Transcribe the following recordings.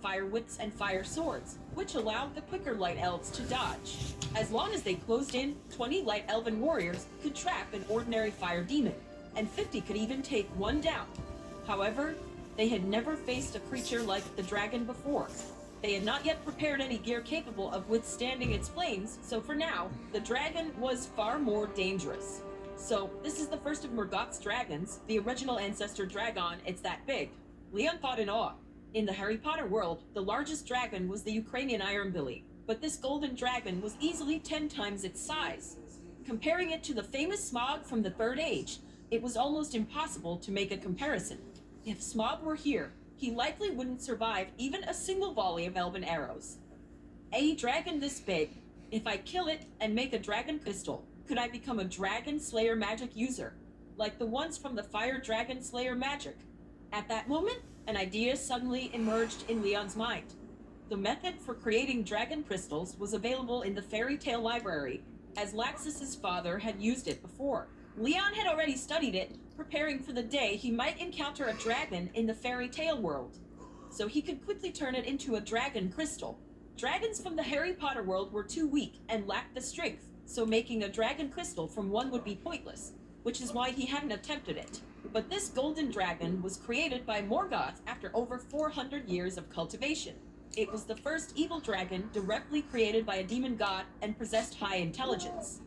fire whips and fire swords, which allowed the quicker light elves to dodge. As long as they closed in, 20 light elven warriors could trap an ordinary fire demon, and 50 could even take one down. However, they had never faced a creature like the dragon before. They had not yet prepared any gear capable of withstanding its flames, so for now, the dragon was far more dangerous. So, this is the first of Morgoth's dragons, the original ancestor Dragon. It's that big. Leon thought in awe. In the Harry Potter world, the largest dragon was the Ukrainian Ironbilly, but this golden dragon was easily 10 times its size. Comparing it to the famous Smaug from the Third Age, it was almost impossible to make a comparison. If Smaug were here, he likely wouldn't survive even a single volley of elven arrows. A dragon this big, if I kill it and make a dragon crystal, could I become a dragon slayer magic user, like the ones from the Fire Dragon Slayer magic? At that moment, an idea suddenly emerged in Leon's mind. The method for creating dragon crystals was available in the fairy tale library, as Laxus's father had used it before. Leon had already studied it, preparing for the day he might encounter a dragon in the fairy tale world, so he could quickly turn it into a dragon crystal. Dragons from the Harry Potter world were too weak and lacked the strength, so making a dragon crystal from one would be pointless, which is why he hadn't attempted it. But this golden dragon was created by Morgoth after over 400 years of cultivation. It was the first evil dragon directly created by a demon god and possessed high intelligence.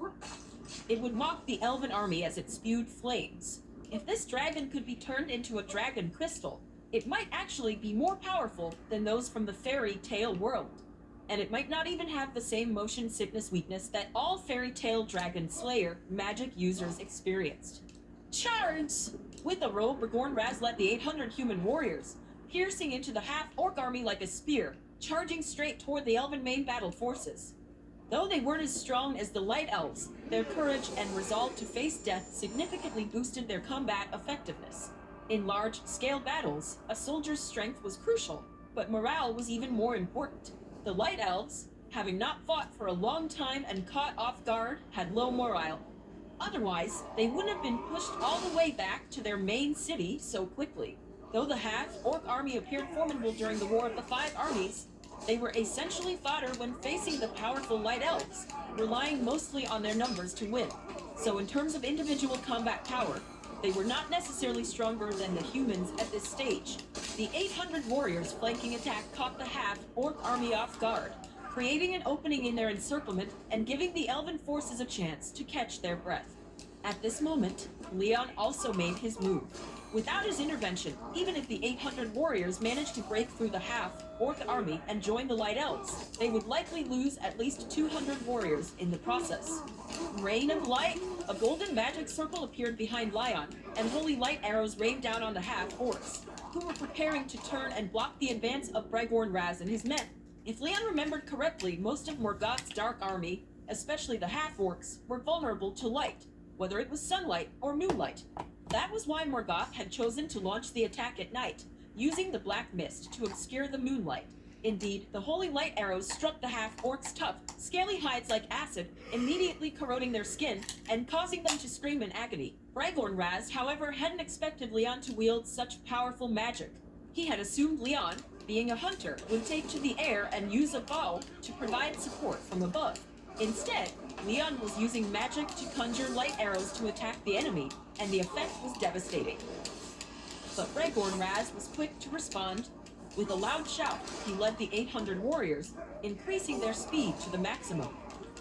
It would mock the elven army as it spewed flames. If this dragon could be turned into a dragon crystal, it might actually be more powerful than those from the fairy tale world. And it might not even have the same motion sickness weakness that all fairy tale dragon slayer magic users experienced. Charge! With a robe, Begorn Raz led the 800 human warriors, piercing into the half-orc army like a spear, charging straight toward the elven main battle forces. Though they weren't as strong as the Light Elves, their courage and resolve to face death significantly boosted their combat effectiveness. In large-scale battles, a soldier's strength was crucial, but morale was even more important. The Light Elves, having not fought for a long time and caught off guard, had low morale. Otherwise, they wouldn't have been pushed all the way back to their main city so quickly. Though the half-orc army appeared formidable during the War of the Five Armies, they were essentially fodder when facing the powerful Light Elves, relying mostly on their numbers to win. So in terms of individual combat power, they were not necessarily stronger than the humans at this stage. The 800 warriors' flanking attack caught the half-orc army off guard, creating an opening in their encirclement and giving the elven forces a chance to catch their breath. At this moment, Leon also made his move. Without his intervention, even if the 800 warriors managed to break through the half-orc army and join the Light Elves, they would likely lose at least 200 warriors in the process. Rain of Light! A golden magic circle appeared behind Leon, and holy light arrows rained down on the half-orcs, who were preparing to turn and block the advance of Begorn Raz and his men. If Leon remembered correctly, most of Morgoth's dark army, especially the half-orcs, were vulnerable to light, whether it was sunlight or moonlight. That was why Morgoth had chosen to launch the attack at night, using the black mist to obscure the moonlight. Indeed, the holy light arrows struck the half-orcs' tough, scaly hides like acid, immediately corroding their skin and causing them to scream in agony. Begorn Raz, however, hadn't expected Leon to wield such powerful magic. He had assumed Leon, being a hunter, would take to the air and use a bow to provide support from above. Instead, Leon was using magic to conjure light arrows to attack the enemy, and the effect was devastating. But Begorn Raz was quick to respond. With a loud shout, he led the 800 warriors, increasing their speed to the maximum.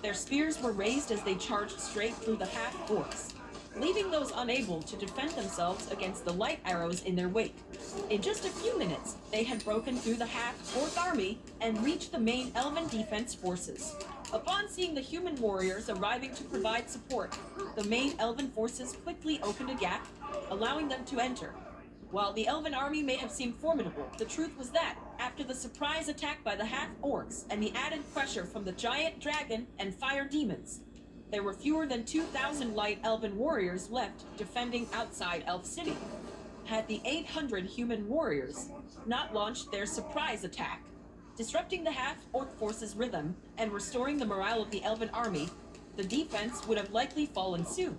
Their spears were raised as they charged straight through the half-orcs, leaving those unable to defend themselves against the light arrows in their wake. In just a few minutes, they had broken through the half-orc army and reached the main elven defense forces. Upon seeing the human warriors arriving to provide support, the main elven forces quickly opened a gap, allowing them to enter. While the elven army may have seemed formidable, the truth was that, after the surprise attack by the half-orcs and the added pressure from the giant dragon and fire demons, there were fewer than 2,000 light elven warriors left defending outside Elf City. Had the 800 human warriors not launched their surprise attack, disrupting the half-orc force's rhythm and restoring the morale of the elven army, the defense would have likely fallen soon.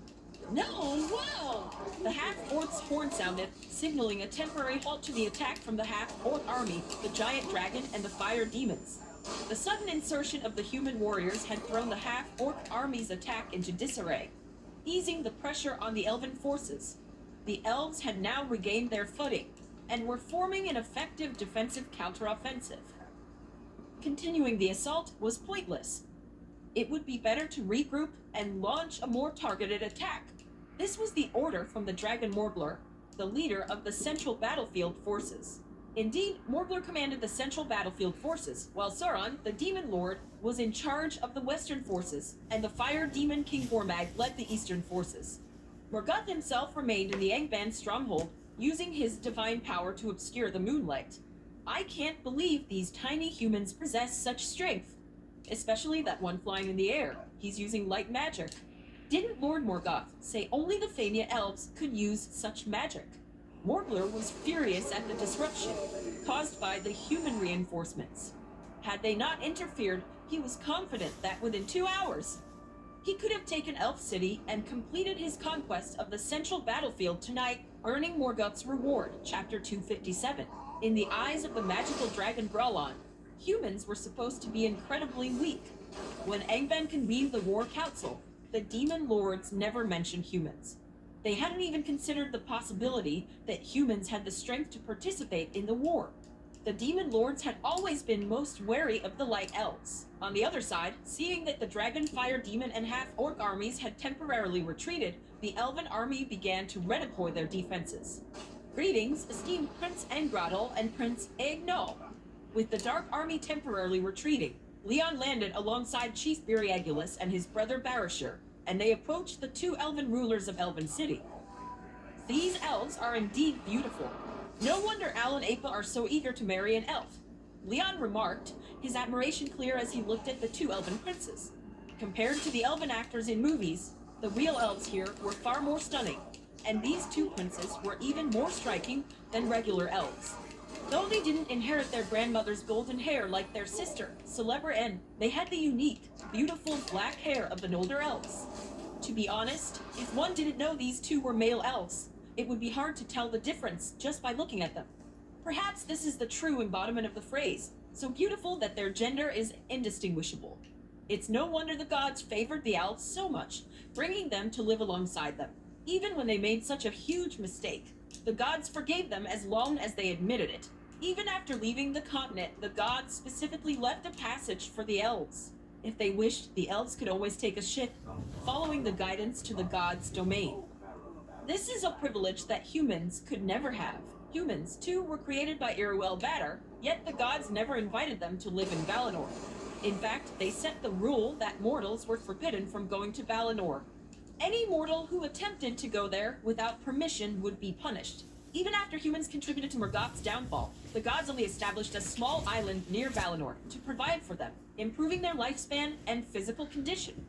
No, wow! The half-orc's horn sounded, signaling a temporary halt to the attack from the half-orc army, the giant dragon, and the fire demons. The sudden insertion of the human warriors had thrown the half-orc army's attack into disarray, easing the pressure on the elven forces. The elves had now regained their footing, and were forming an effective defensive counteroffensive. Continuing the assault was pointless. It would be better to regroup and launch a more targeted attack. This was the order from the Dragon Morgler, the leader of the Central Battlefield Forces. Indeed, Morgler commanded the Central Battlefield Forces, while Sauron, the Demon Lord, was in charge of the Western Forces, and the Fire Demon King Gormag led the Eastern Forces. Morgoth himself remained in the Angband stronghold, using his divine power to obscure the moonlight. I can't believe these tiny humans possess such strength, especially that one flying in the air. He's using light magic. Didn't Lord Morgoth say only the Fania elves could use such magic? Morgler was furious at the disruption caused by the human reinforcements. Had they not interfered, he was confident that within 2 hours, he could have taken Elf City and completed his conquest of the central battlefield tonight, earning Morgoth's reward, Chapter 257. In the eyes of the magical dragon Gralon, humans were supposed to be incredibly weak. When Angband convened the War Council, the Demon Lords never mentioned humans. They hadn't even considered the possibility that humans had the strength to participate in the war. The Demon Lords had always been most wary of the Light Elves. On the other side, seeing that the Dragon, Fire Demon, and Half-Orc armies had temporarily retreated, the Elven army began to redeploy their defenses. Greetings, esteemed Prince Angradal and Prince Egnol. With the Dark Army temporarily retreating, Leon landed alongside Chief Biriagulus and his brother Barishur, and they approached the 2 elven rulers of Elven City. These elves are indeed beautiful. No wonder Al and Apa are so eager to marry an elf. Leon remarked, his admiration clear as he looked at the 2 elven princes. Compared to the elven actors in movies, the real elves here were far more stunning, and these 2 princes were even more striking than regular elves. Though they didn't inherit their grandmother's golden hair like their sister, Celebre N, they had the unique, beautiful black hair of the Noldor elves. To be honest, if one didn't know these 2 were male elves, it would be hard to tell the difference just by looking at them. Perhaps this is the true embodiment of the phrase, so beautiful that their gender is indistinguishable. It's no wonder the gods favored the elves so much, bringing them to live alongside them. Even when they made such a huge mistake, the gods forgave them as long as they admitted it. Even after leaving the continent, the gods specifically left a passage for the elves. If they wished, the elves could always take a ship, following the guidance to the gods' domain. This is a privilege that humans could never have. Humans, too, were created by Iruel Vadar, yet the gods never invited them to live in Valinor. In fact, they set the rule that mortals were forbidden from going to Valinor. Any mortal who attempted to go there without permission would be punished. Even after humans contributed to Morgoth's downfall, the gods only established a small island near Valinor to provide for them, improving their lifespan and physical condition.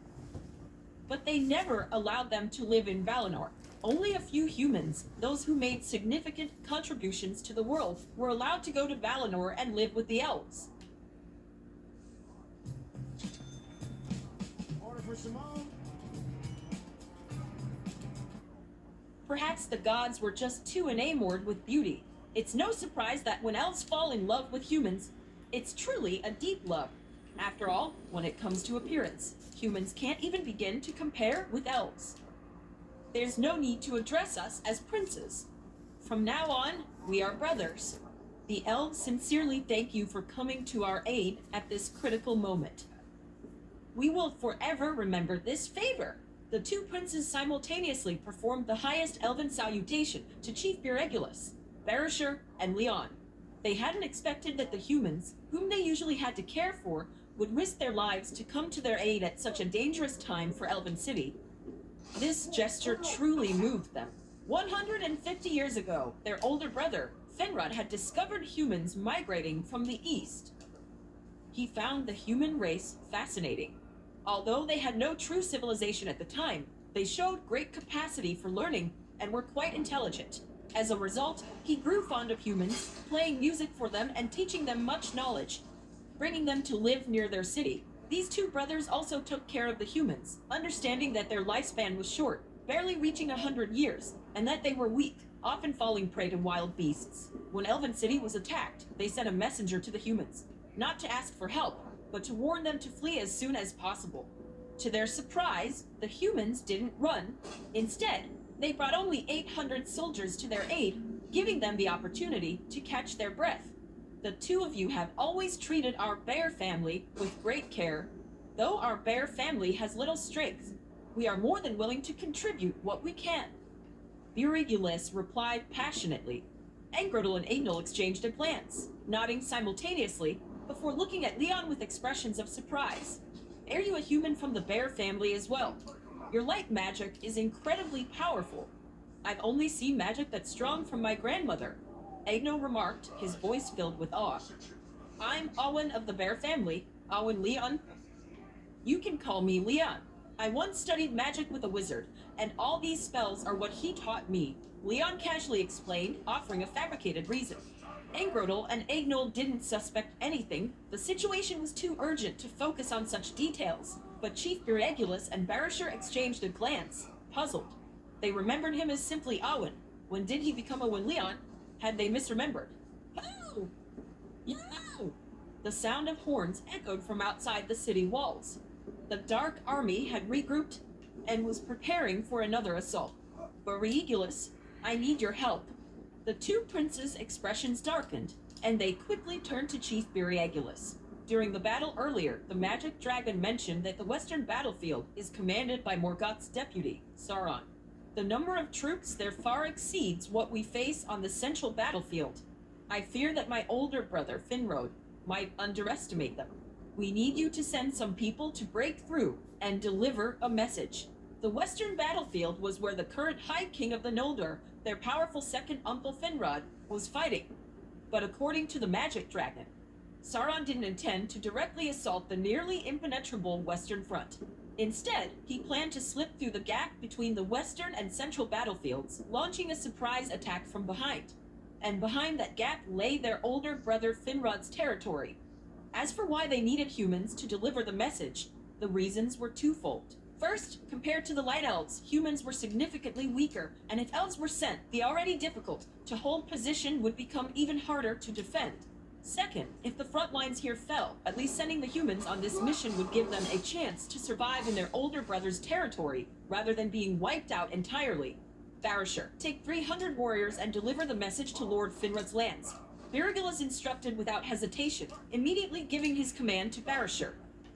But they never allowed them to live in Valinor. Only a few humans, those who made significant contributions to the world, were allowed to go to Valinor and live with the elves. Order for Simone. Perhaps the gods were just too enamored with beauty. It's no surprise that when elves fall in love with humans, it's truly a deep love. After all, when it comes to appearance, humans can't even begin to compare with elves. There's no need to address us as princes. From now on, we are brothers. The elves sincerely thank you for coming to our aid at this critical moment. We will forever remember this favor. The 2 princes simultaneously performed the highest elven salutation to Chief Biriagulus, Barishur, and Leon. They hadn't expected that the humans, whom they usually had to care for, would risk their lives to come to their aid at such a dangerous time for Elven City. This gesture truly moved them. 150 years ago, their older brother, Finrod, had discovered humans migrating from the east. He found the human race fascinating. Although they had no true civilization at the time, they showed great capacity for learning and were quite intelligent. As a result, he grew fond of humans, playing music for them and teaching them much knowledge, bringing them to live near their city. These 2 brothers also took care of the humans, understanding that their lifespan was short, barely reaching 100 years, and that they were weak, often falling prey to wild beasts. When Elven City was attacked, they sent a messenger to the humans, not to ask for help, but to warn them to flee as soon as possible. To their surprise, the humans didn't run. Instead, they brought only 800 soldiers to their aid, giving them the opportunity to catch their breath. The two of you have always treated our bear family with great care. Though our bear family has little strength, we are more than willing to contribute what we can. Burigulus replied passionately. Angrodal and Agnol exchanged a glance, nodding simultaneously before looking at Leon with expressions of surprise. Are you a human from the bear family as well? Your light magic is incredibly powerful. I've only seen magic that's strong from my grandmother, Agnol remarked, his voice filled with awe. I'm Owen of the bear family, Owen Leon. You can call me Leon. I once studied magic with a wizard, and all these spells are what he taught me, Leon casually explained, offering a fabricated reason. Angrodal and Agnol didn't suspect anything. The situation was too urgent to focus on such details, but Chief Burigulus and Barisher exchanged a glance, puzzled. They remembered him as simply Owen. When did he become Owen Leon? Had they misremembered? Oh! Yo! The sound of horns echoed from outside the city walls. The Dark Army had regrouped and was preparing for another assault. Burigulus, I need your help. The two princes' expressions darkened, and they quickly turned to Chief Burigulus. During the battle earlier, the magic dragon mentioned that the western battlefield is commanded by Morgoth's deputy, Sauron. The number of troops there far exceeds what we face on the central battlefield. I fear that my older brother, Finrod, might underestimate them. We need you to send some people to break through and deliver a message. The western battlefield was where the current High King of the Noldor, their powerful second uncle Finrod, was fighting. But according to the magic dragon, Sauron didn't intend to directly assault the nearly impenetrable western front. Instead, he planned to slip through the gap between the western and central battlefields, launching a surprise attack from behind. And behind that gap lay their older brother Finrod's territory. As for why they needed humans to deliver the message, the reasons were twofold. First, compared to the Light Elves, humans were significantly weaker, and if elves were sent, the already difficult to hold position would become even harder to defend. Second, if the front lines here fell, at least sending the humans on this mission would give them a chance to survive in their older brother's territory, rather than being wiped out entirely. Barisher, take 300 warriors and deliver the message to Lord Finrod's lands. Burigulus instructed without hesitation, immediately giving his command to Barisher.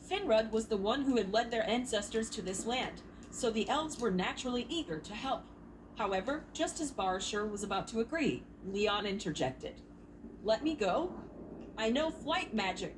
Finrod was the one who had led their ancestors to this land, so the elves were naturally eager to help. However, just as Barisher was about to agree, Leon interjected. Let me go? I know flight magic.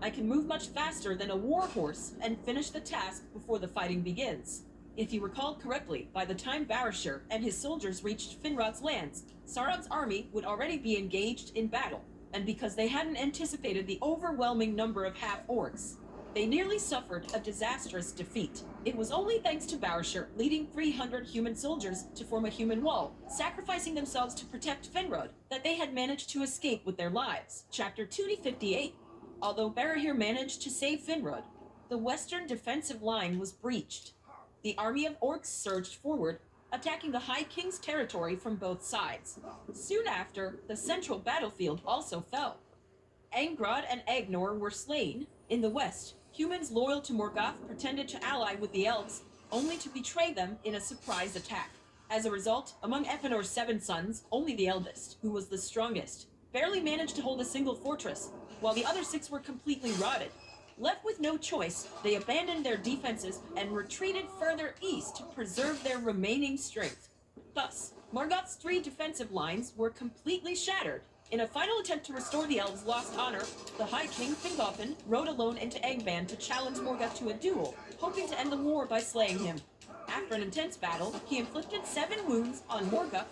I can move much faster than a warhorse and finish the task before the fighting begins. If you recall correctly, by the time Barisher and his soldiers reached Finrod's lands, Sauron's army would already be engaged in battle, and because they hadn't anticipated the overwhelming number of half-orcs, they nearly suffered a disastrous defeat. It was only thanks to Barisher leading 300 human soldiers to form a human wall, sacrificing themselves to protect Finrod, that they had managed to escape with their lives. Chapter 258. Although Barahir managed to save Finrod, the western defensive line was breached. The army of orcs surged forward, attacking the High King's territory from both sides. Soon after, the central battlefield also fell. Angrod and Agnor were slain. In the west, humans loyal to Morgoth pretended to ally with the elves, only to betray them in a surprise attack. As a result, among Epenor's 7 sons, only the eldest, who was the strongest, barely managed to hold a single fortress, while the other 6 were completely routed. Left with no choice, they abandoned their defenses and retreated further east to preserve their remaining strength. Thus, Morgoth's 3 defensive lines were completely shattered. In a final attempt to restore the elves' lost honor, the High King Fingolfin rode alone into Angband to challenge Morgoth to a duel, hoping to end the war by slaying him. After an intense battle, he inflicted 7 wounds on Morgoth,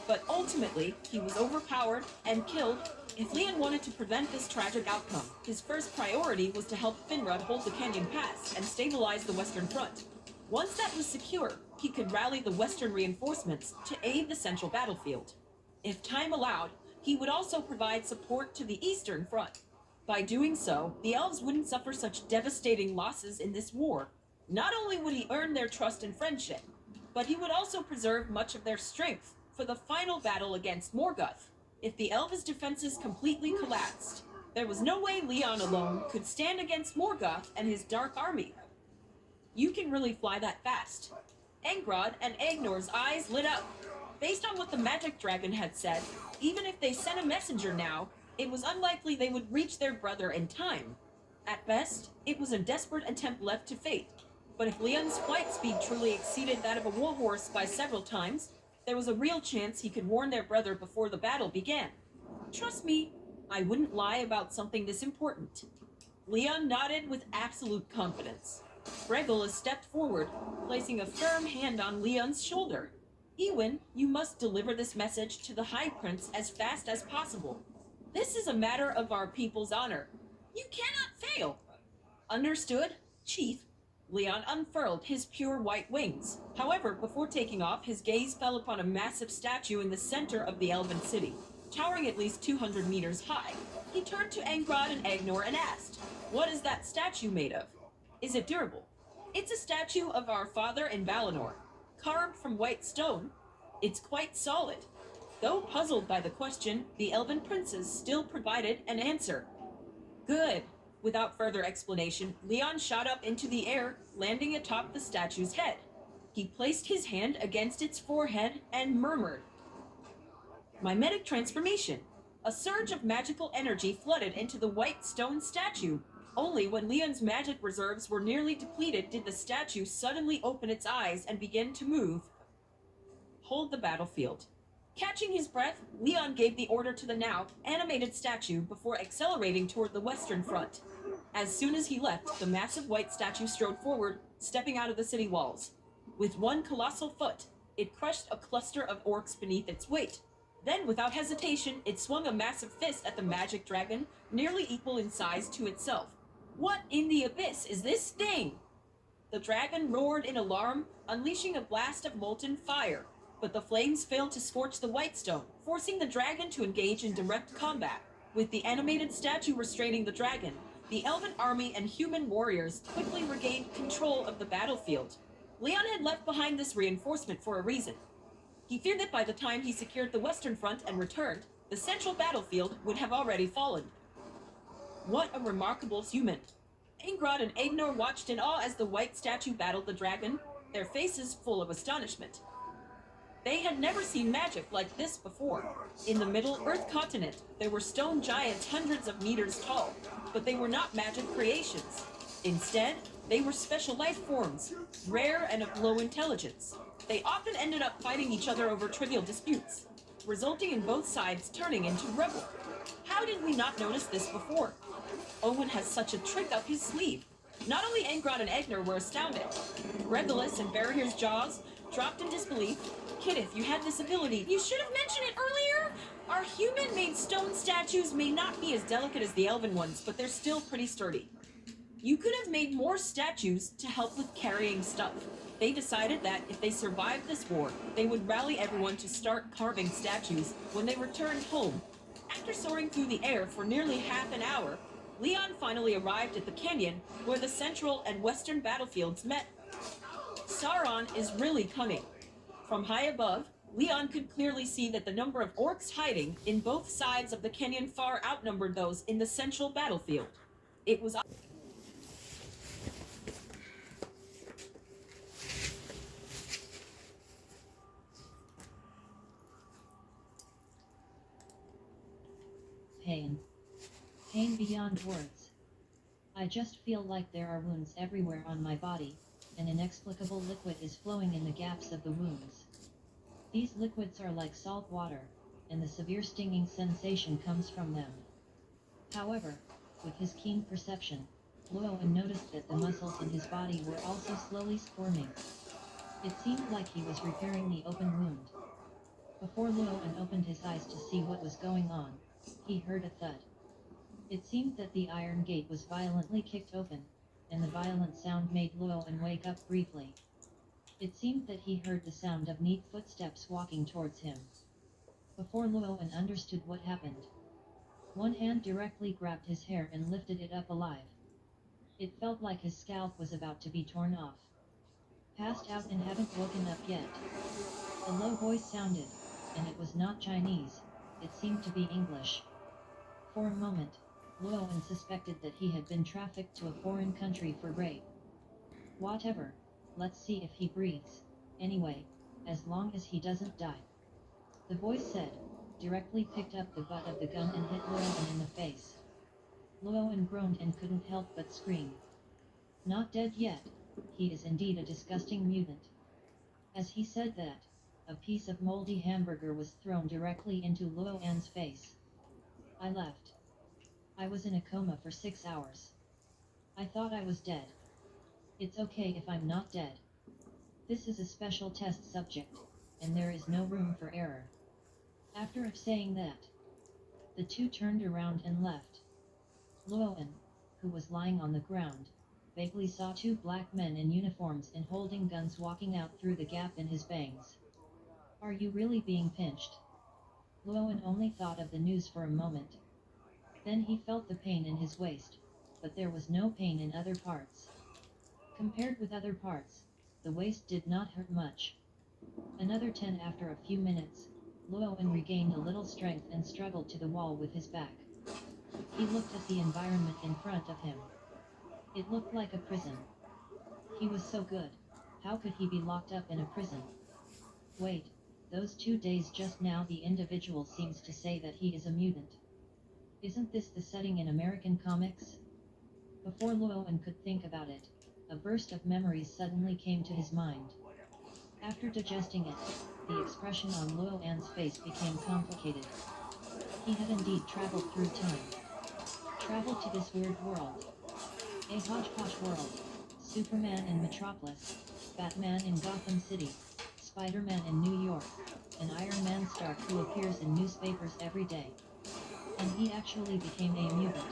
but ultimately he was overpowered and killed. If Leon wanted to prevent this tragic outcome, his first priority was to help Finrod hold the Canyon Pass and stabilize the western front. Once that was secure, he could rally the western reinforcements to aid the central battlefield. If time allowed, he would also provide support to the eastern front. By doing so, the elves wouldn't suffer such devastating losses in this war. Not only would he earn their trust and friendship, but he would also preserve much of their strength for the final battle against Morgoth. If the Elves' defenses completely collapsed, there was no way Leon alone could stand against Morgoth and his dark army. You can really fly that fast. Angrod and Agnor's eyes lit up. Based on what the magic dragon had said, even if they sent a messenger now, it was unlikely they would reach their brother in time. At best, it was a desperate attempt left to fate. But if Leon's flight speed truly exceeded that of a warhorse by several times, there was a real chance he could warn their brother before the battle began. Trust me, I wouldn't lie about something this important. Leon nodded with absolute confidence. Bregolas stepped forward, placing a firm hand on Leon's shoulder. Eowyn, you must deliver this message to the High Prince as fast as possible. This is a matter of our people's honor. You cannot fail. Understood, Chief. Leon unfurled his pure white wings. However, before taking off, his gaze fell upon a massive statue in the center of the elven city, towering at least 200 meters high. He turned to Angrod and Agnor and asked, "What is that statue made of? Is it durable?" "It's a statue of our father in Valinor, carved from white stone. It's quite solid." Though puzzled by the question, the elven princes still provided an answer. "Good." Without further explanation, Leon shot up into the air, landing atop the statue's head. He placed his hand against its forehead and murmured, "Mimetic transformation." A surge of magical energy flooded into the white stone statue. Only when Leon's magic reserves were nearly depleted did the statue suddenly open its eyes and begin to move. "Hold the battlefield." Catching his breath, Leon gave the order to the now animated statue before accelerating toward the western front. As soon as he left, the massive white statue strode forward, stepping out of the city walls. With one colossal foot, it crushed a cluster of orcs beneath its weight. Then, without hesitation, it swung a massive fist at the magic dragon, nearly equal in size to itself. "What in the abyss is this thing?" The dragon roared in alarm, unleashing a blast of molten fire, but the flames failed to scorch the white stone, forcing the dragon to engage in direct combat. With the animated statue restraining the dragon, the elven army and human warriors quickly regained control of the battlefield. Leon had left behind this reinforcement for a reason. He feared that by the time he secured the western front and returned, the central battlefield would have already fallen. What a remarkable human. Angrod and Agnor watched in awe as the white statue battled the dragon, their faces full of astonishment. They had never seen magic like this before. In the Middle Earth continent, there were stone giants hundreds of meters tall, but they were not magic creations. Instead, they were special life forms, rare and of low intelligence. They often ended up fighting each other over trivial disputes, resulting in both sides turning into rebel. How did we not notice this before? Owen has such a trick up his sleeve. Not only Angrod and Agnor were astounded. Bregolas and Barahir's jaws dropped in disbelief. "Kid, if you had this ability, you should have mentioned it earlier! Our human-made stone statues may not be as delicate as the elven ones, but they're still pretty sturdy. You could have made more statues to help with carrying stuff." They decided that if they survived this war, they would rally everyone to start carving statues when they returned home. After soaring through the air for nearly half an hour, Leon finally arrived at the canyon where the central and western battlefields met. Sauron is really cunning. From high above, Leon could clearly see that the number of orcs hiding in both sides of the canyon far outnumbered those in the central battlefield. It was Pain. Pain beyond words. I just feel like there are wounds everywhere on my body. An inexplicable liquid is flowing in the gaps of the wounds. These liquids are like salt water, and the severe stinging sensation comes from them. However, with his keen perception, Llewellyn noticed that the muscles in his body were also slowly squirming. It seemed like he was repairing the open wound. Before Llewellyn opened his eyes to see what was going on, he heard a thud. It seemed that the iron gate was violently kicked open, and the violent sound made Llewellyn wake up briefly. It seemed that he heard the sound of neat footsteps walking towards him. Before Llewellyn understood what happened, one hand directly grabbed his hair and lifted it up alive. It felt like his scalp was about to be torn off. Passed out and haven't woken up yet. A low voice sounded, and it was not Chinese, it seemed to be English. For a moment, Luoan suspected that he had been trafficked to a foreign country for rape. Whatever, let's see if he breathes, anyway, as long as he doesn't die. The voice said, directly picked up the butt of the gun and hit Luoan in the face. Luoan groaned and couldn't help but scream. Not dead yet, he is indeed a disgusting mutant. As he said that, a piece of moldy hamburger was thrown directly into Luoan's face. I left. I was in a coma for 6 hours. I thought I was dead. It's okay if I'm not dead. This is a special test subject, and there is no room for error. After saying that, the two turned around and left. Luoan, who was lying on the ground, vaguely saw two black men in uniforms and holding guns walking out through the gap in his bangs. Are you really being pinched? Luoan only thought of the news for a moment. Then he felt the pain in his waist, but there was no pain in other parts. Compared with other parts, the waist did not hurt much. Another 10 after a few minutes, Luoan regained a little strength and struggled to the wall with his back. He looked at the environment in front of him. It looked like a prison. He was so good, how could he be locked up in a prison? Wait, those 2 days just now the individual seems to say that he is a mutant. Isn't this the setting in American comics? Before Luoan could think about it, a burst of memories suddenly came to his mind. After digesting it, the expression on Luoan's face became complicated. He had indeed traveled through time. Traveled to this weird world. A hodgepodge world. Superman in Metropolis, Batman in Gotham City, Spider-Man in New York, and Iron Man Stark who appears in newspapers every day. And he actually became a mutant.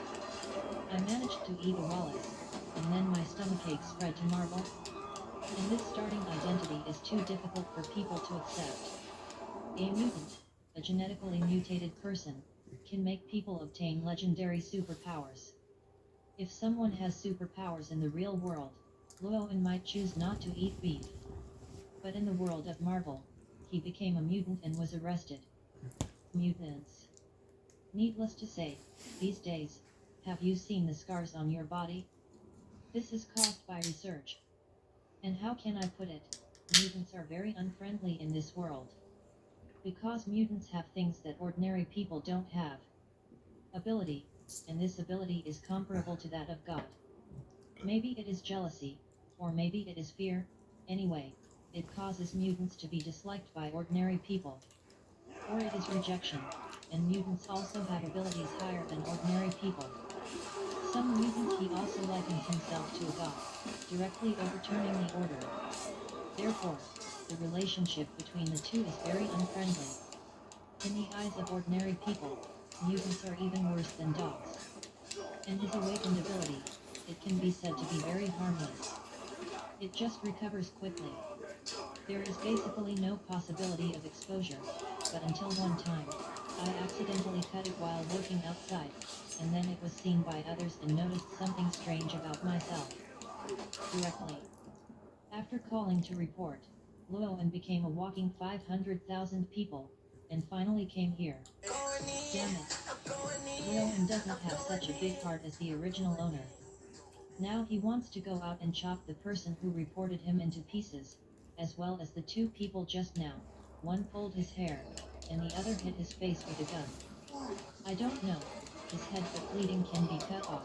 I managed to eat a Wallace, and then my stomachache spread to Marvel. And this starting identity is too difficult for people to accept. A mutant, a genetically mutated person, can make people obtain legendary superpowers. If someone has superpowers in the real world, Luoan might choose not to eat beef. But in the world of Marvel, he became a mutant and was arrested. Mutants. Needless to say, these days, have you seen the scars on your body? This is caused by research. And how can I put it? Mutants are very unfriendly in this world. Because mutants have things that ordinary people don't have. Ability, and this ability is comparable to that of God. Maybe it is jealousy, or maybe it is fear, anyway, it causes mutants to be disliked by ordinary people. Or it is rejection, and mutants also have abilities higher than ordinary people. Some mutants he also likens himself to a god, directly overturning the order. Therefore, the relationship between the two is very unfriendly. In the eyes of ordinary people, mutants are even worse than dogs. And his awakened ability, it can be said to be very harmless. It just recovers quickly. There is basically no possibility of exposure, but until one time, I accidentally cut it while working outside, and then it was seen by others and noticed something strange about myself. Directly. After calling to report, Luoan became a walking 500,000 people, and finally came here. Damn it. Luoan doesn't have such a big heart as the original owner. Now he wants to go out and chop the person who reported him into pieces, as well as the two people just now. One pulled his hair, and the other hit his face with a gun. I don't know, his head but bleeding can be cut off,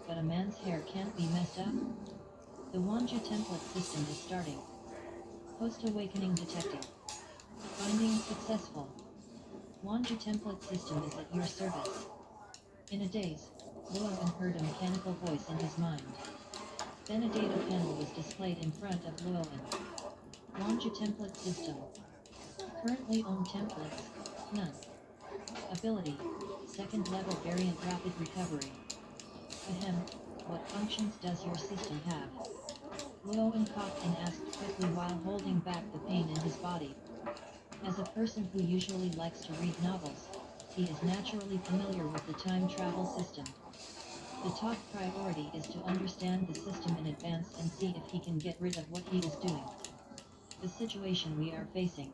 but a man's hair can't be messed up? The Wanja template system is starting. Post-awakening detected. Finding successful. Wanja template system is at your service. In a daze, Luoan heard a mechanical voice in his mind. Then a data panel was displayed in front of Luoan. Wanja template system. Currently owned templates, none. Ability, second level variant rapid recovery. Ahem, what functions does your system have? Luoan coughed and asked quickly while holding back the pain in his body. As a person who usually likes to read novels, he is naturally familiar with the time travel system. The top priority is to understand the system in advance and see if he can get rid of what he is doing. The situation we are facing.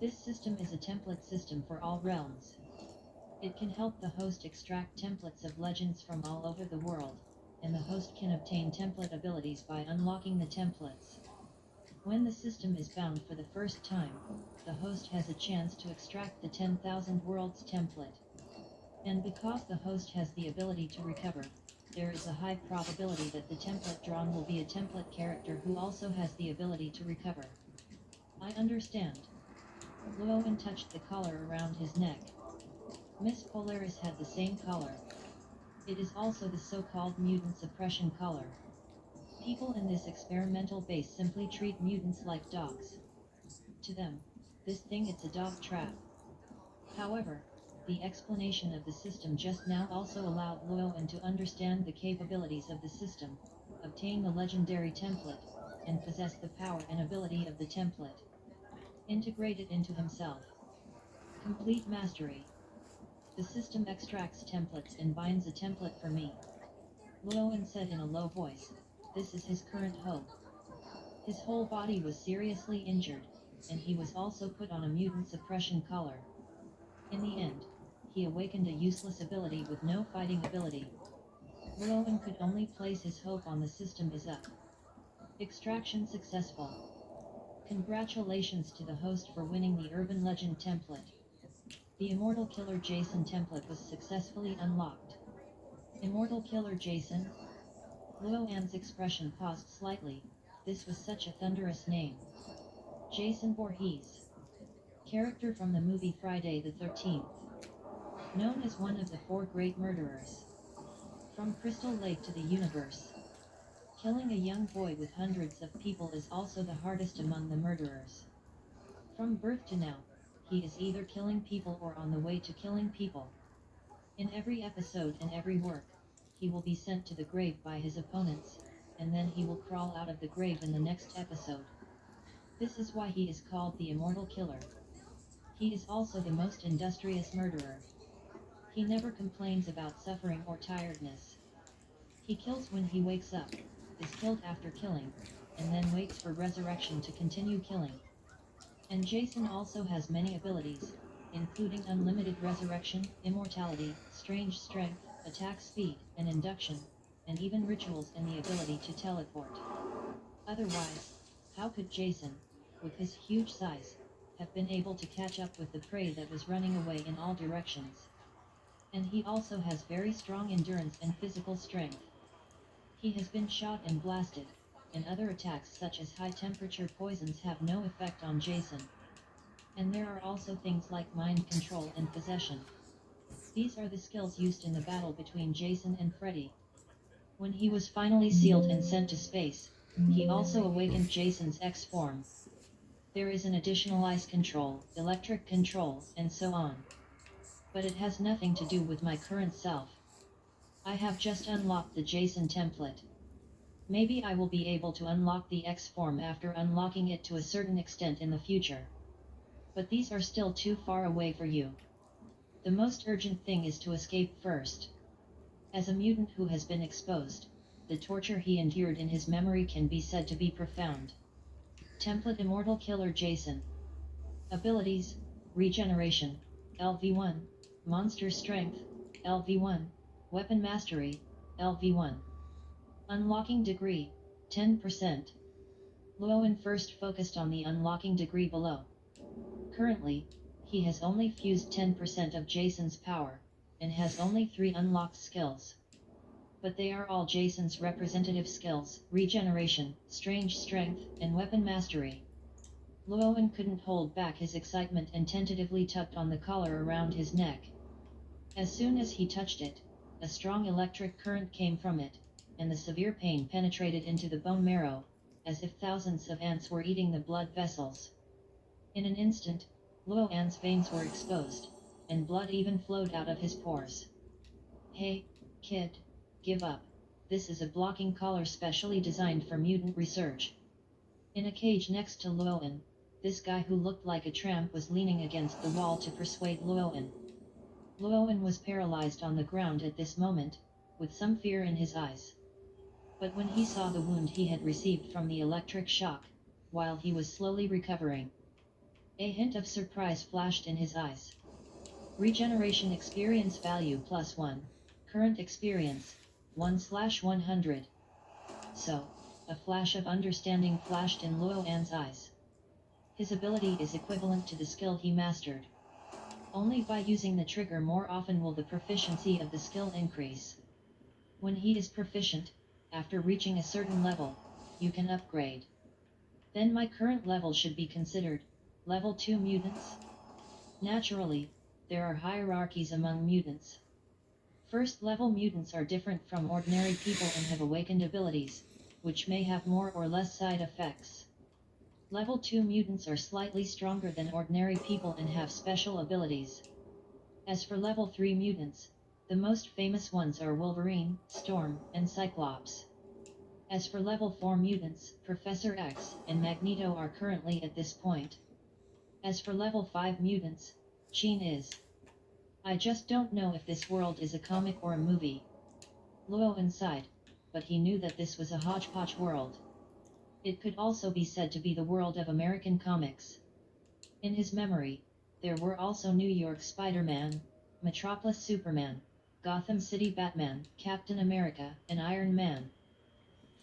This system is a template system for all realms. It can help the host extract templates of legends from all over the world, and the host can obtain template abilities by unlocking the templates. When the system is bound for the first time, the host has a chance to extract the 10,000 worlds template. And because the host has the ability to recover, there is a high probability that the template drawn will be a template character who also has the ability to recover. I understand. Llewellyn touched the collar around his neck. Miss Polaris had the same collar. It is also the so-called mutant suppression collar. People in this experimental base simply treat mutants like dogs. To them, this thing it's a dog trap. However, the explanation of the system just now also allowed Llewellyn to understand the capabilities of the system, obtain the legendary template, and possess the power and ability of the template. Integrate it into himself. Complete mastery. The system extracts templates and binds a template for me. Llewellyn said in a low voice. This is his current hope. His whole body was seriously injured, and he was also put on a mutant suppression collar. In the end, he awakened a useless ability with no fighting ability. Llewellyn could only place his hope on the system is up. Extraction successful. Congratulations to the host for winning the Urban Legend template. The Immortal Killer Jason template was successfully unlocked. Immortal Killer Jason? Llewellyn's expression paused slightly. This was such a thunderous name. Jason Voorhees. Character from the movie Friday the 13th. Known as one of the 4 great murderers. From Crystal Lake to the universe. Killing a young boy with hundreds of people is also the hardest among the murderers. From birth to now, he is either killing people or on the way to killing people. In every episode and every work, he will be sent to the grave by his opponents, and then he will crawl out of the grave in the next episode. This is why he is called the Immortal Killer. He is also the most industrious murderer. He never complains about suffering or tiredness. He kills when he wakes up, is killed after killing, and then waits for resurrection to continue killing. And Jason also has many abilities, including unlimited resurrection, immortality, strange strength, attack speed, and induction, and even rituals and the ability to teleport. Otherwise, how could Jason, with his huge size, have been able to catch up with the prey that was running away in all directions? And he also has very strong endurance and physical strength. He has been shot and blasted, and other attacks such as high-temperature poisons have no effect on Jason. And there are also things like mind control and possession. These are the skills used in the battle between Jason and Freddy. When he was finally sealed and sent to space, he also awakened Jason's X form. There is an additional ice control, electric control, and so on. But it has nothing to do with my current self. I have just unlocked the Jason template. Maybe I will be able to unlock the X form after unlocking it to a certain extent in the future. But these are still too far away for you. The most urgent thing is to escape first. As a mutant who has been exposed, the torture he endured in his memory can be said to be profound. Template Immortal Killer Jason. Abilities: Regeneration, LV1, Monster Strength, LV1, Weapon Mastery, LV1. Unlocking Degree, 10%. Llewellyn first focused on the unlocking degree below. Currently, he has only fused 10% of Jason's power, and has only 3 unlocked skills. But they are all Jason's representative skills: Regeneration, Strange Strength, and Weapon Mastery. Llewellyn couldn't hold back his excitement and tentatively tugged on the collar around his neck. As soon as he touched it, a strong electric current came from it, and the severe pain penetrated into the bone marrow, as if thousands of ants were eating the blood vessels. In an instant, Llewellyn's veins were exposed, and blood even flowed out of his pores. Hey, kid, give up. This is a blocking collar specially designed for mutant research. In a cage next to Llewellyn, this guy who looked like a tramp was leaning against the wall to persuade Llewellyn. Llewellyn was paralyzed on the ground at this moment, with some fear in his eyes. But when he saw the wound he had received from the electric shock, while he was slowly recovering, a hint of surprise flashed in his eyes. Regeneration experience value +1, current experience, 1/100. So, a flash of understanding flashed in Luo An's eyes. His ability is equivalent to the skill he mastered. Only by using the trigger more often will the proficiency of the skill increase. When he is proficient, after reaching a certain level, you can upgrade. Then my current level should be considered level 2 mutants. Naturally, there are hierarchies among mutants. First level mutants are different from ordinary people and have awakened abilities, which may have more or less side effects. Level 2 mutants are slightly stronger than ordinary people and have special abilities. As for level 3 mutants, the most famous ones are Wolverine, Storm, and Cyclops. As for level 4 mutants, Professor X and Magneto are currently at this point. As for level 5 mutants, Jean is. I just don't know if this world is a comic or a movie. Luo sighed, but he knew that this was a hodgepodge world. It could also be said to be the world of American comics. In his memory, there were also New York Spider-Man, Metropolis Superman, Gotham City Batman, Captain America, and Iron Man.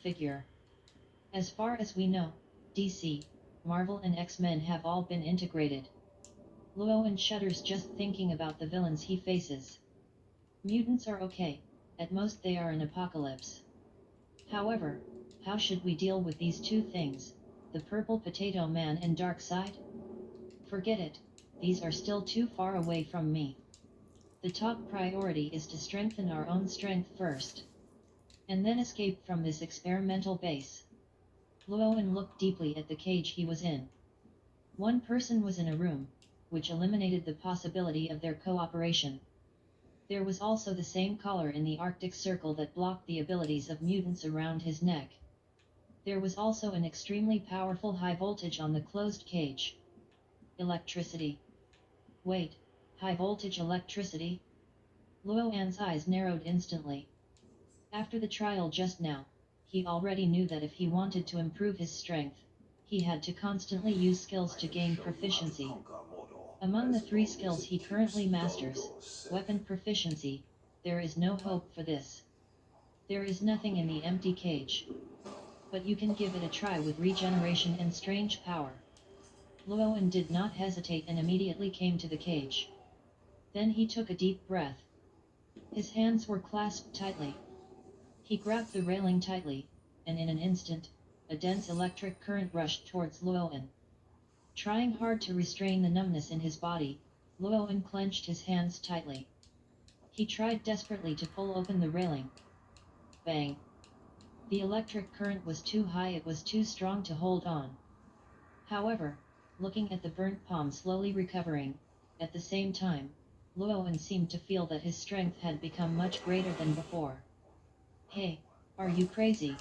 Figure. As far as we know, DC, Marvel and X-Men have all been integrated. Luo shudders just thinking about the villains he faces. Mutants are okay, at most they are an apocalypse. However, how should we deal with these two things, the Purple Potato Man and Darkseid? Forget it, these are still too far away from me. The top priority is to strengthen our own strength first. And then escape from this experimental base. Luo looked deeply at the cage he was in. One person was in a room, which eliminated the possibility of their cooperation. There was also the same collar in the Arctic Circle that blocked the abilities of mutants around his neck. There was also an extremely powerful high voltage on the closed cage. Electricity. Wait, high voltage electricity? Luo eyes narrowed instantly. After the trial just now, he already knew that if he wanted to improve his strength, he had to constantly use skills to gain proficiency. Among the 3 skills he currently masters, weapon proficiency, there is no hope for this. There is nothing in the empty cage. But you can give it a try with regeneration and strange power. Luo did not hesitate and immediately came to the cage. Then he took a deep breath. His hands were clasped tightly. He grabbed the railing tightly, and in an instant, a dense electric current rushed towards Luo. Trying hard to restrain the numbness in his body, Luo clenched his hands tightly. He tried desperately to pull open the railing. Bang! The electric current was too high, it was too strong to hold on. However, looking at the burnt palm slowly recovering, at the same time, Luo seemed to feel that his strength had become much greater than before. Hey, are you crazy?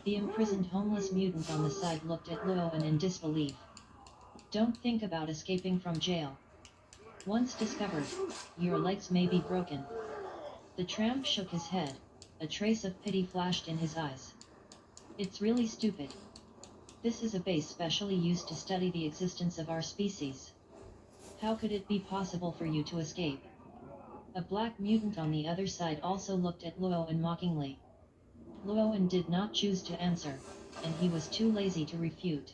The imprisoned homeless mutant on the side looked at Luo in disbelief. Don't think about escaping from jail. Once discovered, your legs may be broken. The tramp shook his head, a trace of pity flashed in his eyes. It's really stupid. This is a base specially used to study the existence of our species. How could it be possible for you to escape? A black mutant on the other side also looked at Luo mockingly. Luo did not choose to answer, and he was too lazy to refute.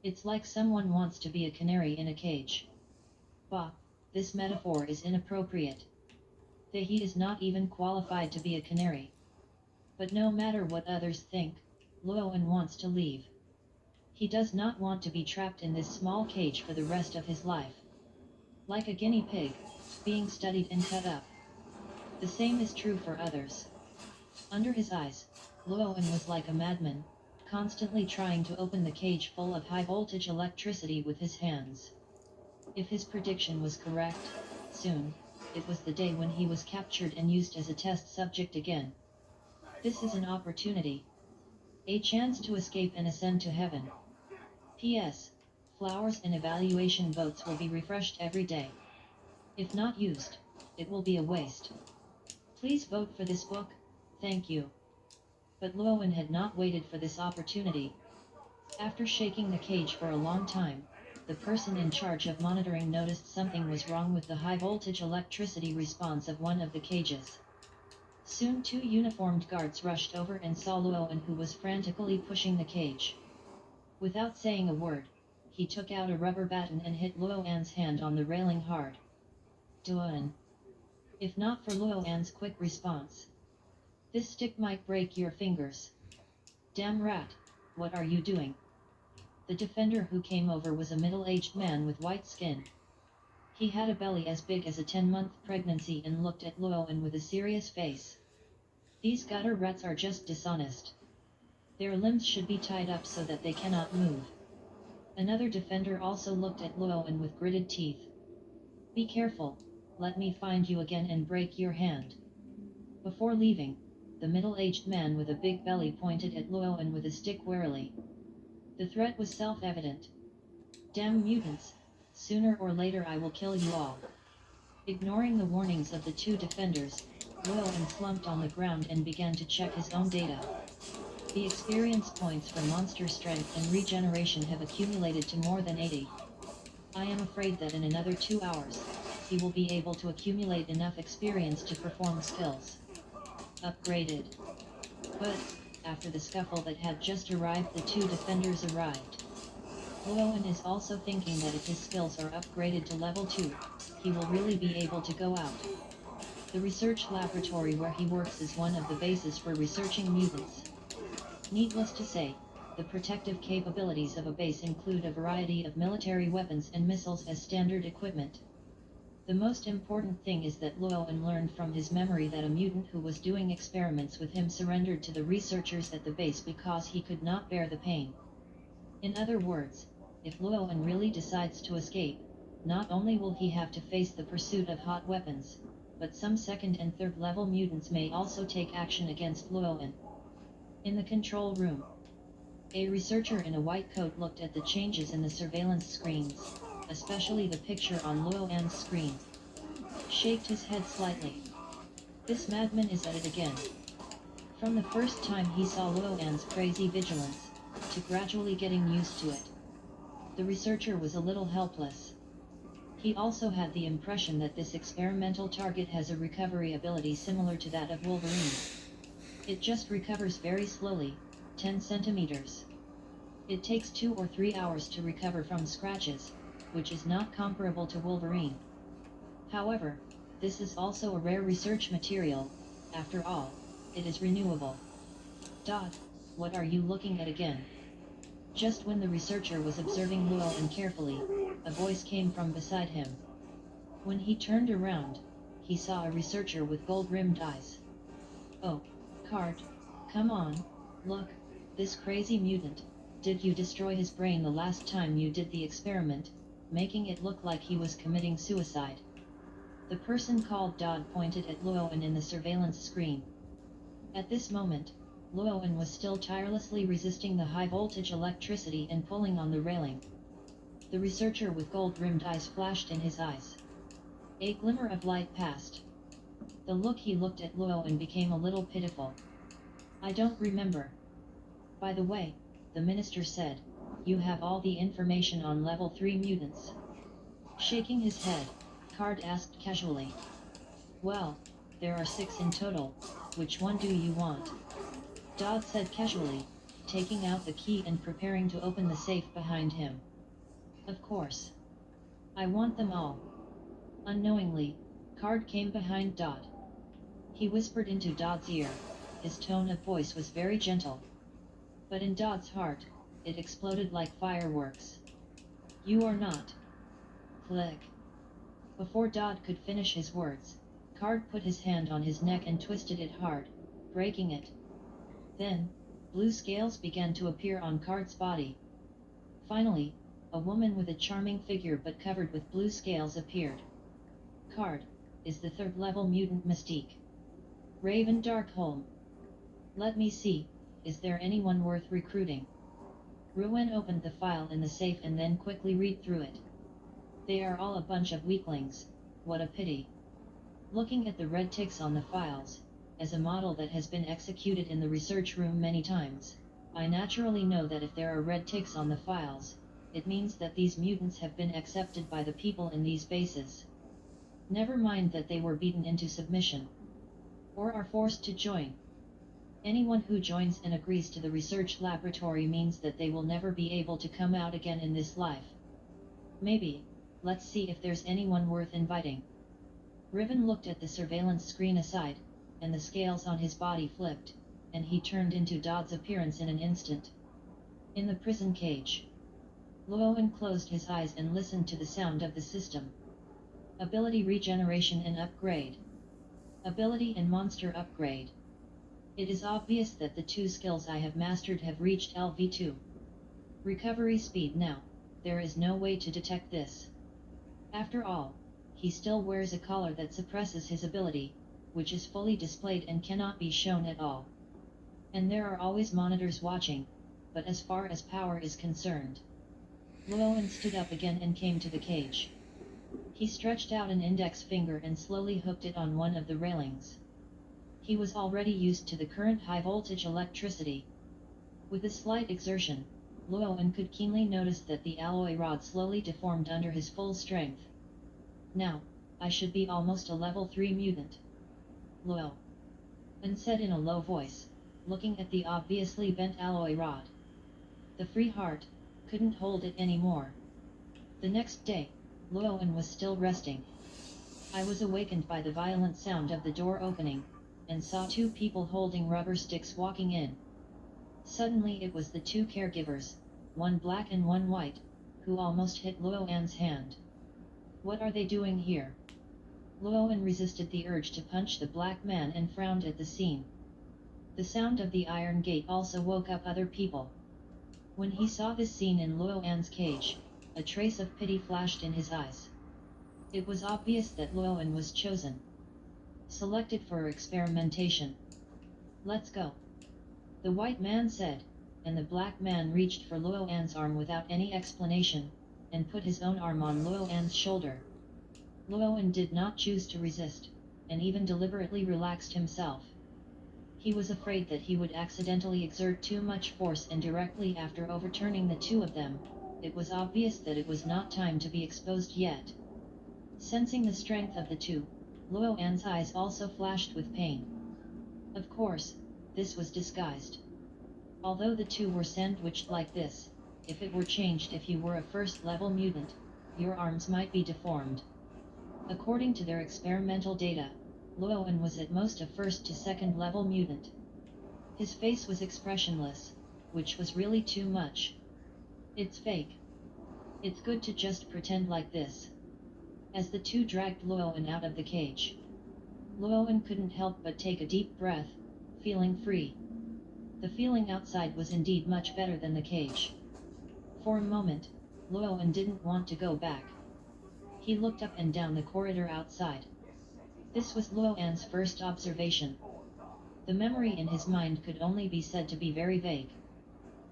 It's like someone wants to be a canary in a cage. Bah, this metaphor is inappropriate. He is not even qualified to be a canary. But no matter what others think, Luo wants to leave. He does not want to be trapped in this small cage for the rest of his life. Like a guinea pig, being studied and cut up. The same is true for others. Under his eyes, Luo was like a madman, constantly trying to open the cage full of high-voltage electricity with his hands. If his prediction was correct, soon, it was the day when he was captured and used as a test subject again. This is an opportunity. A chance to escape and ascend to heaven. P.S. Flowers and evaluation votes will be refreshed every day. If not used, it will be a waste. Please vote for this book, thank you. But Llewellyn had not waited for this opportunity. After shaking the cage for a long time, the person in charge of monitoring noticed something was wrong with the high-voltage electricity response of one of the cages. Soon 2 uniformed guards rushed over and saw Llewellyn, who was frantically pushing the cage. Without saying a word, he took out a rubber baton and hit Llewellyn's hand on the railing hard. Done. If not for Llewellyn's quick response, this stick might break your fingers. Damn rat, what are you doing? The defender who came over was a middle-aged man with white skin. He had a belly as big as a 10-month pregnancy and looked at Llewellyn with a serious face. These gutter rats are just dishonest. Their limbs should be tied up so that they cannot move. Another defender also looked at Llewellyn with gritted teeth. Be careful, let me find you again and break your hand. Before leaving, the middle-aged man with a big belly pointed at Llewellyn with a stick warily. The threat was self-evident. Damn mutants, sooner or later I will kill you all. Ignoring the warnings of the 2 defenders, Llewellyn slumped on the ground and began to check his own data. The experience points for monster strength and regeneration have accumulated to more than 80. I am afraid that in another 2 hours, he will be able to accumulate enough experience to perform skills. Upgraded. But, after the scuffle that had just arrived, the 2 defenders arrived. Llewellyn is also thinking that if his skills are upgraded to level 2, he will really be able to go out. The research laboratory where he works is one of the bases for researching mutants. Needless to say, the protective capabilities of a base include a variety of military weapons and missiles as standard equipment. The most important thing is that Llewellyn learned from his memory that a mutant who was doing experiments with him surrendered to the researchers at the base because he could not bear the pain. In other words, if Llewellyn really decides to escape, not only will he have to face the pursuit of hot weapons, but some 2nd and 3rd level mutants may also take action against Llewellyn. In the control room, a researcher in a white coat looked at the changes in the surveillance screens, especially the picture on Llewellyn's screen. Shaked his head slightly. This madman is at it again. From the first time he saw Llewellyn's crazy vigilance, to gradually getting used to it, the researcher was a little helpless. He also had the impression that this experimental target has a recovery ability similar to that of Wolverine. It just recovers very slowly, 10 centimeters. It takes 2 or 3 hours to recover from scratches, which is not comparable to Wolverine. However, this is also a rare research material, after all, it is renewable. Dot, what are you looking at again? Just when the researcher was observing Llewellyn carefully, a voice came from beside him. When he turned around, he saw a researcher with gold-rimmed eyes. Oh, Card, come on, look, this crazy mutant, did you destroy his brain the last time you did the experiment, making it look like he was committing suicide? The person called Dodd pointed at Llewellyn in the surveillance screen. At this moment, Llewellyn was still tirelessly resisting the high-voltage electricity and pulling on the railing. The researcher with gold-rimmed eyes flashed in his eyes. A glimmer of light passed. The look he looked at Llewellyn became a little pitiful. I don't remember. By the way, the minister said, you have all the information on level 3 mutants. Shaking his head, Card asked casually. Well, there are 6 in total, which one do you want? Dodd said casually, taking out the key and preparing to open the safe behind him. Of course. I want them all. Unknowingly, Card came behind Dodd. He whispered into Dodd's ear, his tone of voice was very gentle. But in Dodd's heart, it exploded like fireworks. You are not. Click. Before Dodd could finish his words, Card put his hand on his neck and twisted it hard, breaking it. Then, blue scales began to appear on Card's body. Finally, a woman with a charming figure but covered with blue scales appeared. Card is the 3rd level mutant Mystique. Raven Darkholm. Let me see, is there anyone worth recruiting? Ruin opened the file in the safe and then quickly read through it. They are all a bunch of weaklings, what a pity. Looking at the red ticks on the files, as a model that has been executed in the research room many times, I naturally know that if there are red ticks on the files, it means that these mutants have been accepted by the people in these bases. Never mind that they were beaten into submission, or are forced to join. Anyone who joins and agrees to the research laboratory means that they will never be able to come out again in this life. Maybe, let's see if there's anyone worth inviting. Riven looked at the surveillance screen aside, and the scales on his body flipped, and he turned into Dodd's appearance in an instant. In the prison cage. Llewellyn closed his eyes and listened to the sound of the system. Ability regeneration and upgrade. Ability and monster upgrade. It is obvious that the two skills I have mastered have reached LV2. Recovery speed now, there is no way to detect this. After all, he still wears a collar that suppresses his ability, which is fully displayed and cannot be shown at all. And there are always monitors watching, but as far as power is concerned. Llewellyn stood up again and came to the cage. He stretched out an index finger and slowly hooked it on one of the railings. He was already used to the current high-voltage electricity. With a slight exertion, Llewellyn could keenly notice that the alloy rod slowly deformed under his full strength. Now, I should be almost a level 3 mutant. Llewellyn said in a low voice, looking at the obviously bent alloy rod. The free heart couldn't hold it anymore. The next day, Llewellyn was still resting. I was awakened by the violent sound of the door opening, and saw two people holding rubber sticks walking in. Suddenly it was the two caregivers, one black and one white, who almost hit Llewellyn's hand. What are they doing here? Llewellyn resisted the urge to punch the black man and frowned at the scene. The sound of the iron gate also woke up other people. When he saw this scene in Llewellyn's cage, a trace of pity flashed in his eyes. It was obvious that Llewellyn was chosen. Selected for experimentation. Let's go. The white man said, and the black man reached for Llewellyn's arm without any explanation, and put his own arm on Llewellyn's shoulder. Llewellyn did not choose to resist, and even deliberately relaxed himself. He was afraid that he would accidentally exert too much force, and directly after overturning the two of them, it was obvious that it was not time to be exposed yet. Sensing the strength of the two, Llewellyn's eyes also flashed with pain. Of course, this was disguised. Although the two were sandwiched like this, if it were changed if you were a first-level mutant, your arms might be deformed. According to their experimental data, Llewellyn was at most a first to second-level mutant. His face was expressionless, which was really too much. It's fake. It's good to just pretend like this. As the two dragged Llewellyn out of the cage, Llewellyn couldn't help but take a deep breath, feeling free. The feeling outside was indeed much better than the cage. For a moment, Llewellyn didn't want to go back. He looked up and down the corridor outside. This was Llewellyn's first observation. The memory in his mind could only be said to be very vague.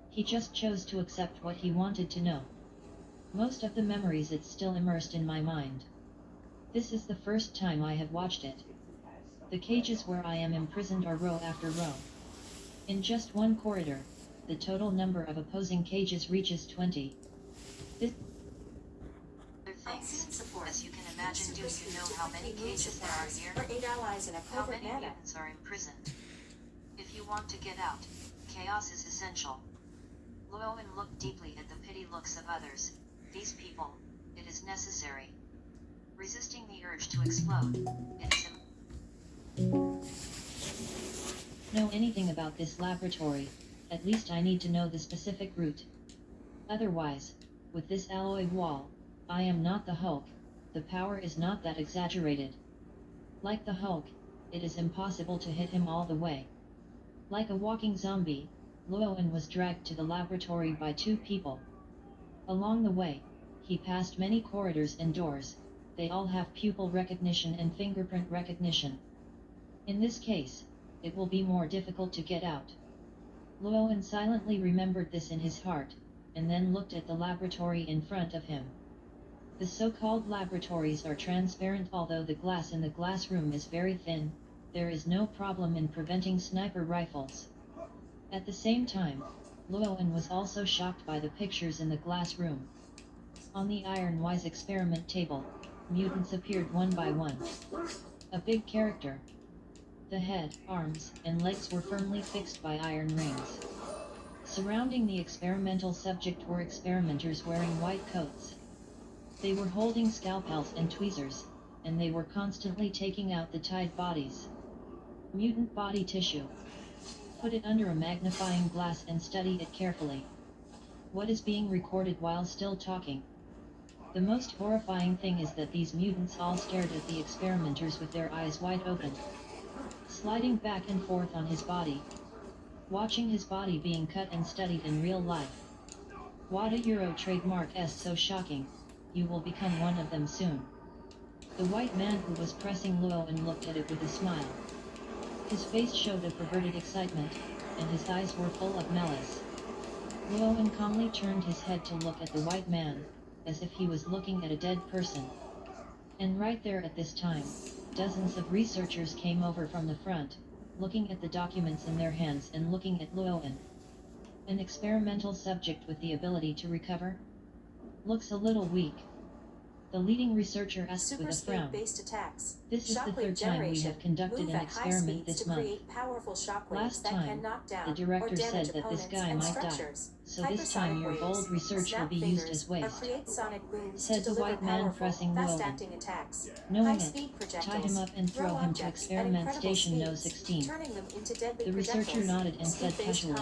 He just chose to accept what he wanted to know. Most of the memories it's still immersed in my mind. This is the first time I have watched it. The cages where I am imprisoned are row after row. In just one corridor, the total number of opposing cages reaches 20. This Things. As you can imagine, do you know how many cages there are here? For 8 allies in a How covert many meta. mutants are imprisoned? If you want to get out, chaos is essential. Llewellyn looked deeply at the pity looks of others. These people, it is necessary. Resisting the urge to explode, it is know anything about this laboratory, at least I need to know the specific route. Otherwise, with this alloy wall, I am not the Hulk, the power is not that exaggerated. Like the Hulk, it is impossible to hit him all the way. Like a walking zombie, Llewellyn was dragged to the laboratory by two people. Along the way, he passed many corridors and doors. They all have pupil recognition and fingerprint recognition. In this case, it will be more difficult to get out. Llewellyn silently remembered this in his heart, and then looked at the laboratory in front of him. The so-called laboratories are transparent. Although the glass in the glass room is very thin, there is no problem in preventing sniper rifles. At the same time, Llewellyn was also shocked by the pictures in the glass room. On the Iron-Wise experiment table, mutants appeared one by one. A big character. The head, arms, and legs were firmly fixed by iron rings. Surrounding the experimental subject were experimenters wearing white coats. They were holding scalpels and tweezers, and they were constantly taking out the tied bodies. Mutant body tissue. Put it under a magnifying glass and study it carefully. What is being recorded while still talking? The most horrifying thing is that these mutants all stared at the experimenters with their eyes wide open, sliding back and forth on his body, watching his body being cut and studied in real life. What a Euro trademark is so shocking, you will become one of them soon. The white man who was pressing Llewellyn looked at it with a smile. His face showed a perverted excitement, and his eyes were full of malice. Llewellyn calmly turned his head to look at the white man, as if he was looking at a dead person. And right there at this time, dozens of researchers came over from the front, looking at the documents in their hands and looking at Llewellyn. An experimental subject with the ability to recover? Looks a little weak. The leading researcher asked with a frown. Based attacks. This is the third time we have conducted an experiment this month. Last time, the director said that this guy might die, so this time your bold research will be used as waste, said the white man pressing Llewellyn. Knowing it, tie him up and throw him to experiment station No. 16. The researcher nodded and said casually,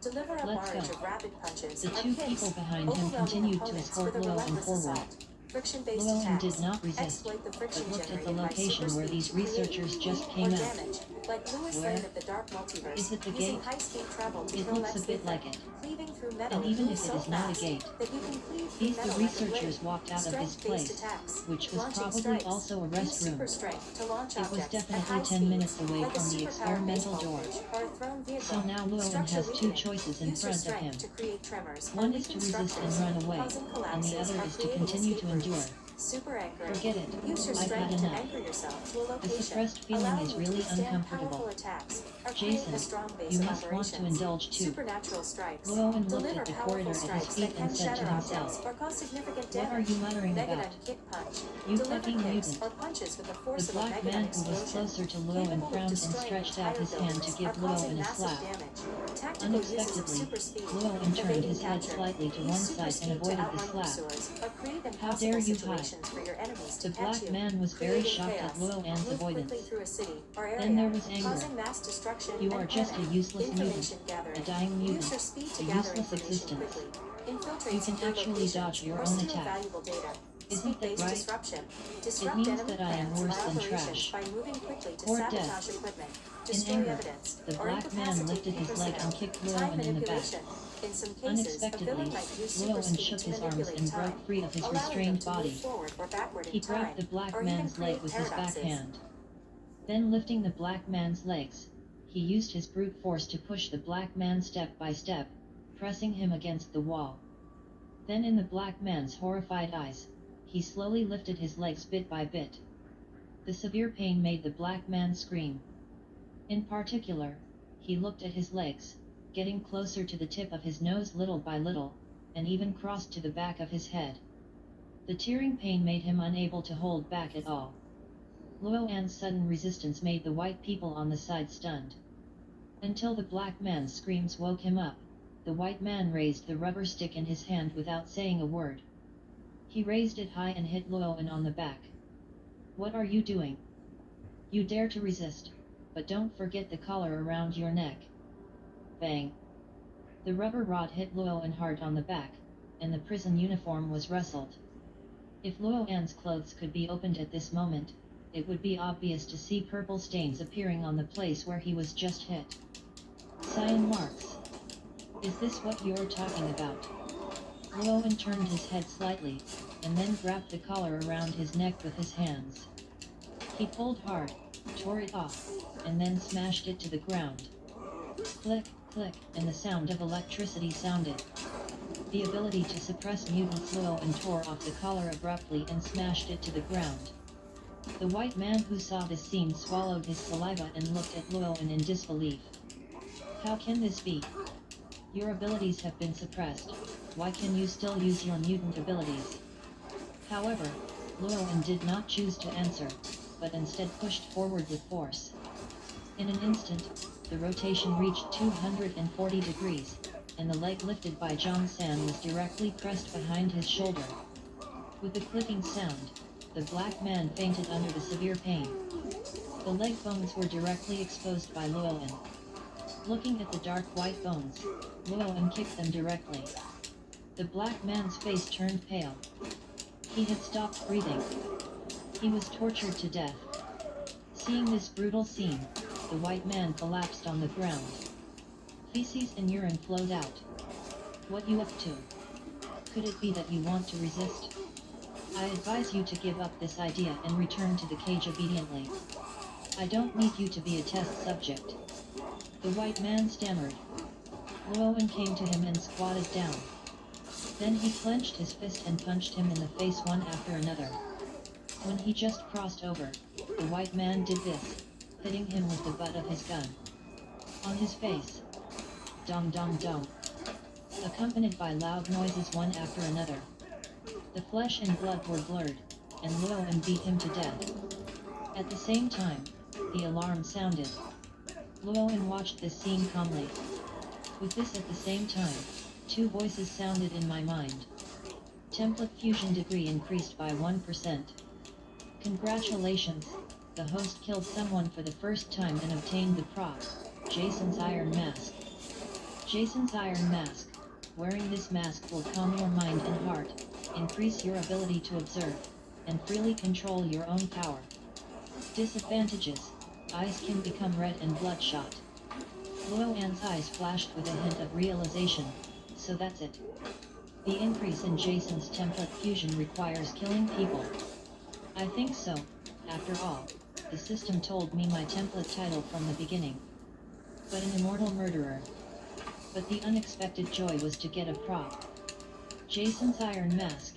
"Let's go." The two people behind him continued to escort Llewellyn forward. Llewellyn did not resist, but looked at the location where these researchers just came out. Where? Is it the gate? It looks a bit like it. And even if it is not a gate, the researchers walked out of this place, which was probably also a restroom. It was definitely 10 minutes away from the experimental door. So now Llewellyn has two choices in front of him. One is to resist and run away, and the other is to continue to endure. Forget it, I've had enough. The suppressed feeling is really uncomfortable. Jason, you must want to indulge too. Llewellyn looked at the corridor at his feet and said to himself, "What are you muttering about? You fucking mutant." The black man who was closer to Llewellyn frowned and stretched out his hand to give Llewellyn a slap. Unexpectedly, Llewellyn turned his head slightly to one side and avoided the slap. "How dare you hide?" The black man was very shocked at Llewellyn's avoidance. Then there was anger. "You are just a useless mutant, a dying mutant, a useless existence. You can actually dodge your own attack. Isn't that right? It means that I am worse than trash. Or death." In anger, the black man lifted his leg and kicked Llewellyn in the back. Unexpectedly, Llewellyn shook his arms and broke free of his restrained body. He grabbed the black man's leg with his backhand. Then lifting the black man's legs, he used his brute force to push the black man step by step, pressing him against the wall. Then in the black man's horrified eyes, he slowly lifted his legs bit by bit. The severe pain made the black man scream. In particular, he looked at his legs, getting closer to the tip of his nose little by little, and even crossed to the back of his head. The tearing pain made him unable to hold back at all. Llewellyn's sudden resistance made the white people on the side stunned. Until the black man's screams woke him up, the white man raised the rubber stick in his hand without saying a word. He raised it high and hit Llewellyn on the back. "What are you doing? You dare to resist, but don't forget the collar around your neck." Bang! The rubber rod hit Llewellyn hard on the back, and the prison uniform was rustled. If Llewellyn's clothes could be opened at this moment, it would be obvious to see purple stains appearing on the place where he was just hit. Cyan marks. Is this what you're talking about? Llewellyn turned his head slightly, and then grabbed the collar around his neck with his hands. He pulled hard, tore it off, and then smashed it to the ground. Click, click, and the sound of electricity sounded. The ability to suppress mutants. Llewellyn tore off the collar abruptly and smashed it to the ground. The white man who saw this scene swallowed his saliva and looked at Llewellyn in disbelief. How can this be? Your abilities have been suppressed. Why can you still use your mutant abilities? However, Llewellyn did not choose to answer, but instead pushed forward with force. In an instant, the rotation reached 240 degrees, and the leg lifted by John San was directly pressed behind his shoulder. With a clicking sound, the black man fainted under the severe pain. The leg bones were directly exposed by Llewellyn. Looking at the dark white bones, Llewellyn kicked them directly. The black man's face turned pale. He had stopped breathing. He was tortured to death. Seeing this brutal scene, the white man collapsed on the ground. Feces and urine flowed out. What you up to? Could it be that you want to resist? I advise you to give up this idea and return to the cage obediently. I don't need you to be a test subject. The white man stammered. Llewellyn came to him and squatted down. Then he clenched his fist and punched him in the face one after another. When he just crossed over, the white man did this, hitting him with the butt of his gun. On his face. Dong dong dong. Accompanied by loud noises one after another. The flesh and blood were blurred, and Llewellyn beat him to death. At the same time, the alarm sounded. Llewellyn watched this scene calmly. With this at the same time, two voices sounded in my mind. Template fusion degree increased by 1%. Congratulations, the host killed someone for the first time and obtained the prop, Jason's Iron Mask. Jason's Iron Mask. Wearing this mask will calm your mind and heart, increase your ability to observe, and freely control your own power. Disadvantages: eyes can become red and bloodshot. Llewellyn's eyes flashed with a hint of realization, so that's it. The increase in Jason's template fusion requires killing people. I think so, after all, the system told me my template title from the beginning. But an immortal murderer. But the unexpected joy was to get a prop. Jason's Iron Mask.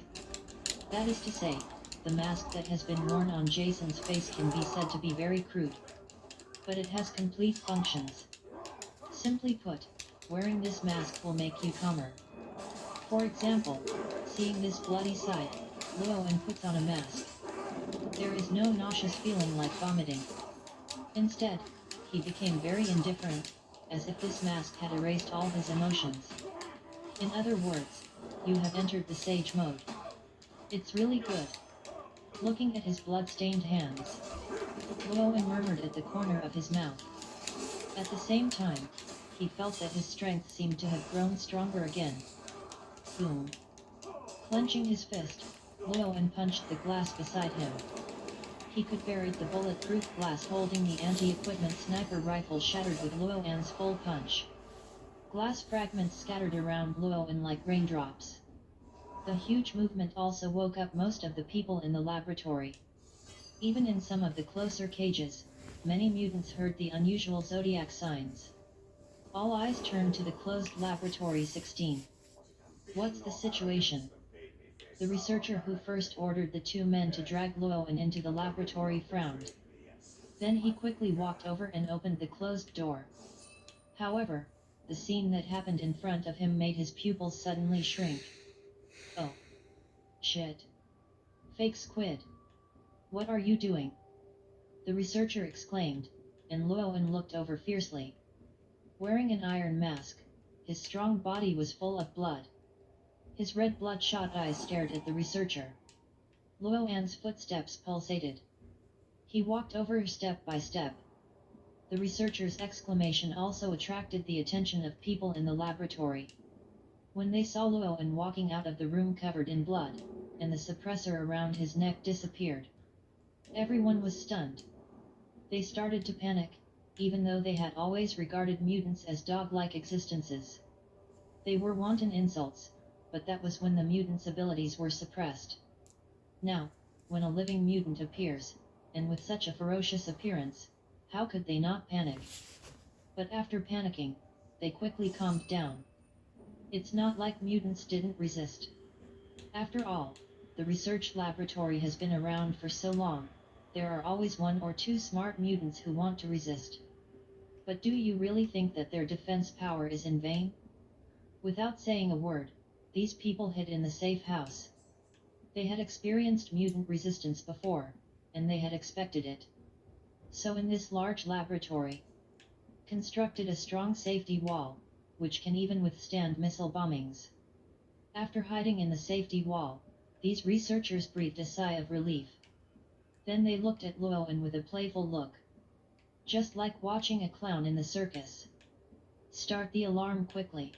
That is to say, the mask that has been worn on Jason's face can be said to be very crude. But it has complete functions. Simply put, wearing this mask will make you calmer. For example, seeing this bloody sight, Llewellyn puts on a mask. There is no nauseous feeling like vomiting. Instead, he became very indifferent, as if this mask had erased all his emotions. In other words, you have entered the sage mode. It's really good. Looking at his blood-stained hands, Llewellyn murmured at the corner of his mouth. At the same time, he felt that his strength seemed to have grown stronger again. Boom. Clenching his fist, Llewellyn punched the glass beside him. He could buried the bulletproof glass holding the anti-equipment sniper rifle shattered with Llewellyn's full punch. Glass fragments scattered around Llewellyn like raindrops. The huge movement also woke up most of the people in the laboratory. Even in some of the closer cages, many mutants heard the unusual zodiac signs. All eyes turned to the closed laboratory 16. What's the situation? The researcher who first ordered the two men to drag Llewellyn into the laboratory frowned. Then he quickly walked over and opened the closed door. However, the scene that happened in front of him made his pupils suddenly shrink. Oh. Shit. Fake squid. What are you doing? The researcher exclaimed, and Llewellyn looked over fiercely. Wearing an iron mask, his strong body was full of blood. His red bloodshot eyes stared at the researcher. Llewellyn's footsteps pulsated. He walked over step by step. The researcher's exclamation also attracted the attention of people in the laboratory. When they saw Llewellyn walking out of the room covered in blood, and the suppressor around his neck disappeared, everyone was stunned. They started to panic, even though they had always regarded mutants as dog-like existences. They were wanton insults, but that was when the mutant's abilities were suppressed. Now, when a living mutant appears, and with such a ferocious appearance, how could they not panic? But after panicking, they quickly calmed down. It's not like mutants didn't resist. After all, the research laboratory has been around for so long, there are always one or two smart mutants who want to resist. But do you really think that their defense power is in vain? Without saying a word, these people hid in the safe house. They had experienced mutant resistance before, and they had expected it. So in this large laboratory, constructed a strong safety wall, which can even withstand missile bombings. After hiding in the safety wall, these researchers breathed a sigh of relief. Then they looked at Llewellyn with a playful look. Just like watching a clown in the circus. Start the alarm quickly.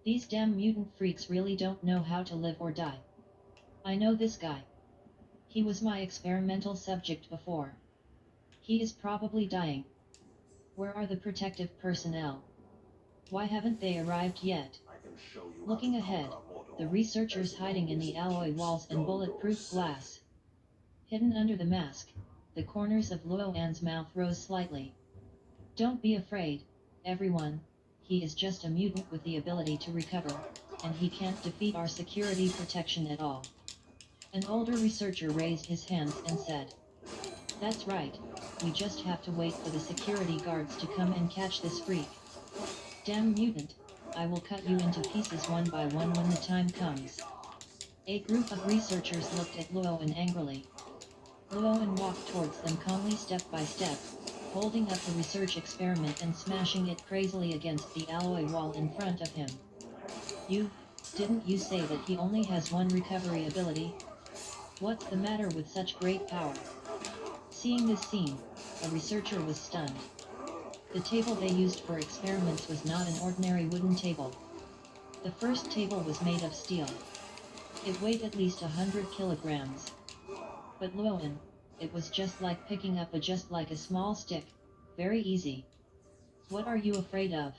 These damn mutant freaks really don't know how to live or die. I know this guy. He was my experimental subject before. He is probably dying. Where are the protective personnel? Why haven't they arrived yet? Looking ahead, the researchers hiding in the alloy walls and bulletproof glass. Hidden under the mask, the corners of Llewellyn's mouth rose slightly. Don't be afraid, everyone, he is just a mutant with the ability to recover, and he can't defeat our security protection at all. An older researcher raised his hands and said, "That's right, we just have to wait for the security guards to come and catch this freak. Damn mutant, I will cut you into pieces one by one when the time comes." A group of researchers looked at Llewellyn angrily. Llewellyn walked towards them calmly step by step, holding up the research experiment and smashing it crazily against the alloy wall in front of him. Didn't you say that he only has one recovery ability? What's the matter with such great power? Seeing this scene, a researcher was stunned. The table they used for experiments was not an ordinary wooden table. The first table was made of steel. It weighed at least 100 kilograms. But Llewellyn, it was just like picking up a small stick, very easy. What are you afraid of?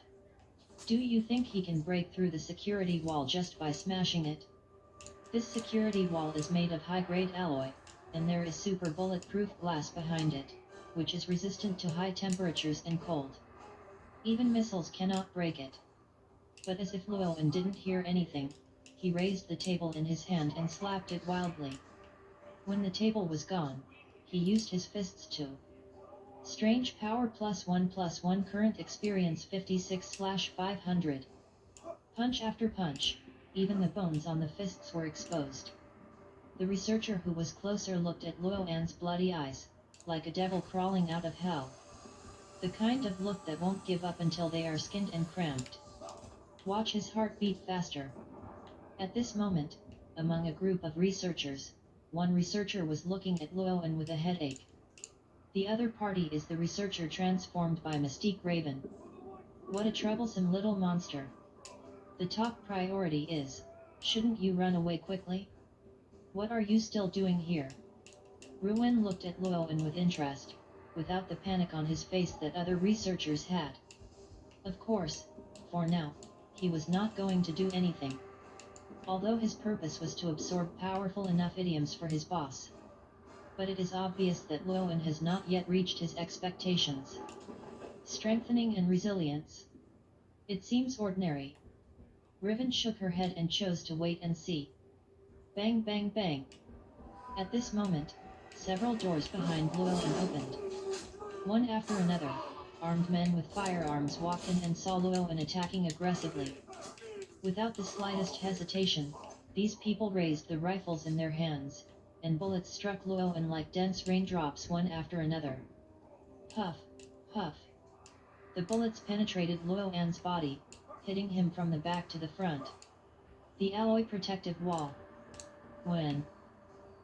Do you think he can break through the security wall just by smashing it? This security wall is made of high-grade alloy, and there is super bulletproof glass behind it, which is resistant to high temperatures and cold. Even missiles cannot break it. But as if Llewellyn didn't hear anything, he raised the table in his hand and slapped it wildly. When the table was gone, he used his fists to strange power +1 current experience 56/500. Punch after punch, even the bones on the fists were exposed. The researcher who was closer looked at Llewellyn's bloody eyes, like a devil crawling out of hell. The kind of look that won't give up until they are skinned and cramped. Watch his heart beat faster. At this moment, among a group of researchers, one researcher was looking at Llewellyn with a headache. The other party is the researcher transformed by Mystique Raven. What a troublesome little monster. The top priority is, shouldn't you run away quickly? What are you still doing here? Ruin looked at Llewellyn with interest, without the panic on his face that other researchers had. Of course, for now, he was not going to do anything. Although his purpose was to absorb powerful enough idioms for his boss. But it is obvious that Llewellyn has not yet reached his expectations. Strengthening and resilience. It seems ordinary. Riven shook her head and chose to wait and see. Bang bang bang. At this moment, several doors behind Llewellyn opened. One after another, armed men with firearms walked in and saw Llewellyn attacking aggressively. Without the slightest hesitation, these people raised the rifles in their hands, and bullets struck Llewellyn like dense raindrops one after another. Puff, puff. The bullets penetrated Llewellyn's body, hitting him from the back to the front. The alloy protective wall. When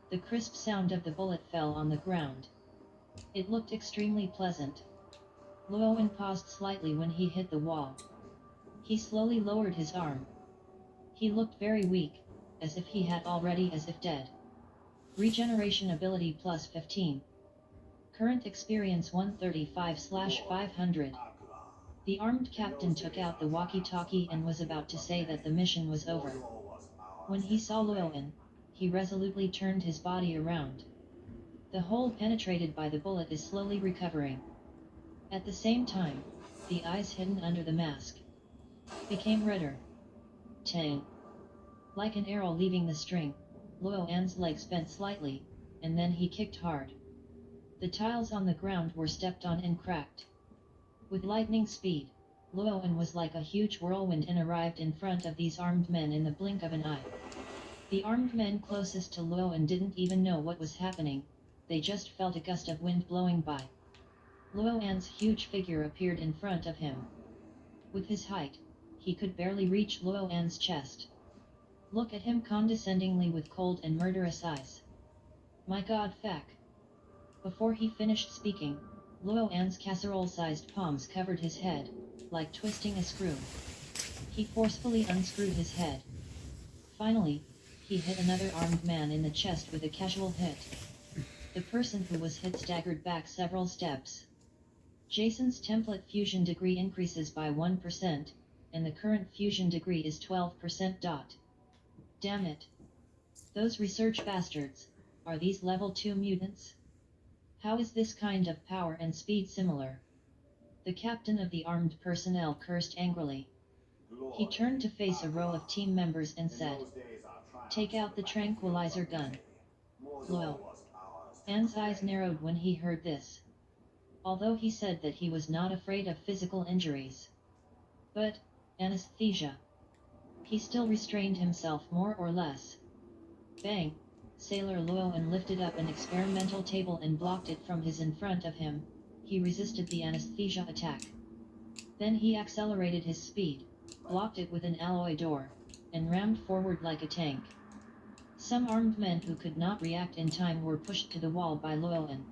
the crisp sound of the bullet fell on the ground, it looked extremely pleasant. Llewellyn paused slightly when he hit the wall. He slowly lowered his arm. He looked very weak, as if he had already as if dead. Regeneration ability +15. Current experience 135/500. The armed captain took out the walkie-talkie and was about to say that the mission was over. When he saw Llewellyn, he resolutely turned his body around. The hole penetrated by the bullet is slowly recovering. At the same time, the eyes hidden under the mask became redder. 10. Like an arrow leaving the string, Luo An's legs bent slightly, and then he kicked hard. The tiles on the ground were stepped on and cracked. With lightning speed, Luo An was like a huge whirlwind and arrived in front of these armed men in the blink of an eye. The armed men closest to Luo An didn't even know what was happening, they just felt a gust of wind blowing by. Luo An's huge figure appeared in front of him. With his height, he could barely reach Luo An's chest. Look at him condescendingly with cold and murderous eyes. My god, Fak. Before he finished speaking, Luo An's casserole-sized palms covered his head, like twisting a screw. He forcefully unscrewed his head. Finally, he hit another armed man in the chest with a casual hit. The person who was hit staggered back several steps. Jason's template fusion degree increases by 1%, and the current fusion degree is 12%. Damn it. Those research bastards, are these level 2 mutants? How is this kind of power and speed similar? The captain of the armed personnel cursed angrily. He turned to face a row of team members and said, "Take out the tranquilizer gun." Luo An's eyes narrowed when he heard this. Although he said that he was not afraid of physical injuries. But, anesthesia. He still restrained himself more or less. Bang! Sailor Luo An lifted up an experimental table and blocked it from his in front of him. He resisted the anesthesia attack. Then he accelerated his speed, blocked it with an alloy door, and rammed forward like a tank. Some armed men who could not react in time were pushed to the wall by Luo An.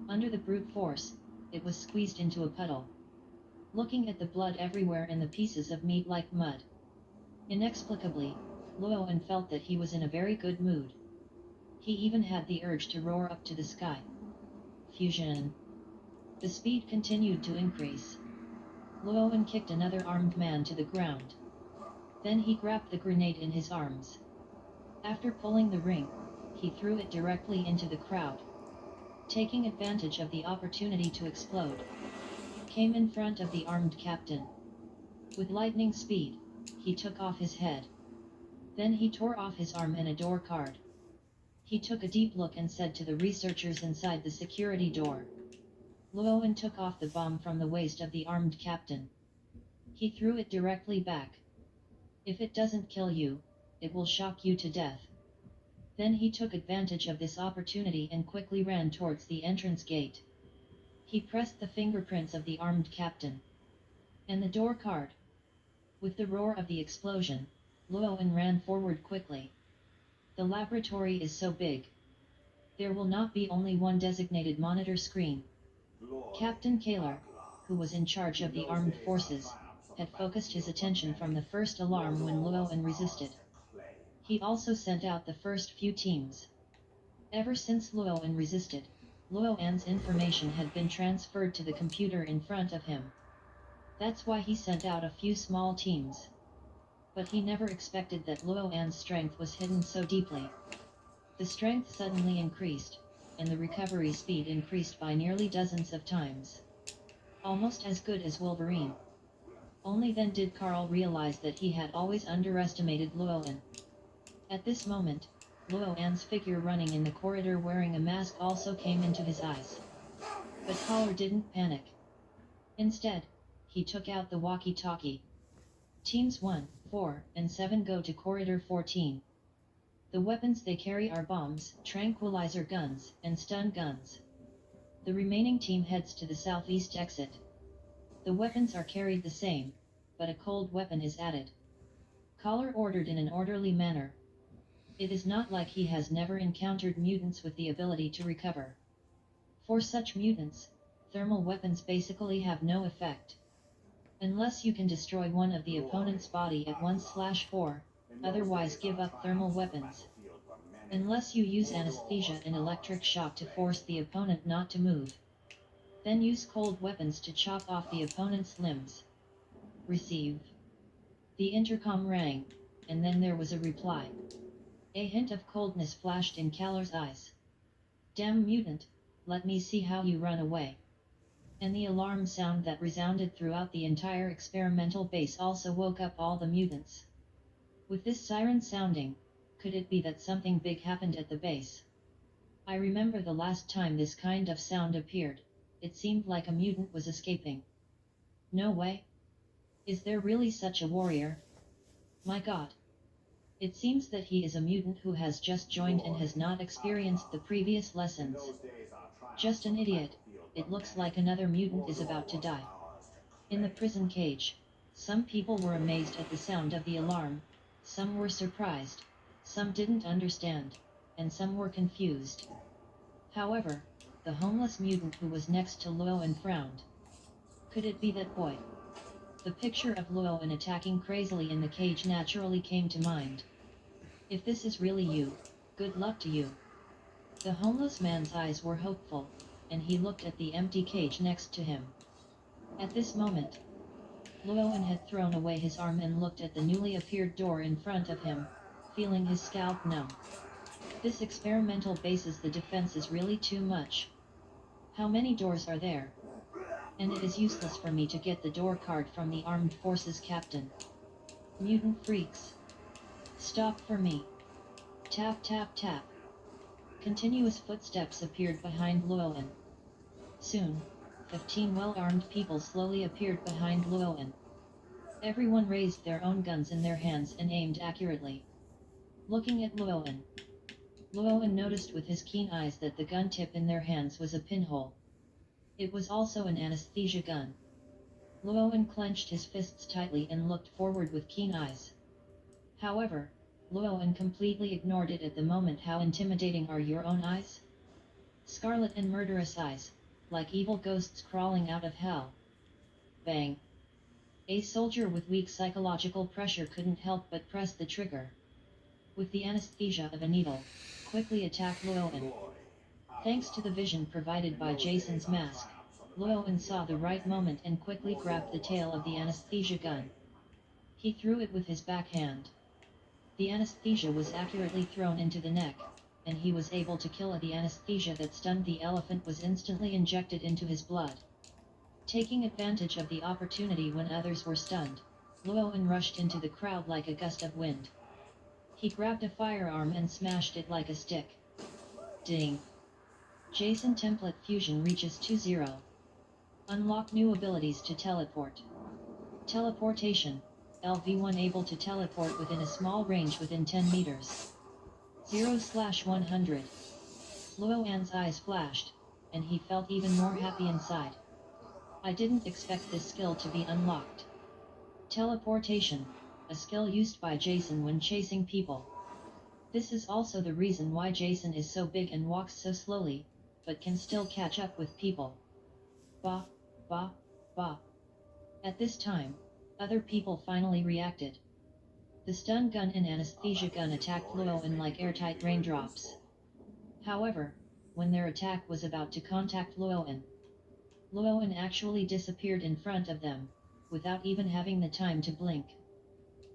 Under the brute force, it was squeezed into a puddle. Looking at the blood everywhere and the pieces of meat like mud. Inexplicably, Luo An felt that he was in a very good mood. He even had the urge to roar up to the sky. Fusion. The speed continued to increase. Luo An kicked another armed man to the ground. Then he grabbed the grenade in his arms. After pulling the ring, he threw it directly into the crowd. Taking advantage of the opportunity to explode, came in front of the armed captain. With lightning speed, he took off his head. Then he tore off his arm and a door card. He took a deep look and said to the researchers inside the security door. Luo An took off the bomb from the waist of the armed captain. He threw it directly back. If it doesn't kill you, it will shock you to death. Then he took advantage of this opportunity and quickly ran towards the entrance gate. He pressed the fingerprints of the armed captain. And the door card. With the roar of the explosion, Luo An ran forward quickly. The laboratory is so big. There will not be only one designated monitor screen. Captain Kaler, who was in charge of the armed forces, had focused his attention from the first alarm when Luo An resisted. He also sent out the first few teams. Ever since Luo An resisted, Luo An's information had been transferred to the computer in front of him. That's why he sent out a few small teams. But he never expected that Luo An's strength was hidden so deeply. The strength suddenly increased, and the recovery speed increased by nearly dozens of times. Almost as good as Wolverine. Only then did Carl realize that he had always underestimated Luo An. At this moment, Luo An's figure running in the corridor wearing a mask also came into his eyes. But Carl didn't panic. Instead, he took out the walkie-talkie. Teams 1, 4, and 7 go to Corridor 14. The weapons they carry are bombs, tranquilizer guns, and stun guns. The remaining team heads to the southeast exit. The weapons are carried the same, but a cold weapon is added. Collar ordered in an orderly manner. It is not like he has never encountered mutants with the ability to recover. For such mutants, thermal weapons basically have no effect. Unless you can destroy one of the opponent's body at 1/4, otherwise give up thermal weapons. Unless you use anesthesia and electric shock to force the opponent not to move. Then use cold weapons to chop off the opponent's limbs. Receive. The intercom rang, and then there was a reply. A hint of coldness flashed in Kaller's eyes. Damn mutant, let me see how you run away. And the alarm sound that resounded throughout the entire experimental base also woke up all the mutants. With this siren sounding, could it be that something big happened at the base? I remember the last time this kind of sound appeared, it seemed like a mutant was escaping. No way. Is there really such a warrior? My god. It seems that he is a mutant who has just joined and has not experienced the previous lessons. Just an idiot. It looks like another mutant is about to die. In the prison cage, some people were amazed at the sound of the alarm, some were surprised, some didn't understand, and some were confused. However, the homeless mutant who was next to Llewellyn frowned. Could it be that boy? The picture of Llewellyn attacking crazily in the cage naturally came to mind. If this is really you, good luck to you. The homeless man's eyes were hopeful, and he looked at the empty cage next to him. At this moment, Llewellyn had thrown away his arm and looked at the newly appeared door in front of him, feeling his scalp numb. This experimental bases the defense is really too much. How many doors are there? And it is useless for me to get the door card from the armed forces captain. Mutant freaks. Stop for me. Tap tap tap. Continuous footsteps appeared behind Llewellyn. Soon, 15 well-armed people slowly appeared behind Llewellyn. Everyone raised their own guns in their hands and aimed accurately. Looking at Llewellyn, Llewellyn noticed with his keen eyes that the gun tip in their hands was a pinhole. It was also an anesthesia gun. Llewellyn clenched his fists tightly and looked forward with keen eyes. However, Llewellyn completely ignored it at the moment. How intimidating are your own eyes? Scarlet and murderous eyes, like evil ghosts crawling out of hell. Bang! A soldier with weak psychological pressure couldn't help but press the trigger. With the anesthesia of a needle, quickly attacked Llewellyn. Thanks to the vision provided by Jason's mask, Llewellyn saw the right moment and quickly grabbed the tail of the anesthesia gun. He threw it with his backhand. The anesthesia was accurately thrown into the neck, and he was able to kill it. The anesthesia that stunned the elephant was instantly injected into his blood. Taking advantage of the opportunity when others were stunned, Llewellyn rushed into the crowd like a gust of wind. He grabbed a firearm and smashed it like a stick. Ding! Jason Template Fusion reaches 2-0. Unlock new abilities to teleport. Teleportation. LV1 able to teleport within a small range within 10 meters. 0/100. Llewellyn's eyes flashed, and he felt even more happy inside. I didn't expect this skill to be unlocked. Teleportation, a skill used by Jason when chasing people. This is also the reason why Jason is so big and walks so slowly, but can still catch up with people. Bah, bah, bah. At this time, other people finally reacted. The stun gun and anesthesia gun attacked Llewellyn like airtight raindrops. However, when their attack was about to contact Llewellyn actually disappeared in front of them, without even having the time to blink.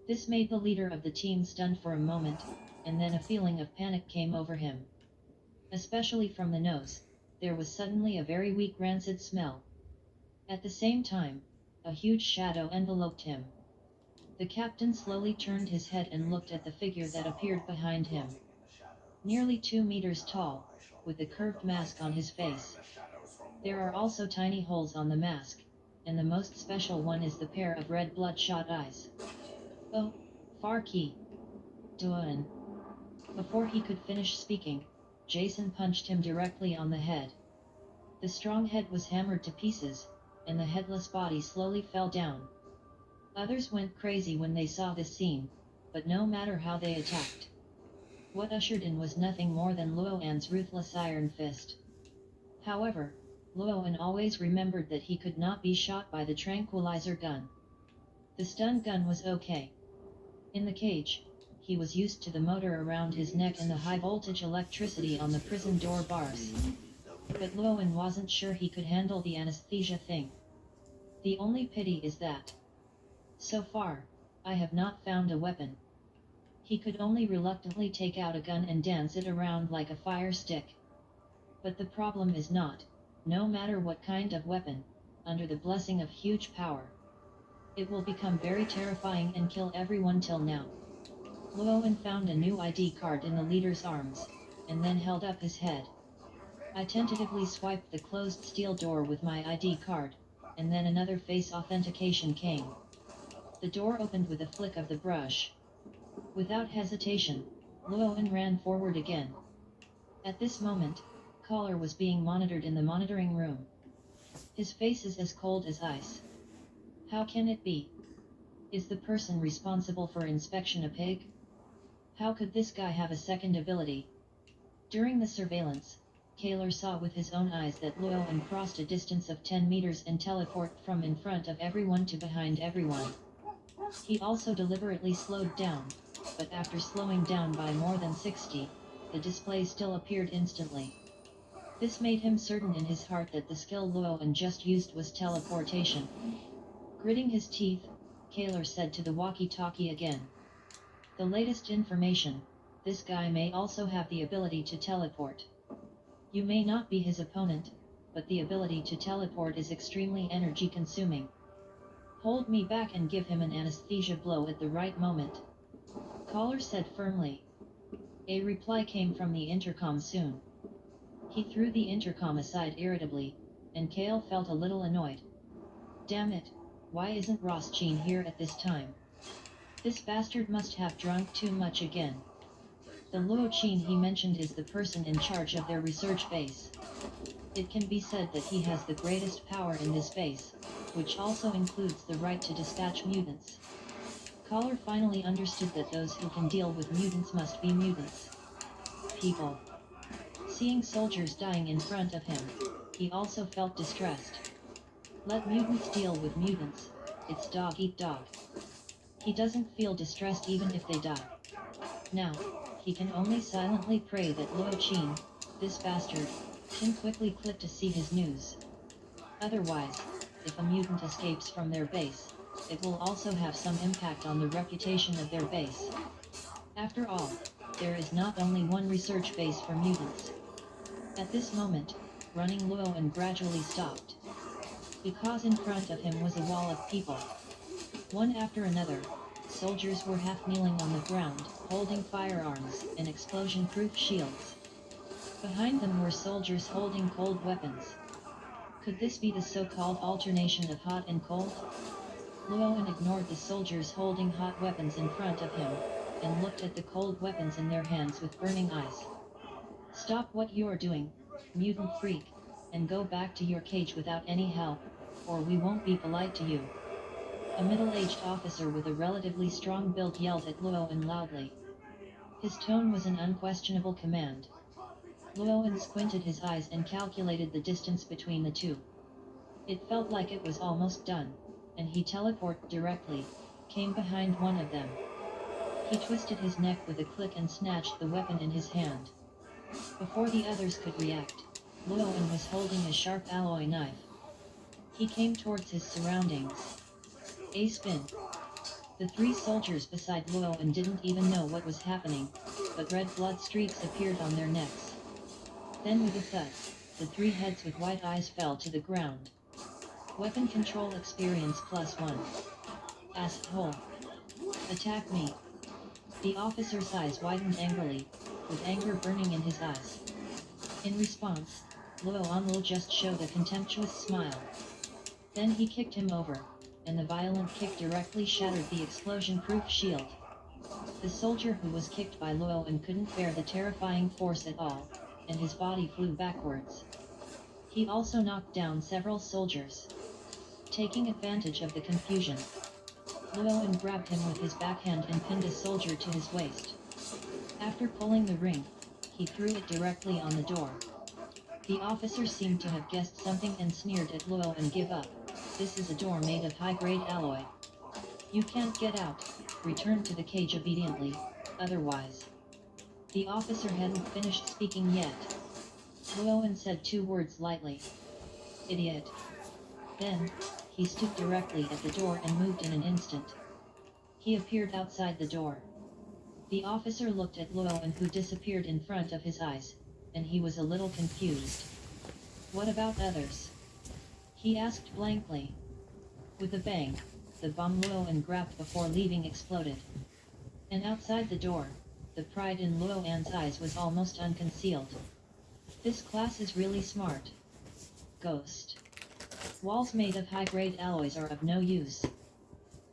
This made the leader of the team stunned for a moment, and then a feeling of panic came over him. Especially from the nose, there was suddenly a very weak rancid smell. At the same time, a huge shadow enveloped him. The captain slowly turned his head and looked at the figure that appeared behind him. Nearly 2 meters tall, with a curved mask on his face. There are also tiny holes on the mask, and the most special one is the pair of red bloodshot eyes. Oh, Farkey. Duan. Before he could finish speaking, Jason punched him directly on the head. The strong head was hammered to pieces, and the headless body slowly fell down. Others went crazy when they saw this scene, but no matter how they attacked, what ushered in was nothing more than Llewellyn's ruthless iron fist. However, Llewellyn always remembered that he could not be shot by the tranquilizer gun. The stun gun was okay. In the cage, he was used to the motor around his neck and the high-voltage electricity on the prison door bars. But Llewellyn wasn't sure he could handle the anesthesia thing. The only pity is that, so far, I have not found a weapon. He could only reluctantly take out a gun and dance it around like a fire stick. But the problem is not, no matter what kind of weapon, under the blessing of huge power, it will become very terrifying and kill everyone till now. Llewellyn found a new ID card in the leader's arms, and then held up his head. I tentatively swiped the closed steel door with my ID card, and then another face authentication came. The door opened with a flick of the brush. Without hesitation, Llewellyn ran forward again. At this moment, Collar was being monitored in the monitoring room. His face is as cold as ice. How can it be? Is the person responsible for inspection a pig? How could this guy have a second ability? During the surveillance, Kaler saw with his own eyes that Llewellyn crossed a distance of 10 meters and teleported from in front of everyone to behind everyone. He also deliberately slowed down, but after slowing down by more than 60, the display still appeared instantly. This made him certain in his heart that the skill Llewellyn just used was teleportation. Gritting his teeth, Kaler said to the walkie-talkie again. The latest information, this guy may also have the ability to teleport. You may not be his opponent, but the ability to teleport is extremely energy consuming. Hold me back and give him an anesthesia blow at the right moment. Collar said firmly. A reply came from the intercom soon. He threw the intercom aside irritably, and Kale felt a little annoyed. Damn it, why isn't Rothstein here at this time? This bastard must have drunk too much again. The Luochen he mentioned is the person in charge of their research base. It can be said that he has the greatest power in this base, which also includes the right to dispatch mutants. Collar finally understood that those who can deal with mutants must be mutants. People. Seeing soldiers dying in front of him, he also felt distressed. Let mutants deal with mutants, it's dog eat dog. He doesn't feel distressed even if they die. Now, he can only silently pray that Luochen, this bastard, can quickly click to see his news. Otherwise, if a mutant escapes from their base, it will also have some impact on the reputation of their base. After all, there is not only one research base for mutants. At this moment, running Llewellyn gradually stopped. Because in front of him was a wall of people. One after another, soldiers were half kneeling on the ground, holding firearms and explosion-proof shields. Behind them were soldiers holding cold weapons. Could this be the so-called alternation of hot and cold? Llewellyn ignored the soldiers holding hot weapons in front of him, and looked at the cold weapons in their hands with burning eyes. Stop what you're doing, mutant freak, and go back to your cage without any help, or we won't be polite to you. A middle-aged officer with a relatively strong build yelled at Llewellyn loudly. His tone was an unquestionable command. Llewellyn squinted his eyes and calculated the distance between the two. It felt like it was almost done, and he teleported directly, came behind one of them. He twisted his neck with a click and snatched the weapon in his hand. Before the others could react, Llewellyn was holding a sharp alloy knife. He came towards his surroundings. A spin. The three soldiers beside Llewellyn didn't even know what was happening, but red blood streaks appeared on their necks. Then with a thud, the three heads with white eyes fell to the ground. Weapon control experience +1. Asshole. Attack me. The officer's eyes widened angrily, with anger burning in his eyes. In response, Llewellyn just showed a contemptuous smile. Then he kicked him over, and the violent kick directly shattered the explosion-proof shield. The soldier who was kicked by Llewellyn couldn't bear the terrifying force at all, and his body flew backwards. He also knocked down several soldiers. Taking advantage of the confusion, Llewellyn grabbed him with his backhand and pinned a soldier to his waist. After pulling the ring, he threw it directly on the door. The officer seemed to have guessed something and sneered at Llewellyn. Give up. This is a door made of high-grade alloy. You can't get out. Return to the cage obediently, otherwise. The officer hadn't finished speaking yet. Llewellyn said two words lightly. Idiot. Then, he stood directly at the door and moved in an instant. He appeared outside the door. The officer looked at Llewellyn, who disappeared in front of his eyes, and he was a little confused. What about others? He asked blankly. With a bang, the bomb Llewellyn grabbed before leaving exploded. And outside the door, the pride in Luo An's eyes was almost unconcealed. This class is really smart. Ghost. Walls made of high-grade alloys are of no use.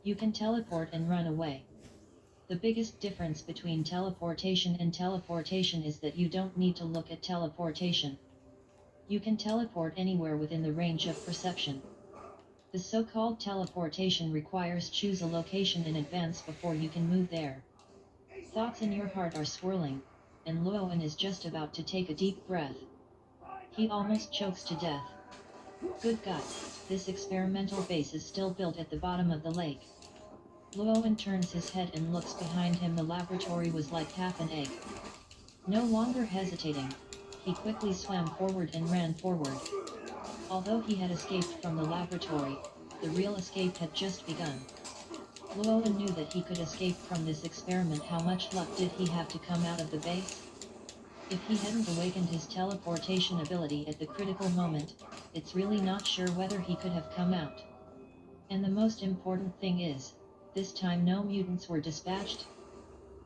You can teleport and run away. The biggest difference between teleportation and teleportation is that you don't need to look at teleportation. You can teleport anywhere within the range of perception. The so-called teleportation requires choose a location in advance before you can move there. Thoughts in your heart are swirling, and Luoan is just about to take a deep breath. He almost chokes to death. Good God, this experimental base is still built at the bottom of the lake. Luoan turns his head and looks behind him. The laboratory was like half an egg. No longer hesitating, he quickly swam forward and ran forward. Although he had escaped from the laboratory, the real escape had just begun. Luoan knew that he could escape from this experiment. How much luck did he have to come out of the base? If he hadn't awakened his teleportation ability at the critical moment, it's really not sure whether he could have come out. And the most important thing is, this time no mutants were dispatched.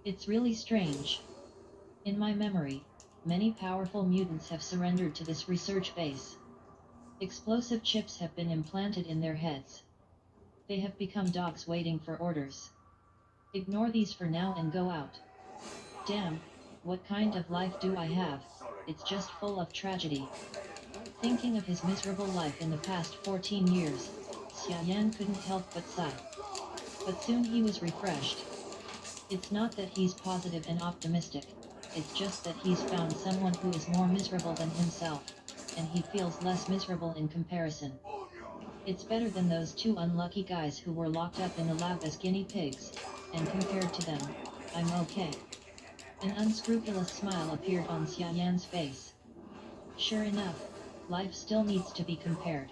It's really strange. In my memory, many powerful mutants have surrendered to this research base. Explosive chips have been implanted in their heads. They have become dogs waiting for orders. Ignore these for now and go out. Damn, what kind of life do I have? It's just full of tragedy. Thinking of his miserable life in the past 14 years, Xia Yan couldn't help but sigh. But soon he was refreshed. It's not that he's positive and optimistic, it's just that he's found someone who is more miserable than himself, and he feels less miserable in comparison. It's better than those two unlucky guys who were locked up in the lab as guinea pigs, and compared to them, I'm okay. An unscrupulous smile appeared on Xia Yan's face. Sure enough, life still needs to be compared.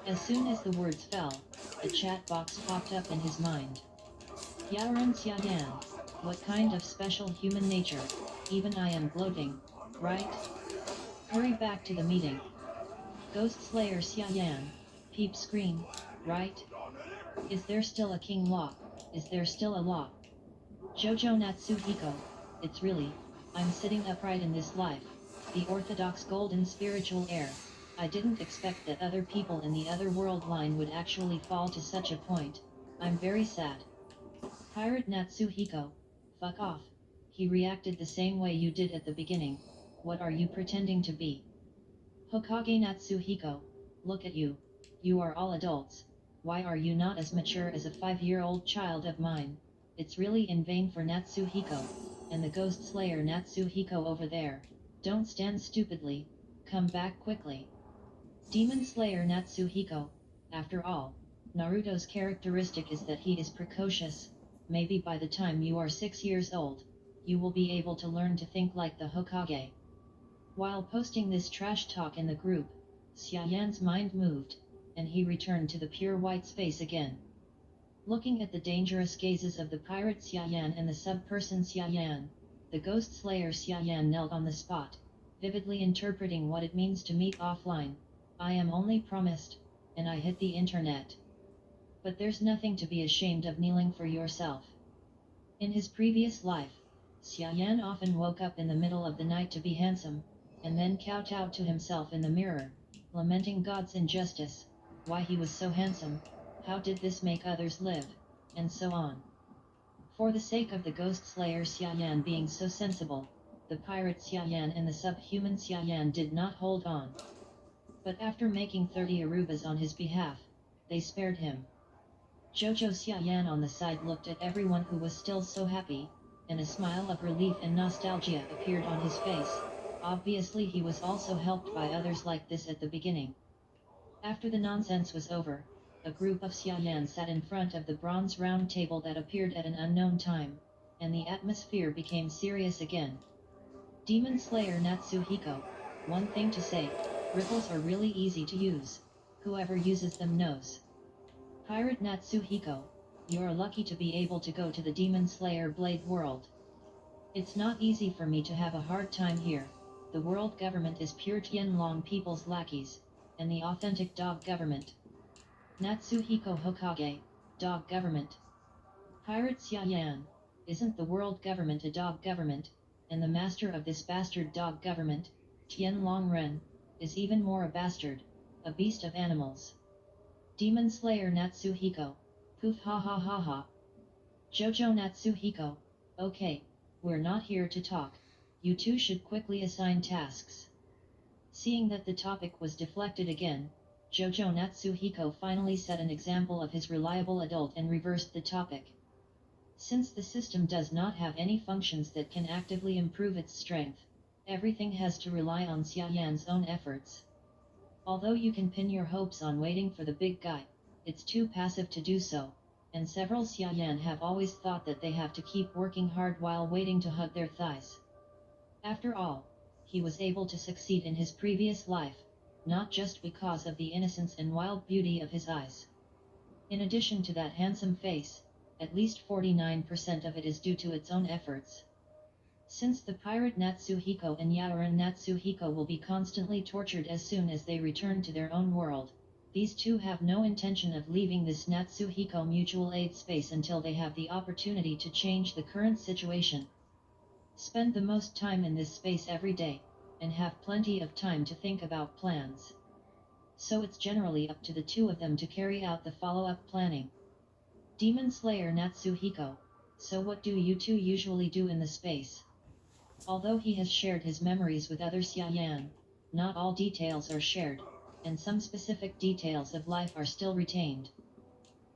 As soon as the words fell, a chat box popped up in his mind. Yaoren Xia Yan, what kind of special human nature, even I am gloating, right? Hurry back to the meeting. Ghost Slayer Xia Yan, peep scream, right? Is there still a king law? Is there still a law? Jojo Natsuhiko, it's really, I'm sitting upright in this life, the orthodox golden spiritual heir. I didn't expect that other people in the other world line would actually fall to such a point. I'm very sad. Pirate Natsuhiko, fuck off. He reacted the same way you did at the beginning. What are you pretending to be? Hokage Natsuhiko, look at you. You are all adults. Why are you not as mature as a 5-year-old child of mine? It's really in vain for Natsuhiko, and the Ghost Slayer Natsuhiko over there. Don't stand stupidly, come back quickly. Demon Slayer Natsuhiko, after all, Naruto's characteristic is that he is precocious. Maybe by the time you are 6 years old, you will be able to learn to think like the Hokage. While posting this trash talk in the group, Xia Yan's mind moved, and he returned to the pure white space again. Looking at the dangerous gazes of the pirate Xia Yan and the sub-person Xia Yan, the Ghost Slayer Xia Yan knelt on the spot, vividly interpreting what it means to meet offline. I am only promised, and I hit the internet. But there's nothing to be ashamed of kneeling for yourself. In his previous life, Xia Yan often woke up in the middle of the night to be handsome, and then kowtowed to himself in the mirror, lamenting God's injustice, why he was so handsome, how did this make others live, and so on. For the sake of the Ghost Slayer Xia Yan being so sensible, the pirate Xia Yan and the subhuman Xia Yan did not hold on. But after making 30 arubas on his behalf, they spared him. Jojo Xia Yan on the side looked at everyone who was still so happy, and a smile of relief and nostalgia appeared on his face. Obviously he was also helped by others like this at the beginning. After the nonsense was over, a group of Xia Yan sat in front of the bronze round table that appeared at an unknown time, and the atmosphere became serious again. Demon Slayer Natsuhiko, one thing to say, ripples are really easy to use. Whoever uses them knows. Pirate Natsuhiko, you're lucky to be able to go to the Demon Slayer Blade world. It's not easy for me to have a hard time here. The world government is pure Tianlong people's lackeys, and the authentic dog government. Natsuhiko Hokage, dog government. Pirate Xia Yan, Isn't the world government a dog government, and the master of this bastard dog government, Tian Longren, is even more a bastard, a beast of animals. Demon Slayer Natsuhiko, poof ha ha ha ha. Jojo Natsuhiko, okay, we're not here to talk, you two should quickly assign tasks. Seeing that the topic was deflected again, Jojo Natsuhiko finally set an example of his reliable adult and reversed the topic. Since the system does not have any functions that can actively improve its strength, everything has to rely on Xia Yan's own efforts. Although you can pin your hopes on waiting for the big guy, it's too passive to do so, and several Xia Yan have always thought that they have to keep working hard while waiting to hug their thighs. After all, he was able to succeed in his previous life, not just because of the innocence and wild beauty of his eyes. In addition to that handsome face, at least 49% of it is due to its own efforts. Since the pirate Natsuhiko and Yaoran Natsuhiko will be constantly tortured as soon as they return to their own world, these two have no intention of leaving this Natsuhiko mutual aid space until they have the opportunity to change the current situation. Spend the most time in this space every day, and have plenty of time to think about plans. So it's generally up to the two of them to carry out the follow-up planning. Demon Slayer Natsuhiko, so what do you two usually do in the space? Although he has shared his memories with other Xia Yan, not all details are shared, and some specific details of life are still retained.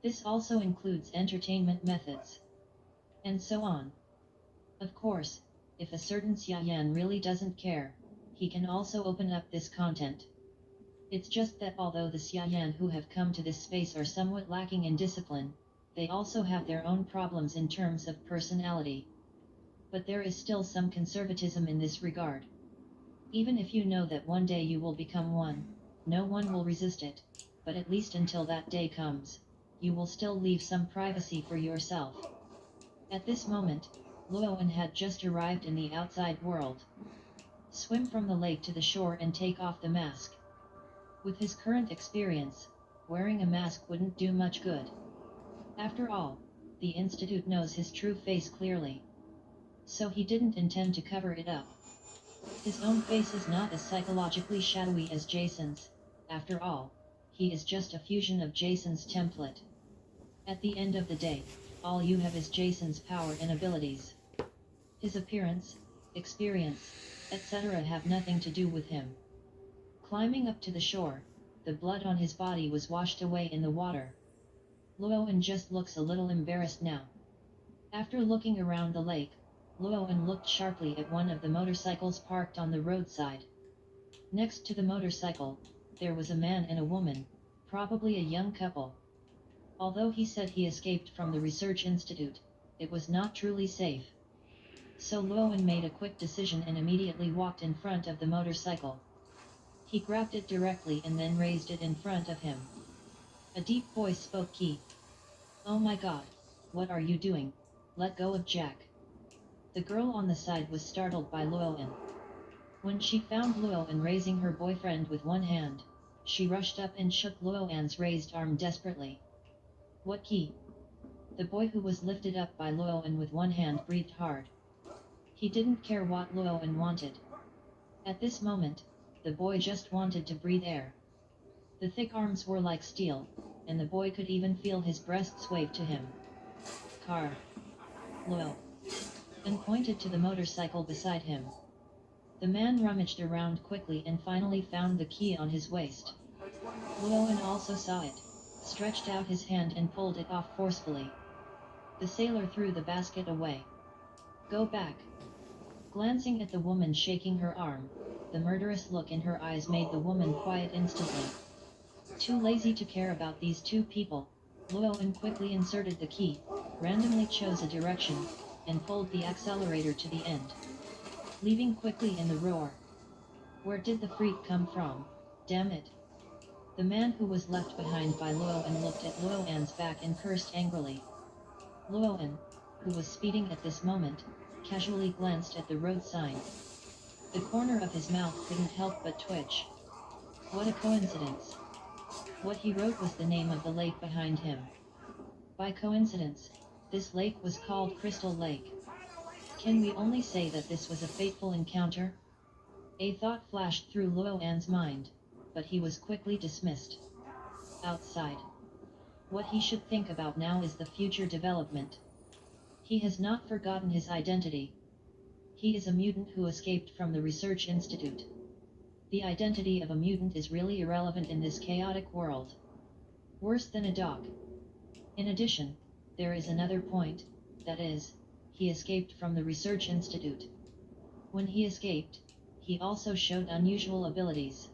This also includes entertainment methods, and so on. Of course, if a certain Xia Yan really doesn't care, he can also open up this content. It's just that although the Xia Yan who have come to this space are somewhat lacking in discipline, they also have their own problems in terms of personality. But there is still some conservatism in this regard. Even if you know that one day you will become one, no one will resist it, but at least until that day comes, you will still leave some privacy for yourself. At this moment, Luoan had just arrived in the outside world. Swim from the lake to the shore and take off the mask. With his current experience, wearing a mask wouldn't do much good. After all, the Institute knows his true face clearly. So he didn't intend to cover it up. His own face is not as psychologically shadowy as Jason's, after all, he is just a fusion of Jason's template. At the end of the day, all you have is Jason's power and abilities. His appearance, experience, etc. have nothing to do with him. Climbing up to the shore, the blood on his body was washed away in the water. Luoan just looks a little embarrassed now. After looking around the lake, Luoan looked sharply at one of the motorcycles parked on the roadside. Next to the motorcycle, there was a man and a woman, probably a young couple. Although he said he escaped from the research institute, it was not truly safe. So Luoan made a quick decision and immediately walked in front of the motorcycle. He grabbed it directly and then raised it in front of him. A deep voice spoke Ki. Oh my god, what are you doing? Let go of Jack. The girl on the side was startled by Luoan. When she found Luoan raising her boyfriend with one hand, she rushed up and shook Luoan's raised arm desperately. What Ki? The boy who was lifted up by Luoan with one hand breathed hard. He didn't care what Luoan wanted. At this moment, the boy just wanted to breathe air. The thick arms were like steel, and the boy could even feel his breasts wave to him. Car. Luo. And pointed to the motorcycle beside him. The man rummaged around quickly and finally found the key on his waist. Luoan also saw it, stretched out his hand and pulled it off forcefully. The sailor threw the basket away. Go back. Glancing at the woman shaking her arm, the murderous look in her eyes made the woman quiet instantly. Too lazy to care about these two people, Luoan quickly inserted the key, randomly chose a direction, and pulled the accelerator to the end. Leaving quickly in the roar. Where did the freak come from? Damn it. The man who was left behind by Luoan looked at Luoan's back and cursed angrily. Luoan, who was speeding at this moment, casually glanced at the road sign. The corner of his mouth couldn't help but twitch. What a coincidence. What he wrote was the name of the lake behind him. By coincidence, This lake was called Crystal Lake. Can we only say that this was a fateful encounter? A thought flashed through Luo An's mind, but he was quickly dismissed. Outside. What he should think about now is the future development. He has not forgotten his identity. He is a mutant who escaped from the research institute. The identity of a mutant is really irrelevant in this chaotic world. Worse than a dog. In addition, there is another point, that is, he escaped from the research institute. When he escaped, he also showed unusual abilities.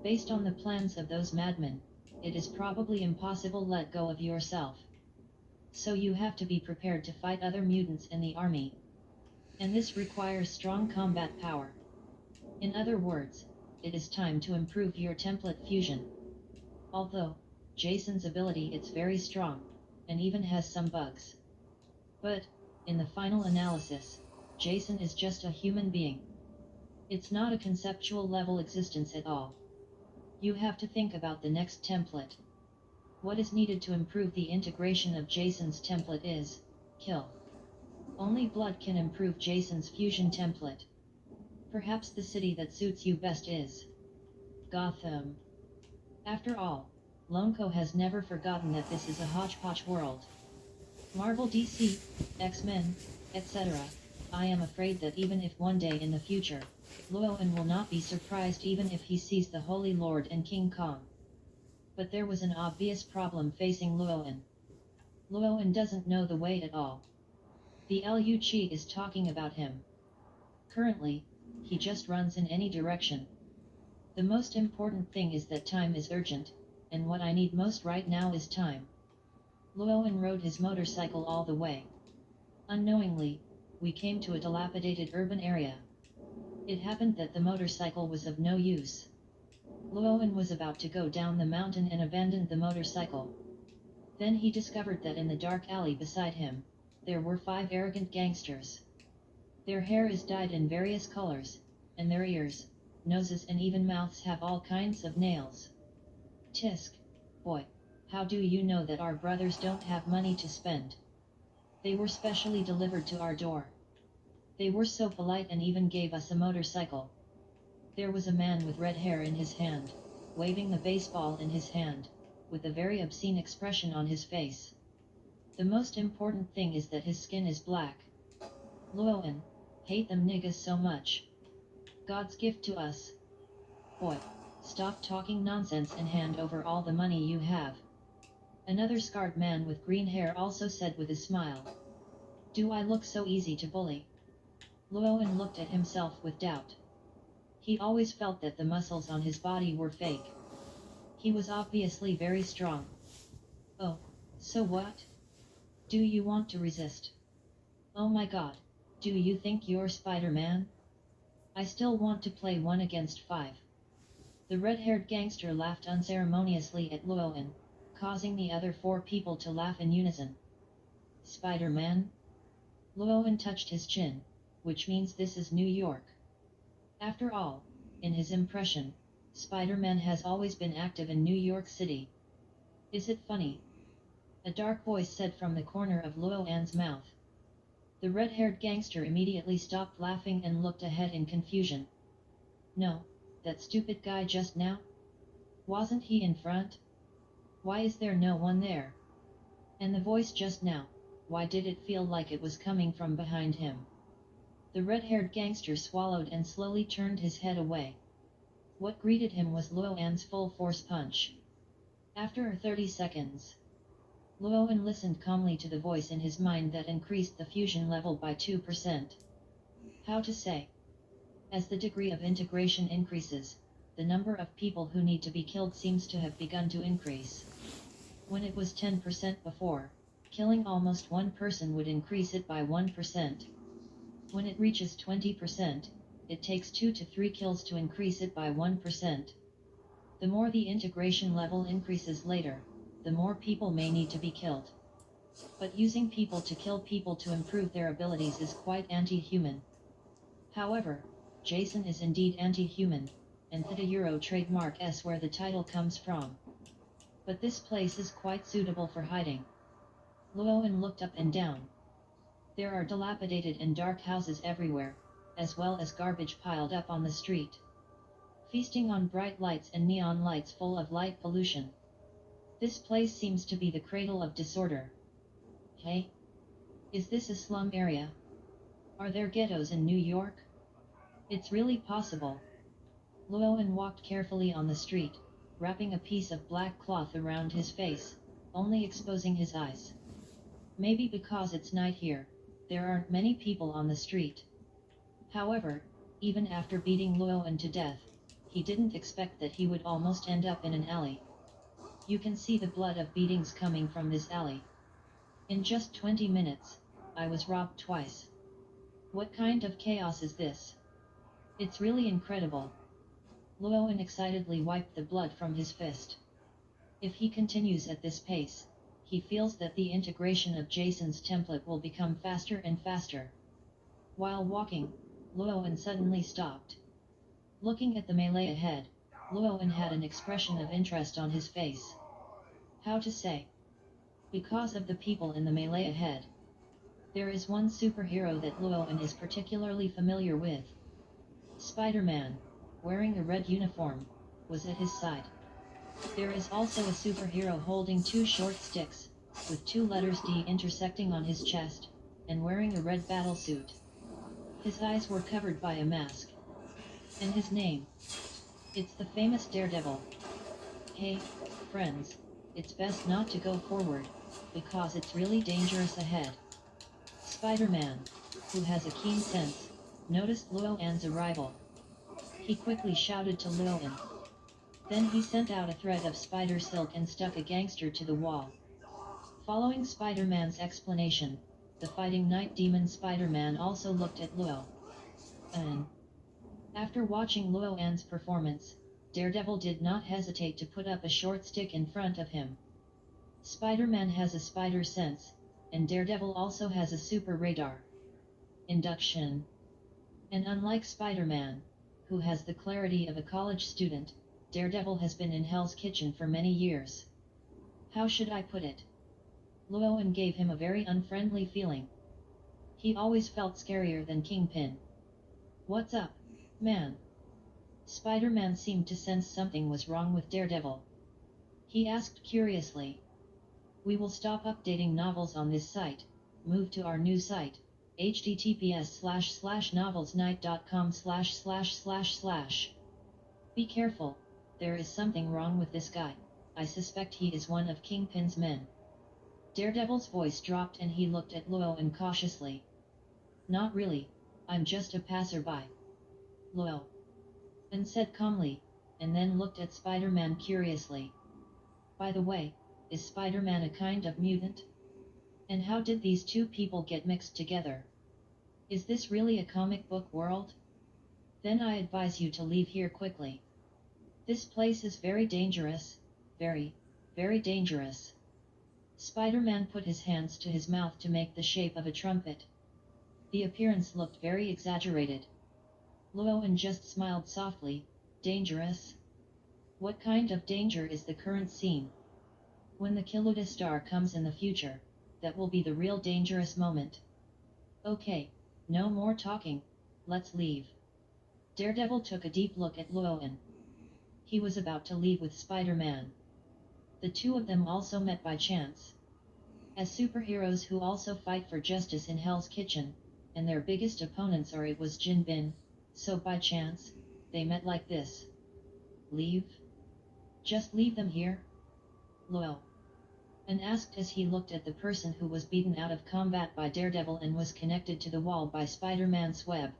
Based on the plans of those madmen, it is probably impossible to let go of yourself. So you have to be prepared to fight other mutants in the army. And this requires strong combat power. In other words, it is time to improve your template fusion. Although, Jason's ability it's very strong, and even has some bugs. But, in the final analysis, Jason is just a human being. It's not a conceptual level existence at all. You have to think about the next template. What is needed to improve the integration of Jason's template is, kill. Only blood can improve Jason's fusion template. Perhaps the city that suits you best is Gotham. After all, Loneko has never forgotten that this is a hodgepodge world. Marvel, DC, X-Men, etc. I am afraid that even if one day in the future, Luoan will not be surprised even if he sees the Holy Lord and King Kong. But there was an obvious problem facing Luoan. Luoan doesn't know the way at all. The Liu Qi is talking about him. Currently, he just runs in any direction. The most important thing is that time is urgent, and what I need most right now is time. Luoan rode his motorcycle all the way. Unknowingly, we came to a dilapidated urban area. It happened that the motorcycle was of no use. Luoan was about to go down the mountain and abandoned the motorcycle. Then he discovered that in the dark alley beside him, there were 5 arrogant gangsters. Their hair is dyed in various colors, and their ears, noses and even mouths have all kinds of nails. Tisk, boy, how do you know that our brothers don't have money to spend? They were specially delivered to our door. They were so polite and even gave us a motorcycle. There was a man with red hair in his hand, waving the baseball in his hand, with a very obscene expression on his face. The most important thing is that his skin is black. Luoan, hate them niggas so much. God's gift to us. Boy, stop talking nonsense and hand over all the money you have. Another scarred man with green hair also said with a smile. Do I look so easy to bully? Luoan looked at himself with doubt. He always felt that the muscles on his body were fake. He was obviously very strong. Oh, so what? Do you want to resist? Oh my god, do you think you're Spider-Man? I still want to play 1 against 5. The red-haired gangster laughed unceremoniously at Luoan, causing the other 4 people to laugh in unison. Spider-Man? Luoan touched his chin, which means this is New York. After all, in his impression, Spider-Man has always been active in New York City. Is it funny? A dark voice said from the corner of Luoan's mouth. The red-haired gangster immediately stopped laughing and looked ahead in confusion. No, that stupid guy just now? Wasn't he in front? Why is there no one there? And the voice just now, why did it feel like it was coming from behind him? The red-haired gangster swallowed and slowly turned his head away. What greeted him was Luoan's full-force punch. After 30 seconds, Luoan listened calmly to the voice in his mind that increased the fusion level by 2%. How to say? As the degree of integration increases, the number of people who need to be killed seems to have begun to increase. When it was 10% before, killing almost 1 person would increase it by 1%. When it reaches 20%, it takes 2 to 3 kills to increase it by 1%. The more the integration level increases later, the more people may need to be killed. But using people to kill people to improve their abilities is quite anti-human. However, Jason is indeed anti-human, and Theta Euro trademark is where the title comes from. But this place is quite suitable for hiding. Llewellyn looked up and down. There are dilapidated and dark houses everywhere, as well as garbage piled up on the street, feasting on bright lights and neon lights full of light pollution. This place seems to be the cradle of disorder. Hey? Is this a slum area? Are there ghettos in New York? It's really possible. Llewellyn walked carefully on the street, wrapping a piece of black cloth around his face, only exposing his eyes. Maybe because it's night here, there aren't many people on the street. However, even after beating Llewellyn to death, he didn't expect that he would almost end up in an alley. You can see the blood of beatings coming from this alley. In just 20 minutes, I was robbed twice. What kind of chaos is this? It's really incredible. Llewellyn excitedly wiped the blood from his fist. If he continues at this pace, he feels that the integration of Jason's template will become faster and faster. While walking, Llewellyn suddenly stopped. Looking at the melee ahead, Llewellyn had an expression of interest on his face. How to say? Because of the people in the melee ahead. There is one superhero that Llewellyn is particularly familiar with. Spider-Man, wearing a red uniform, was at his side. There is also a superhero holding two short sticks, with two letters D intersecting on his chest, and wearing a red battlesuit. His eyes were covered by a mask. And his name? It's the famous Daredevil. Hey, friends, it's best not to go forward, because it's really dangerous ahead. Spider-Man, who has a keen sense, noticed Llewellyn's arrival. He quickly shouted to Llewellyn. Then he sent out a thread of spider silk and stuck a gangster to the wall. Following Spider-Man's explanation, the fighting night demon Spider-Man also looked at Llewellyn. After watching Llewellyn's performance, Daredevil did not hesitate to put up a short stick in front of him. Spider-Man has a spider sense, and Daredevil also has a super radar. Induction. And unlike Spider-Man, who has the clarity of a college student, Daredevil has been in Hell's Kitchen for many years. How should I put it? Llewellyn gave him a very unfriendly feeling. He always felt scarier than Kingpin. What's up, man? Spider-Man seemed to sense something was wrong with Daredevil. He asked curiously. We will stop updating novels on this site, move to our new site, https://novelsnight.com/// Be careful, there is something wrong with this guy, I suspect he is one of Kingpin's men. Daredevil's voice dropped and he looked at Llewellyn cautiously. Not really, I'm just a passerby. Llewellyn said calmly, and then looked at Spider-Man curiously. By the way, is Spider-Man a kind of mutant? And how did these two people get mixed together? Is this really a comic book world? Then I advise you to leave here quickly. This place is very dangerous, very, very dangerous. Spider-Man put his hands to his mouth to make the shape of a trumpet. The appearance looked very exaggerated. Llewellyn just smiled softly. Dangerous? What kind of danger is the current scene? When the Kiluda star comes in the future, that will be the real dangerous moment. Okay, no more talking, let's leave. Daredevil took a deep look at Llewellyn. He was about to leave with Spider-Man. The two of them also met by chance. As superheroes who also fight for justice in Hell's Kitchen, and their biggest opponents are it was Jin Bin, so by chance, they met like this. Leave? Just leave them here? Llewellyn asked as he looked at the person who was beaten out of combat by Daredevil and was connected to the wall by Spider-Man's web.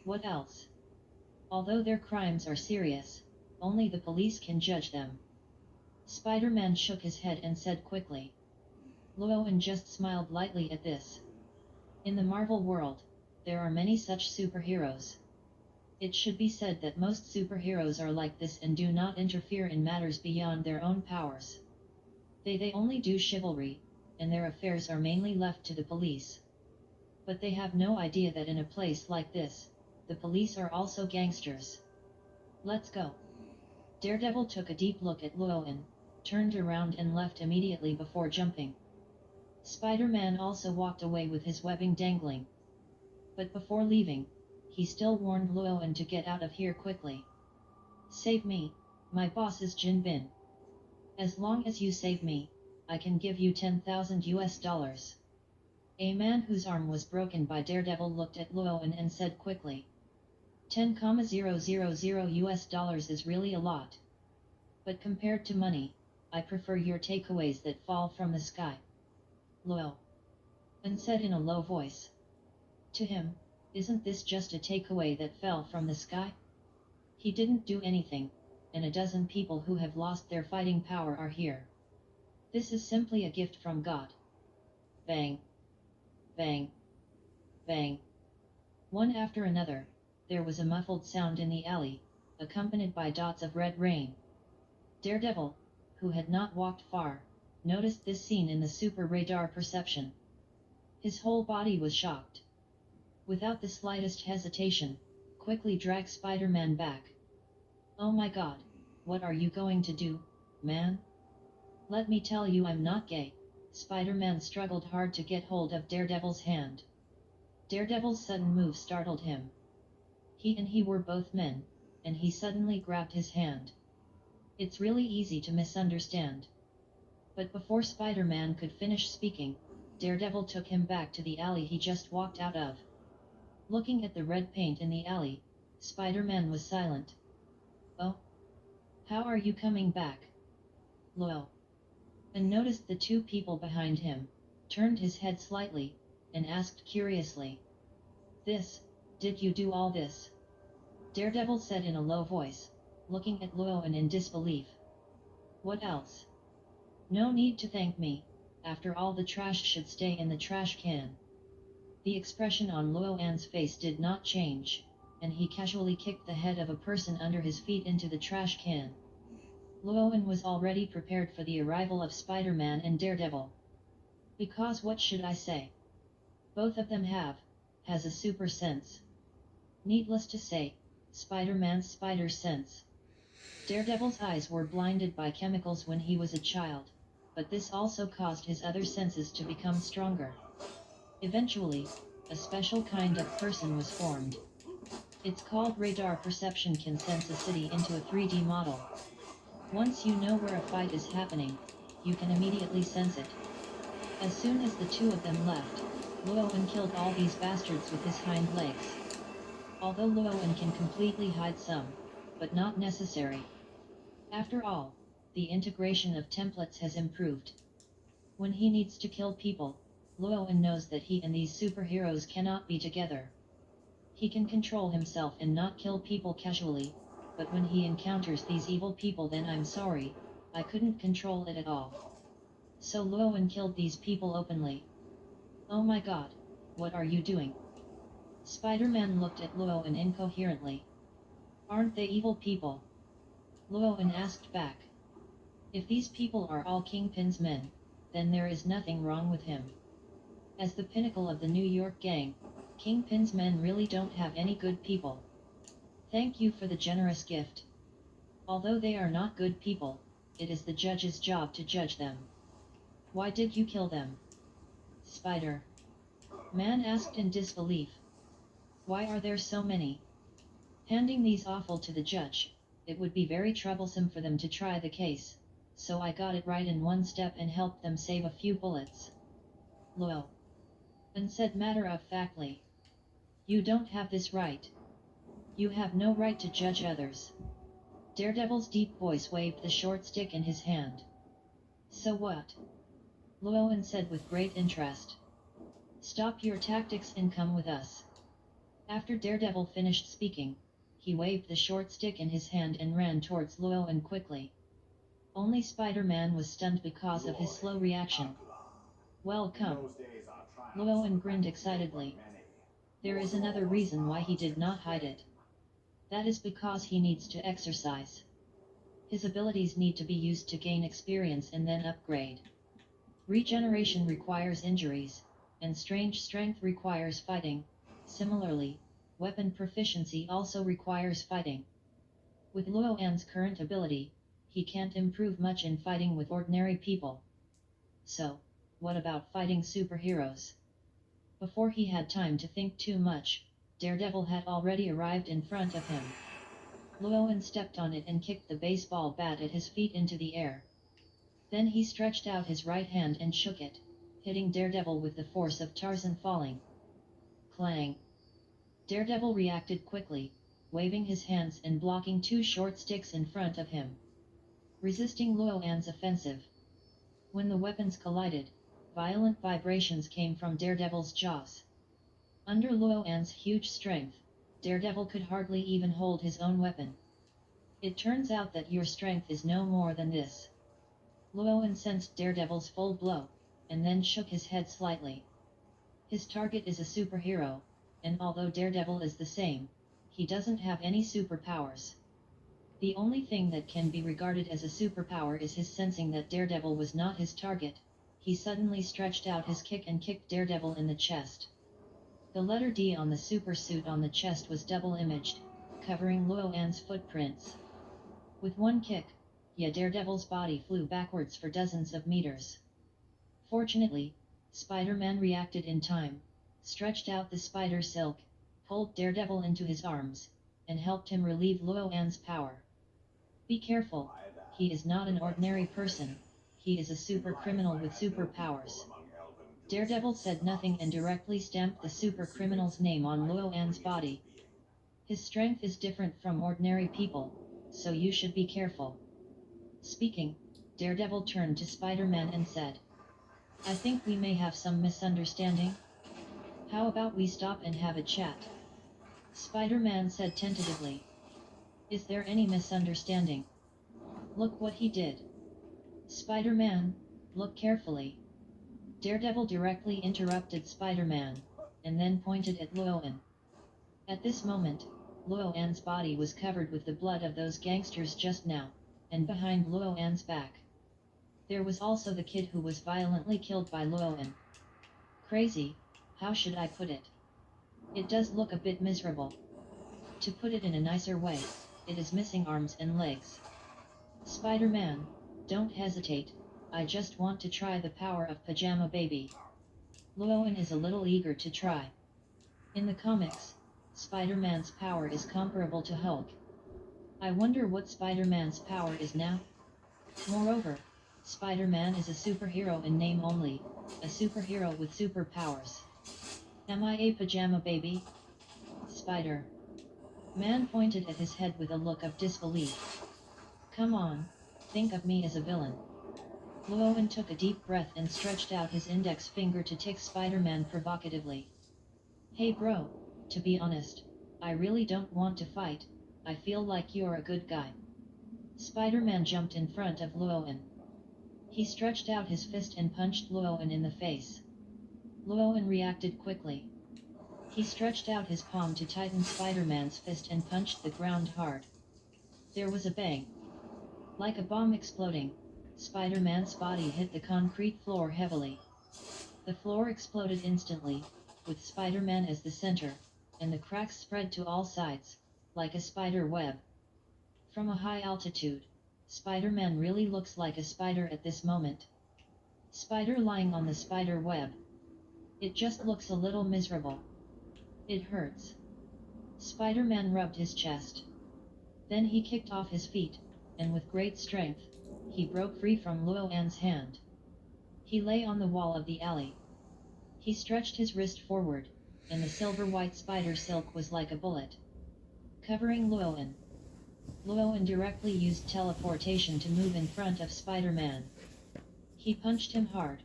What else? Although their crimes are serious, only the police can judge them. Spider-Man shook his head and said quickly. Llewellyn just smiled lightly at this. In the Marvel world, there are many such superheroes. It should be said that most superheroes are like this and do not interfere in matters beyond their own powers. They only do chivalry, and their affairs are mainly left to the police. But they have no idea that in a place like this, the police are also gangsters. Let's go. Daredevil took a deep look at Llewellyn, turned around and left immediately before jumping. Spider-Man also walked away with his webbing dangling. But before leaving, he still warned Luoan to get out of here quickly. Save me, my boss is Jin Bin. As long as you save me, I can give you 10,000 US dollars. A man whose arm was broken by Daredevil looked at Luoan and said quickly. 10,000 US dollars is really a lot. But compared to money, I prefer your takeaways that fall from the sky. Luoan said in a low voice. To him, isn't this just a takeaway that fell from the sky? He didn't do anything, and a dozen people who have lost their fighting power are here. This is simply a gift from God. Bang. Bang. Bang. One after another, there was a muffled sound in the alley, accompanied by dots of red rain. Daredevil, who had not walked far, noticed this scene in the super radar perception. His whole body was shocked. Without the slightest hesitation, quickly dragged Spider-Man back. Oh my God, what are you going to do, man? Let me tell you I'm not gay. Spider-Man struggled hard to get hold of Daredevil's hand. Daredevil's sudden move startled him. He were both men, and he suddenly grabbed his hand. It's really easy to misunderstand. But before Spider-Man could finish speaking, Daredevil took him back to the alley he just walked out of. Looking at the red paint in the alley, Spider-Man was silent. Oh? How are you coming back? Luoan noticed the two people behind him, turned his head slightly, and asked curiously. Did you do all this? Daredevil said in a low voice, looking at Luoan in disbelief. What else? No need to thank me, after all the trash should stay in the trash can. The expression on Luoan's face did not change, and he casually kicked the head of a person under his feet into the trash can. Luoan was already prepared for the arrival of Spider-Man and Daredevil. Because what should I say? Both of them has a super sense. Needless to say, Spider-Man's spider sense. Daredevil's eyes were blinded by chemicals when he was a child, but this also caused his other senses to become stronger. Eventually, a special kind of person was formed. It's called radar perception, can sense a city into a 3D model. Once you know where a fight is happening, you can immediately sense it. As soon as the two of them left, Luoan killed all these bastards with his hind legs. Although Luoan can completely hide some, but not necessary. After all, the integration of templates has improved. When he needs to kill people, Luoan knows that he and these superheroes cannot be together. He can control himself and not kill people casually, but when he encounters these evil people, then I'm sorry, I couldn't control it at all. So Luoan killed these people openly. Oh my God, what are you doing? Spider-Man looked at Luoan incoherently. Aren't they evil people? Luoan asked back. If these people are all Kingpin's men, then there is nothing wrong with him. As the pinnacle of the New York gang, Kingpin's men really don't have any good people. Thank you for the generous gift. Although they are not good people, it is the judge's job to judge them. Why did you kill them? Spider-Man asked in disbelief. Why are there so many? Handing these awful to the judge, it would be very troublesome for them to try the case, so I got it right in one step and helped them save a few bullets. Luoan said matter-of-factly. You don't have this right. You have no right to judge others. Daredevil's deep voice waved the short stick in his hand. So what? Luoan said with great interest. Stop your tactics and come with us. After Daredevil finished speaking, he waved the short stick in his hand and ran towards Luoan quickly. Only Spider-Man was stunned because of his slow reaction. Welcome. Luoan grinned excitedly. There is another reason why he did not hide it. That is because he needs to exercise. His abilities need to be used to gain experience and then upgrade. Regeneration requires injuries, and strange strength requires fighting. Similarly, weapon proficiency also requires fighting. With Luoan's current ability, he can't improve much in fighting with ordinary people. So, what about fighting superheroes? Before he had time to think too much, Daredevil had already arrived in front of him. Luoan stepped on it and kicked the baseball bat at his feet into the air. Then he stretched out his right hand and shook it, hitting Daredevil with the force of Tarzan falling. Clang! Daredevil reacted quickly, waving his hands and blocking two short sticks in front of him, resisting Luoan's offensive. When the weapons collided, violent vibrations came from Daredevil's jaws. Under Luoan's huge strength, Daredevil could hardly even hold his own weapon. It turns out that your strength is no more than this. Luoan sensed Daredevil's full blow, and then shook his head slightly. His target is a superhero, and although Daredevil is the same, he doesn't have any superpowers. The only thing that can be regarded as a superpower is his sensing that Daredevil was not his target. He suddenly stretched out his kick and kicked Daredevil in the chest. The letter D on the super suit on the chest was double imaged, covering Luoan's footprints. With one kick, Daredevil's body flew backwards for dozens of meters. Fortunately, Spider-Man reacted in time, stretched out the spider silk, pulled Daredevil into his arms, and helped him relieve Luoan's power. Be careful, he is not an ordinary person, he is a super criminal with superpowers. Daredevil said nothing and directly stamped the super criminal's name on Luoan's body. His strength is different from ordinary people, so you should be careful. Speaking, Daredevil turned to Spider-Man and said, I think we may have some misunderstanding. How about we stop and have a chat? Spider-Man said tentatively. Is there any misunderstanding? Look what he did. Spider-Man, look carefully. Daredevil directly interrupted Spider-Man, and then pointed at Luoan. At this moment, Luoan's body was covered with the blood of those gangsters just now, and behind Luoan's back, there was also the kid who was violently killed by Luoan. Crazy, how should I put it? It does look a bit miserable. To put it in a nicer way, it is missing arms and legs. Spider-Man, don't hesitate, I just want to try the power of Pajama Baby. Luoan is a little eager to try. In the comics, Spider-Man's power is comparable to Hulk. I wonder what Spider-Man's power is now? Moreover, Spider-Man is a superhero in name only, a superhero with superpowers. Am I a pajama baby? Spider-Man pointed at his head with a look of disbelief. Come on, think of me as a villain. Luoan took a deep breath and stretched out his index finger to tick Spider-Man provocatively. Hey bro, to be honest, I really don't want to fight, I feel like you're a good guy. Spider-Man jumped in front of Luoan. He stretched out his fist and punched Luoan in the face. Luoan reacted quickly. He stretched out his palm to tighten Spider-Man's fist and punched the ground hard. There was a bang. Like a bomb exploding, Spider-Man's body hit the concrete floor heavily. The floor exploded instantly, with Spider-Man as the center, and the cracks spread to all sides, like a spider web. From a high altitude, Spider-Man really looks like a spider at this moment. Spider lying on the spider web. It just looks a little miserable. It hurts. Spider-Man rubbed his chest. Then he kicked off his feet, and with great strength, he broke free from Luoan's hand. He lay on the wall of the alley. He stretched his wrist forward, and the silver-white spider silk was like a bullet, covering Luoan. Luoan directly used teleportation to move in front of Spider-Man. He punched him hard.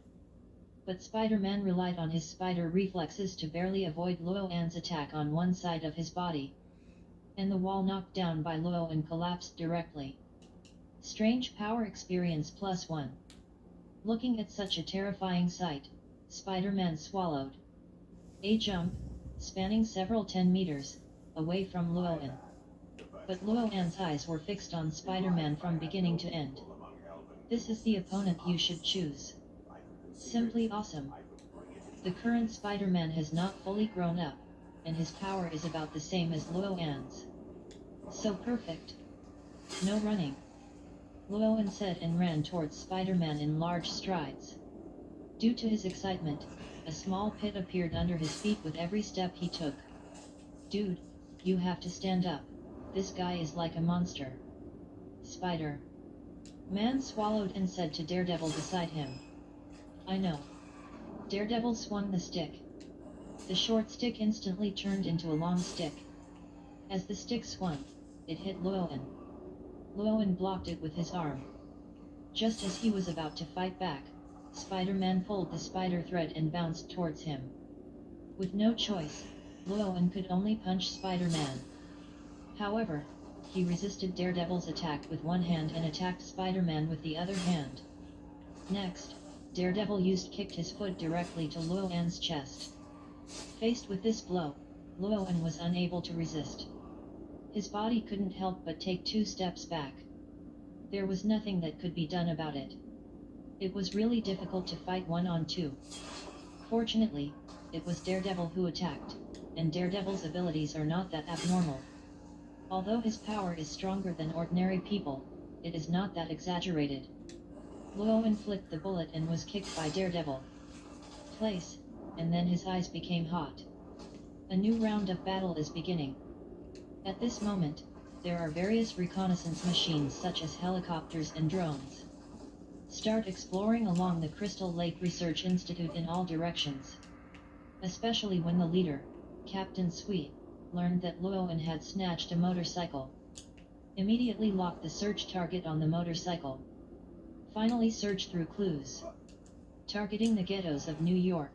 But Spider-Man relied on his spider reflexes to barely avoid Luoan's attack on one side of his body. And the wall knocked down by Luoan collapsed directly. Strange power experience +1. Looking at such a terrifying sight, Spider-Man swallowed a jump, spanning several 10 meters, away from Luoan. But Luoan's eyes were fixed on Spider-Man from beginning to end. This is the opponent you should choose. Simply awesome. The current Spider-Man has not fully grown up, and his power is about the same as Luoan's. So perfect. No running. Luoan said and ran towards Spider-Man in large strides. Due to his excitement, a small pit appeared under his feet with every step he took. Dude, you have to stand up. This guy is like a monster. Spider Man swallowed and said to Daredevil beside him. I know. Daredevil swung the stick. The short stick instantly turned into a long stick. As the stick swung, it hit Llewellyn. Llewellyn blocked it with his arm. Just as he was about to fight back, Spider-Man pulled the spider thread and bounced towards him. With no choice, Llewellyn could only punch Spider-Man. However, he resisted Daredevil's attack with one hand and attacked Spider-Man with the other hand. Next, Daredevil kicked his foot directly to Llewellyn's chest. Faced with this blow, Llewellyn was unable to resist. His body couldn't help but take 2 steps back. There was nothing that could be done about it. It was really difficult to fight 1-on-2. Fortunately, it was Daredevil who attacked, and Daredevil's abilities are not that abnormal. Although his power is stronger than ordinary people, it is not that exaggerated. Llewellyn flicked the bullet and was kicked by Daredevil. Place, and then his eyes became hot. A new round of battle is beginning. At this moment, there are various reconnaissance machines such as helicopters and drones. Start exploring along the Crystal Lake Research Institute in all directions. Especially when the leader, Captain Sweet, learned that Llewellyn had snatched a motorcycle. Immediately lock the search target on the motorcycle. Finally search through clues. Targeting the ghettos of New York.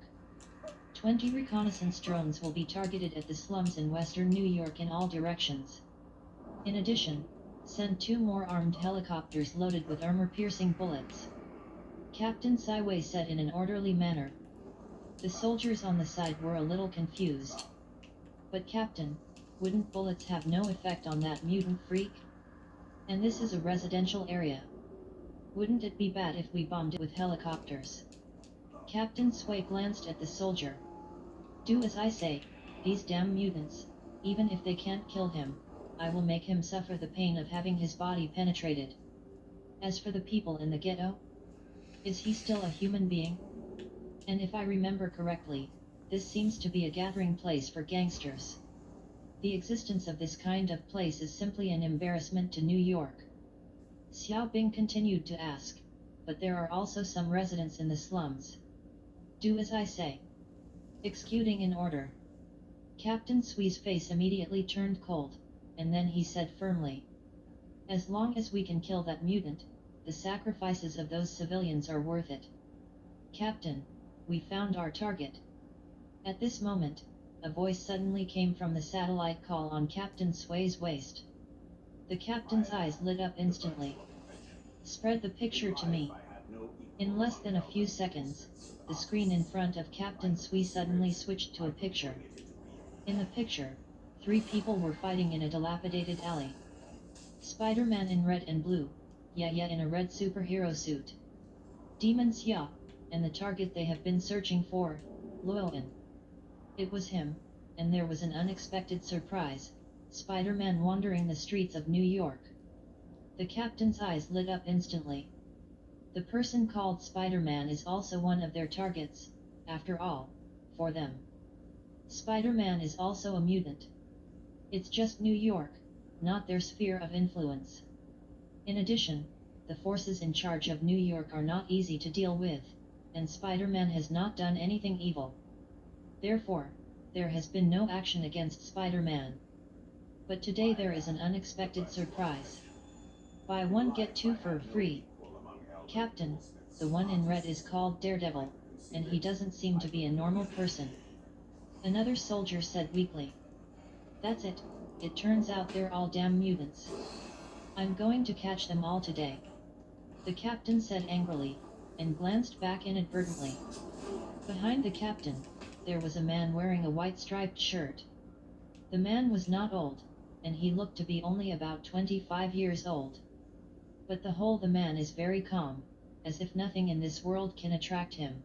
20 reconnaissance drones will be targeted at the slums in western New York in all directions. In addition, send 2 more armed helicopters loaded with armor-piercing bullets. Captain Siway said in an orderly manner. The soldiers on the side were a little confused. But Captain, wouldn't bullets have no effect on that mutant freak? And this is a residential area. Wouldn't it be bad if we bombed it with helicopters? Captain Sway glanced at the soldier. Do as I say, these damn mutants, even if they can't kill him, I will make him suffer the pain of having his body penetrated. As for the people in the ghetto, is he still a human being? And if I remember correctly, this seems to be a gathering place for gangsters. The existence of this kind of place is simply an embarrassment to New York. Xiao Bing continued to ask, but there are also some residents in the slums. Do as I say. Executing in order. Captain Swee's face immediately turned cold, and then he said firmly. As long as we can kill that mutant, the sacrifices of those civilians are worth it. Captain, we found our target. At this moment, a voice suddenly came from the satellite call on Captain Sway's waist. The captain's eyes lit up instantly. Spread the picture to me. In less than a few seconds, the screen in front of Captain Swee suddenly switched to a picture. In the picture, 3 people were fighting in a dilapidated alley. Spider-Man in red and blue, Yaya in a red superhero suit. Demons Ya, and the target they have been searching for, Llewellyn. It was him, and there was an unexpected surprise, Spider-Man wandering the streets of New York. The captain's eyes lit up instantly. The person called Spider-Man is also one of their targets, after all, for them. Spider-Man is also a mutant. It's just New York, not their sphere of influence. In addition, the forces in charge of New York are not easy to deal with, and Spider-Man has not done anything evil. Therefore, there has been no action against Spider-Man. But today there is an unexpected surprise. Buy 1 get 2 for free. Captain, the one in red is called Daredevil, and he doesn't seem to be a normal person. Another soldier said weakly. That's it, it turns out they're all damn mutants. I'm going to catch them all today. The captain said angrily, and glanced back inadvertently. Behind the captain, there was a man wearing a white striped shirt. The man was not old, and he looked to be only about 25 years old. But the man is very calm, as if nothing in this world can attract him.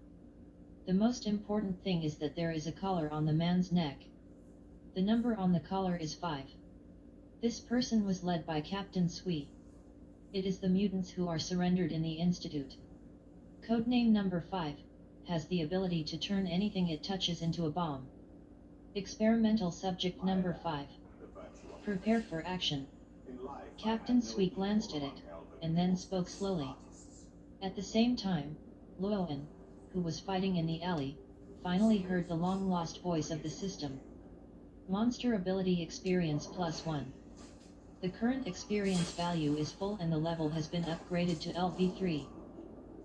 The most important thing is that there is a collar on the man's neck. The number on the collar is 5. This person was led by Captain Swee. It is the mutants who are surrendered in the Institute. Codename number 5, has the ability to turn anything it touches into a bomb. Experimental subject number 5. Prepare for action. Captain Sui glanced at it, and then spoke slowly. At the same time, Luoan, who was fighting in the alley, finally heard the long-lost voice of the system. Monster ability experience +1. The current experience value is full and the level has been upgraded to LV3.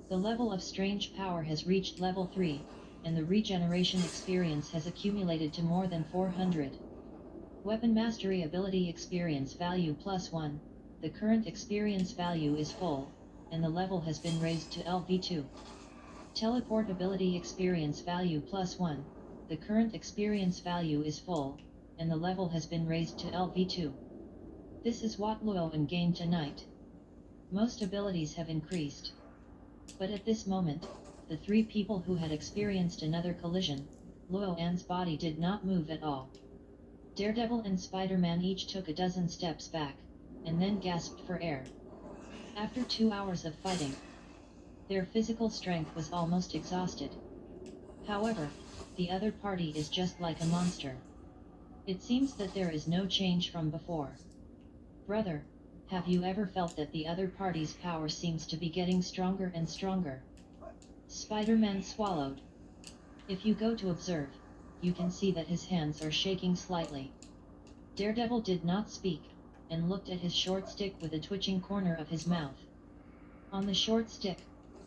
The level of strange power has reached level 3, and the regeneration experience has accumulated to more than 400. Weapon mastery ability experience value +1. The current experience value is full, and the level has been raised to LV2. Teleport ability experience value +1. The current experience value is full, and the level has been raised to LV2. This is what Luoan gained tonight. Most abilities have increased. But at this moment, the 3 people who had experienced another collision, Luoan's body did not move at all. Daredevil and Spider-Man each took a dozen steps back, and then gasped for air. After 2 hours of fighting, their physical strength was almost exhausted. However, the other party is just like a monster. It seems that there is no change from before. Brother, have you ever felt that the other party's power seems to be getting stronger and stronger? Spider-Man swallowed. If you go to observe, you can see that his hands are shaking slightly. Daredevil did not speak, and looked at his short stick with a twitching corner of his mouth. On the short stick,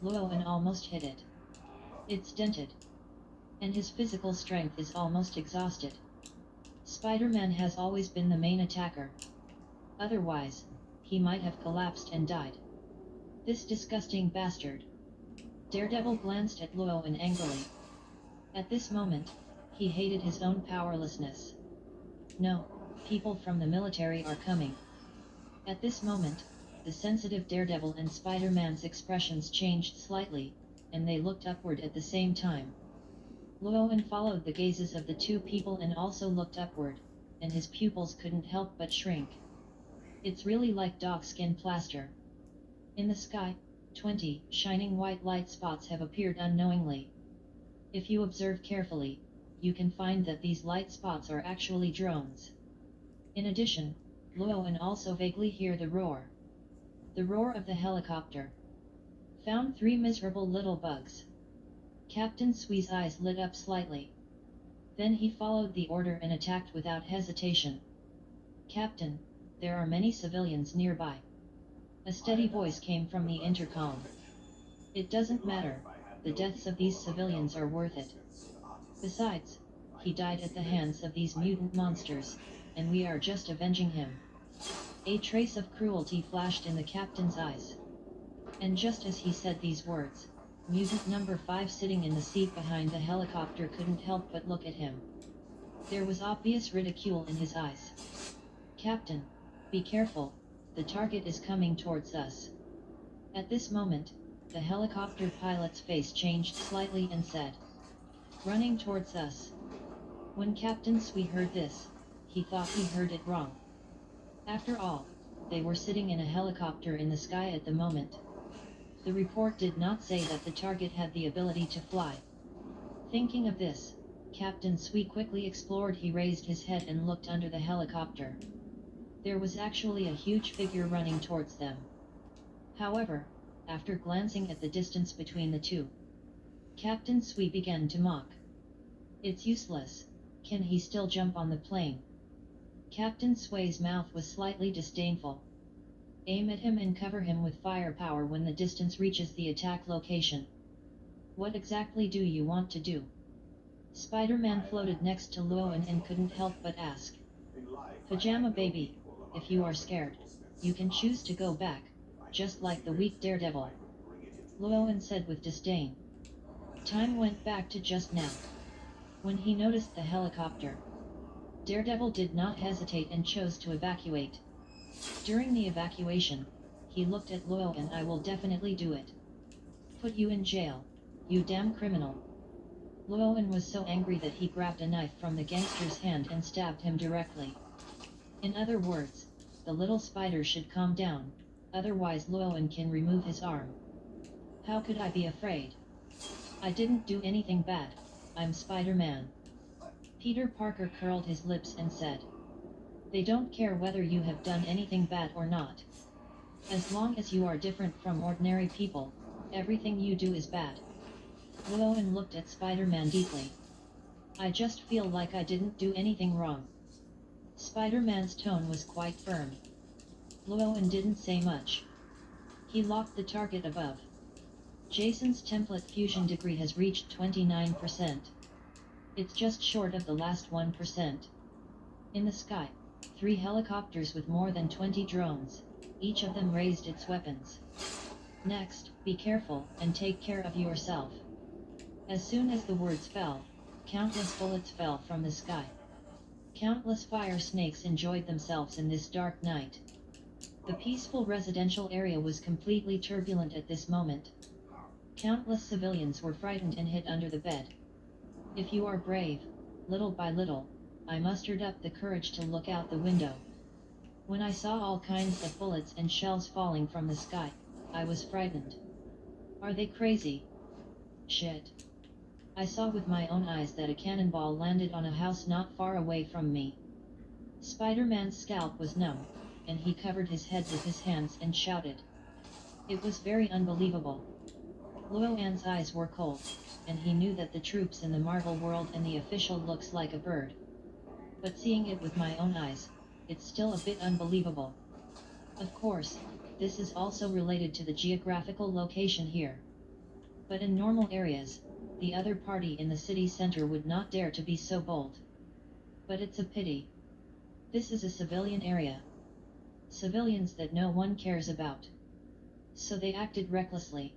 Luoan almost hit it. It's dented. And his physical strength is almost exhausted. Spider-Man has always been the main attacker. Otherwise, he might have collapsed and died. This disgusting bastard. Daredevil glanced at Luoan angrily. At this moment, he hated his own powerlessness. No, people from the military are coming. At this moment, the sensitive Daredevil and Spider-Man's expressions changed slightly, and they looked upward at the same time. Luoan followed the gazes of the 2 people and also looked upward, and his pupils couldn't help but shrink. It's really like dog skin plaster. In the sky, 20 shining white light spots have appeared unknowingly. If you observe carefully, you can find that these light spots are actually drones. In addition, Luoan also vaguely hear the roar. The roar of the helicopter. Found 3 miserable little bugs. Captain Sui's eyes lit up slightly. Then he followed the order and attacked without hesitation. Captain, there are many civilians nearby. A steady voice came from the intercom. It doesn't matter, the deaths of these civilians are worth it. Besides, he died at the hands of these mutant monsters, and we are just avenging him. A trace of cruelty flashed in the captain's eyes. And just as he said these words, mutant number 5 sitting in the seat behind the helicopter couldn't help but look at him. There was obvious ridicule in his eyes. Captain, be careful, the target is coming towards us. At this moment, the helicopter pilot's face changed slightly and said, running towards us. When Captain Sui heard this, he thought he heard it wrong. After all, they were sitting in a helicopter in the sky at the moment. The report did not say that the target had the ability to fly. Thinking of this, Captain Sui quickly explored. He raised his head and looked under the helicopter. There was actually a huge figure running towards them. However, after glancing at the distance between the two, Captain Sui began to mock. It's useless, can he still jump on the plane? Captain Sui's mouth was slightly disdainful. Aim at him and cover him with firepower when the distance reaches the attack location. What exactly do you want to do? Spider-Man floated next to Luoan and couldn't help but ask. Pajama baby, if you are scared, you can choose to go back, just like the weak Daredevil. Luoan said with disdain. Time went back to just now. When he noticed the helicopter, Daredevil did not hesitate and chose to evacuate. During the evacuation, he looked at Luoan. I will definitely do it. Put you in jail, you damn criminal. Luoan was so angry that he grabbed a knife from the gangster's hand and stabbed him directly. In other words, the little spider should calm down, otherwise Luoan can remove his arm. How could I be afraid? I didn't do anything bad. I'm Spider-Man. Peter Parker curled his lips and said, "They don't care whether you have done anything bad or not. As long as you are different from ordinary people, everything you do is bad." Llewellyn looked at Spider-Man deeply. "I just feel like I didn't do anything wrong." Spider-Man's tone was quite firm. Llewellyn didn't say much. He locked the target above. Jason's template fusion degree has reached 29%. It's just short of the last 1%. In the sky, 3 helicopters with more than 20 drones, each of them raised its weapons. "Next, be careful and take care of yourself." As soon as the words fell, countless bullets fell from the sky. Countless fire snakes enjoyed themselves in this dark night. The peaceful residential area was completely turbulent at this moment. Countless civilians were frightened and hid under the bed. If you are brave, little by little, I mustered up the courage to look out the window. When I saw all kinds of bullets and shells falling from the sky, I was frightened. Are they crazy? Shit. I saw with my own eyes that a cannonball landed on a house not far away from me. Spider-Man's scalp was numb, and he covered his head with his hands and shouted. It was very unbelievable. Llewellyn's eyes were cold, and he knew that the troops in the Marvel world and the official looks like a bird. But seeing it with my own eyes, it's still a bit unbelievable. Of course, this is also related to the geographical location here. But in normal areas, the other party in the city center would not dare to be so bold. But it's a pity. This is a civilian area. Civilians that no one cares about. So they acted recklessly.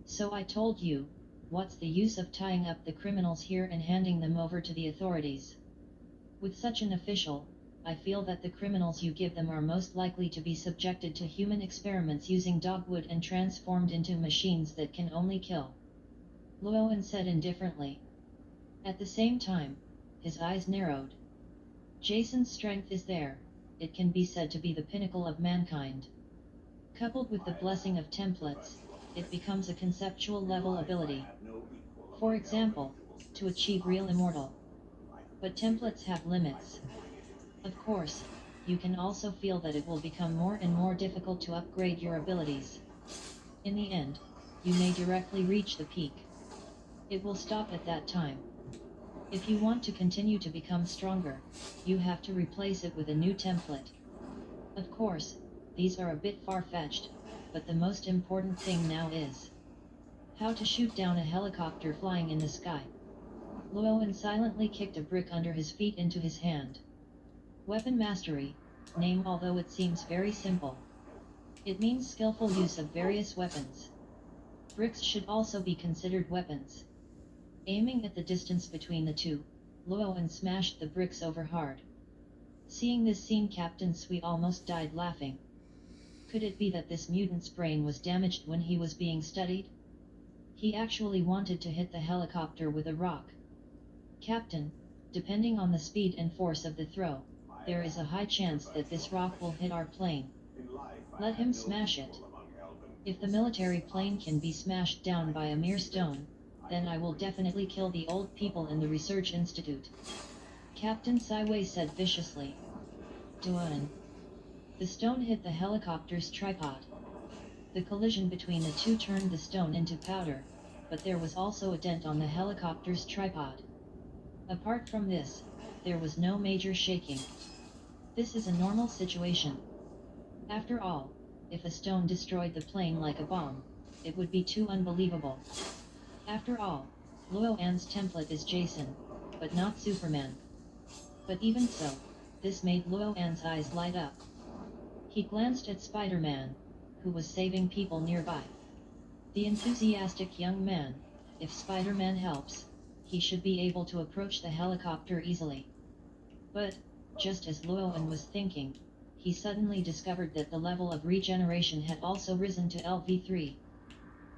So I told you, what's the use of tying up the criminals here and handing them over to the authorities? With such an official, I feel that the criminals you give them are most likely to be subjected to human experiments using dogwood and transformed into machines that can only kill. Llewellyn said indifferently. At the same time, his eyes narrowed. Jason's strength is there, it can be said to be the pinnacle of mankind. Coupled with the blessing of templates, it becomes a conceptual level ability. For example, to achieve real immortal. But templates have limits. Of course, you can also feel that it will become more and more difficult to upgrade your abilities. In the end, you may directly reach the peak. It will stop at that time. If you want to continue to become stronger, you have to replace it with a new template. Of course, these are a bit far-fetched, but the most important thing now is how to shoot down a helicopter flying in the sky. Llewellyn silently kicked a brick under his feet into his hand. Weapon mastery, name although it seems very simple. It means skillful use of various weapons. Bricks should also be considered weapons. Aiming at the distance between the two, Llewellyn smashed the bricks over hard. Seeing this scene, Captain Sweet almost died laughing. Could it be that this mutant's brain was damaged when he was being studied? He actually wanted to hit the helicopter with a rock. Captain, depending on the speed and force of the throw, there is a high chance that this rock will hit our plane. Let him smash it. If the military plane can be smashed down by a mere stone, then I will definitely kill the old people in the research institute. Captain Siway said viciously. Done. The stone hit the helicopter's tripod. The collision between the two turned the stone into powder, but there was also a dent on the helicopter's tripod. Apart from this, there was no major shaking. This is a normal situation. After all, if a stone destroyed the plane like a bomb, it would be too unbelievable. After all, Llewellyn's template is Jason, but not Superman. But even so, this made Llewellyn's eyes light up. He glanced at Spider-Man, who was saving people nearby. The enthusiastic young man, if Spider-Man helps, he should be able to approach the helicopter easily. But, just as Llewellyn was thinking, he suddenly discovered that the level of regeneration had also risen to LV3.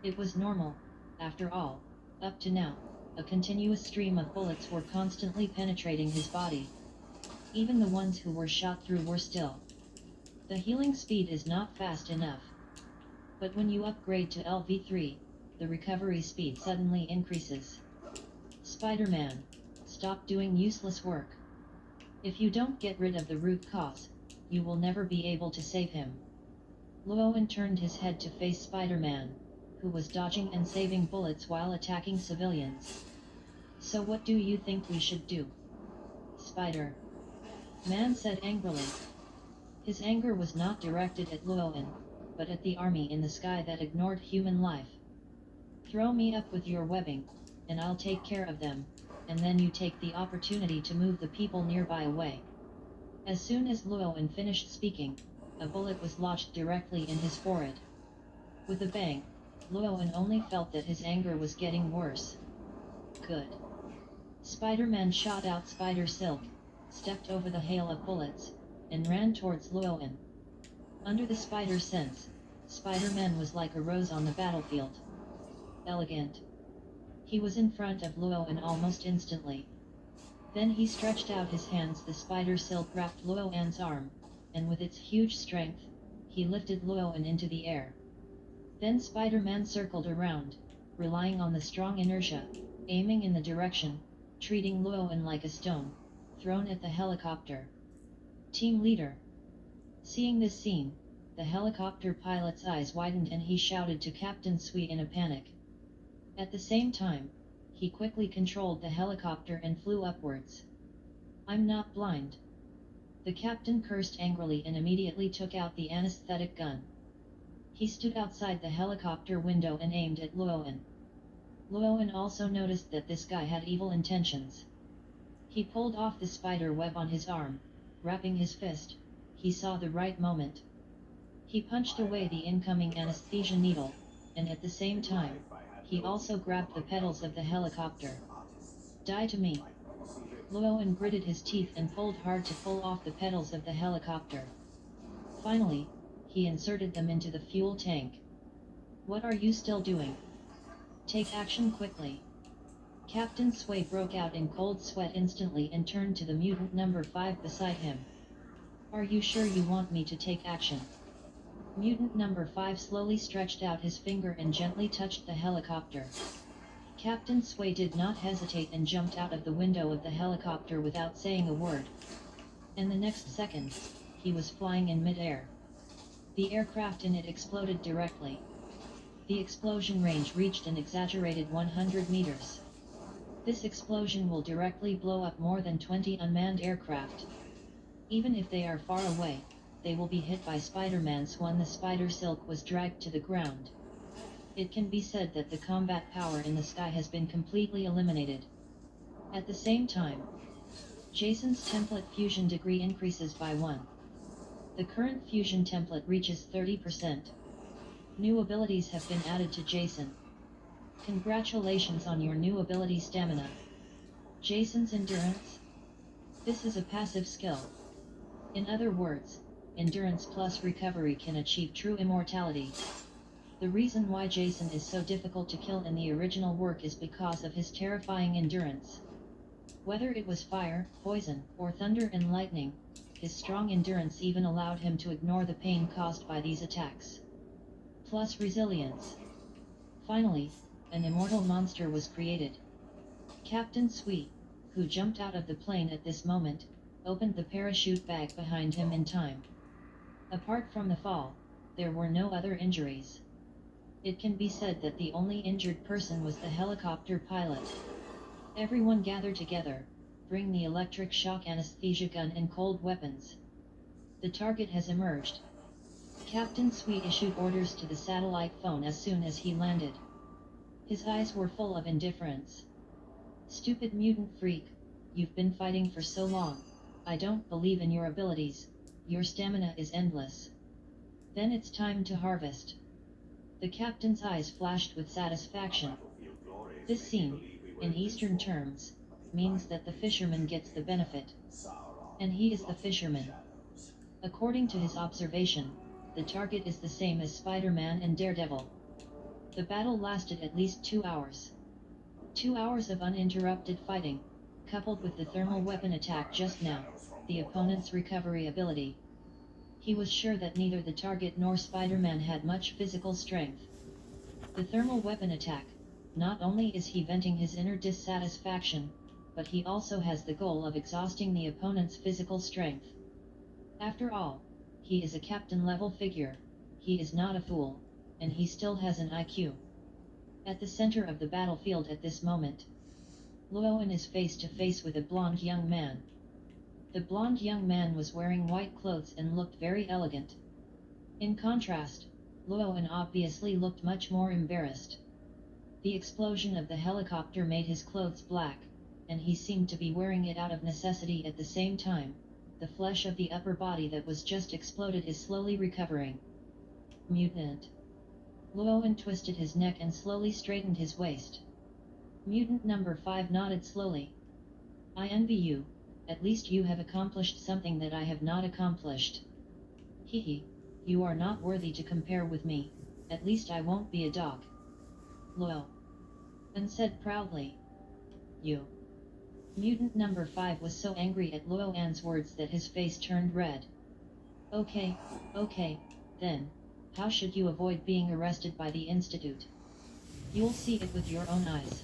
It was normal, after all. Up to now, a continuous stream of bullets were constantly penetrating his body. Even the ones who were shot through were still. The healing speed is not fast enough. But when you upgrade to LV3, the recovery speed suddenly increases. Spider-Man, stop doing useless work. If you don't get rid of the root cause, you will never be able to save him. Llewellyn turned his head to face Spider-Man, who was dodging and saving bullets while attacking civilians. So what do you think we should do? Spider-Man said angrily. His anger was not directed at Llewellyn, but at the army in the sky that ignored human life. Throw me up with your webbing, and I'll take care of them, and then you take the opportunity to move the people nearby away. As soon as Llewellyn finished speaking, a bullet was lodged directly in his forehead. With a bang, Llewellyn only felt that his anger was getting worse. Good. Spider-Man shot out Spider Silk, stepped over the hail of bullets, and ran towards Llewellyn. Under the spider sense, Spider-Man was like a rose on the battlefield. Elegant. He was in front of Llewellyn almost instantly. Then he stretched out his hands. The spider silk wrapped Llewellyn's arm, and with its huge strength, he lifted Llewellyn into the air. Then Spider-Man circled around, relying on the strong inertia, aiming in the direction, treating Llewellyn like a stone, thrown at the helicopter. Team leader. Seeing this scene, the helicopter pilot's eyes widened and he shouted to Captain Sweet in a panic. At the same time, he quickly controlled the helicopter and flew upwards. I'm not blind. The captain cursed angrily and immediately took out the anesthetic gun. He stood outside the helicopter window and aimed at Llewellyn. Llewellyn also noticed that this guy had evil intentions. He pulled off the spider web on his arm, wrapping his fist. He saw the right moment. He punched away the incoming anesthesia needle, and at the same time, he also grabbed the pedals of the helicopter. Die to me. Llewellyn gritted his teeth and pulled hard to pull off the pedals of the helicopter. Finally, he inserted them into the fuel tank. What are you still doing? Take action quickly. Captain Sway broke out in cold sweat instantly and turned to the mutant number 5 beside him. Are you sure you want me to take action? Mutant number 5 slowly stretched out his finger and gently touched the helicopter. Captain Sway did not hesitate and jumped out of the window of the helicopter without saying a word. And the next second, he was flying in mid-air. The aircraft in it exploded directly. The explosion range reached an exaggerated 100 meters. This explosion will directly blow up more than 20 unmanned aircraft. Even if they are far away, they will be hit by Spider-Man's when the spider silk was dragged to the ground. It can be said that the combat power in the sky has been completely eliminated. At the same time, Jason's template fusion degree increases by 1. The current fusion template reaches 30%. New abilities have been added to Jason. Congratulations on your new ability Stamina. Jason's Endurance. This is a passive skill. In other words, Endurance plus Recovery can achieve true immortality. The reason why Jason is so difficult to kill in the original work is because of his terrifying endurance. Whether it was fire, poison, or thunder and lightning, his strong endurance even allowed him to ignore the pain caused by these attacks. Plus resilience. Finally, an immortal monster was created. Captain Sweet, who jumped out of the plane at this moment, opened the parachute bag behind him in time. Apart from the fall, there were no other injuries. It can be said that the only injured person was the helicopter pilot. Everyone gathered together, bring the electric shock anesthesia gun and cold weapons. The target has emerged. Captain Sweet issued orders to the satellite phone as soon as he landed. His eyes were full of indifference. Stupid mutant freak, you've been fighting for so long. I don't believe in your abilities, your stamina is endless. Then it's time to harvest. The captain's eyes flashed with satisfaction. This scene, in Eastern terms, means that the fisherman gets the benefit. And he is the fisherman. According to his observation, the target is the same as Spider-Man and Daredevil. The battle lasted at least 2 hours. 2 hours of uninterrupted fighting, coupled with the thermal weapon attack just now, the opponent's recovery ability. He was sure that neither the target nor Spider-Man had much physical strength. The thermal weapon attack. Not only is he venting his inner dissatisfaction, but he also has the goal of exhausting the opponent's physical strength. After all, he is a captain-level figure, he is not a fool, and he still has an IQ. At the center of the battlefield at this moment, Luoan is face to face with a blonde young man. The blonde young man was wearing white clothes and looked very elegant. In contrast, Luoan obviously looked much more embarrassed. The explosion of the helicopter made his clothes black, and he seemed to be wearing it out of necessity at the same time. The flesh of the upper body that was just exploded is slowly recovering. Mutant. Luoan twisted his neck and slowly straightened his waist. Mutant number 5 nodded slowly. I envy you, at least you have accomplished something that I have not accomplished. Hehe, you are not worthy to compare with me, at least I won't be a dog. Luoan said proudly. You. Mutant number 5 was so angry at Luoan's words that his face turned red. Okay, then, how should you avoid being arrested by the Institute? You'll see it with your own eyes.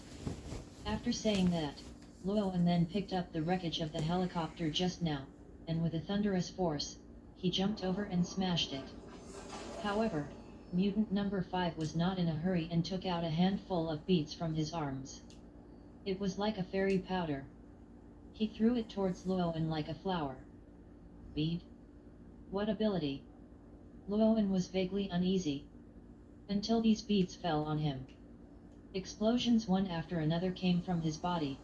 After saying that, Luoan then picked up the wreckage of the helicopter just now, and with a thunderous force, he jumped over and smashed it. However, Mutant number 5 was not in a hurry and took out a handful of beads from his arms. It was like a fairy powder. He threw it towards Luoan like a flower. Bead? What ability? Luoan was vaguely uneasy. Until these beads fell on him. Explosions one after another came from his body.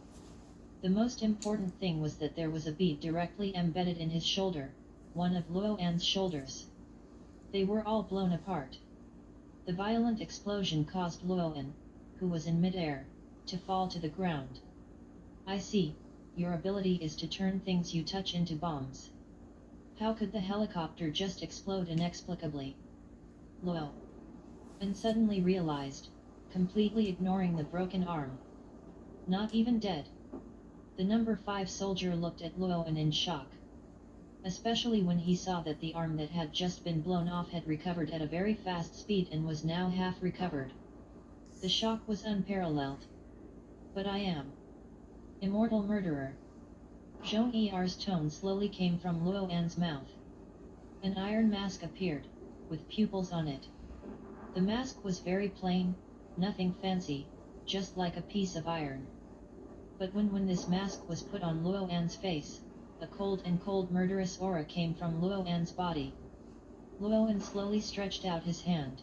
The most important thing was that there was a bead directly embedded in his shoulder, one of Luoan's shoulders. They were all blown apart. The violent explosion caused Luoan, who was in mid-air, to fall to the ground. I see, your ability is to turn things you touch into bombs. How could the helicopter just explode inexplicably? Luoan suddenly realized, completely ignoring the broken arm. Not even dead. The number 5 soldier looked at Luoan in shock. Especially when he saw that the arm that had just been blown off had recovered at a very fast speed and was now half recovered. The shock was unparalleled. But I am immortal murderer. Zhong Er's tone slowly came from Luoan's mouth. An iron mask appeared, with pupils on it. The mask was very plain, nothing fancy, just like a piece of iron. But when this mask was put on Luoan's face, a cold murderous aura came from Luoan's body. Luoan slowly stretched out his hand.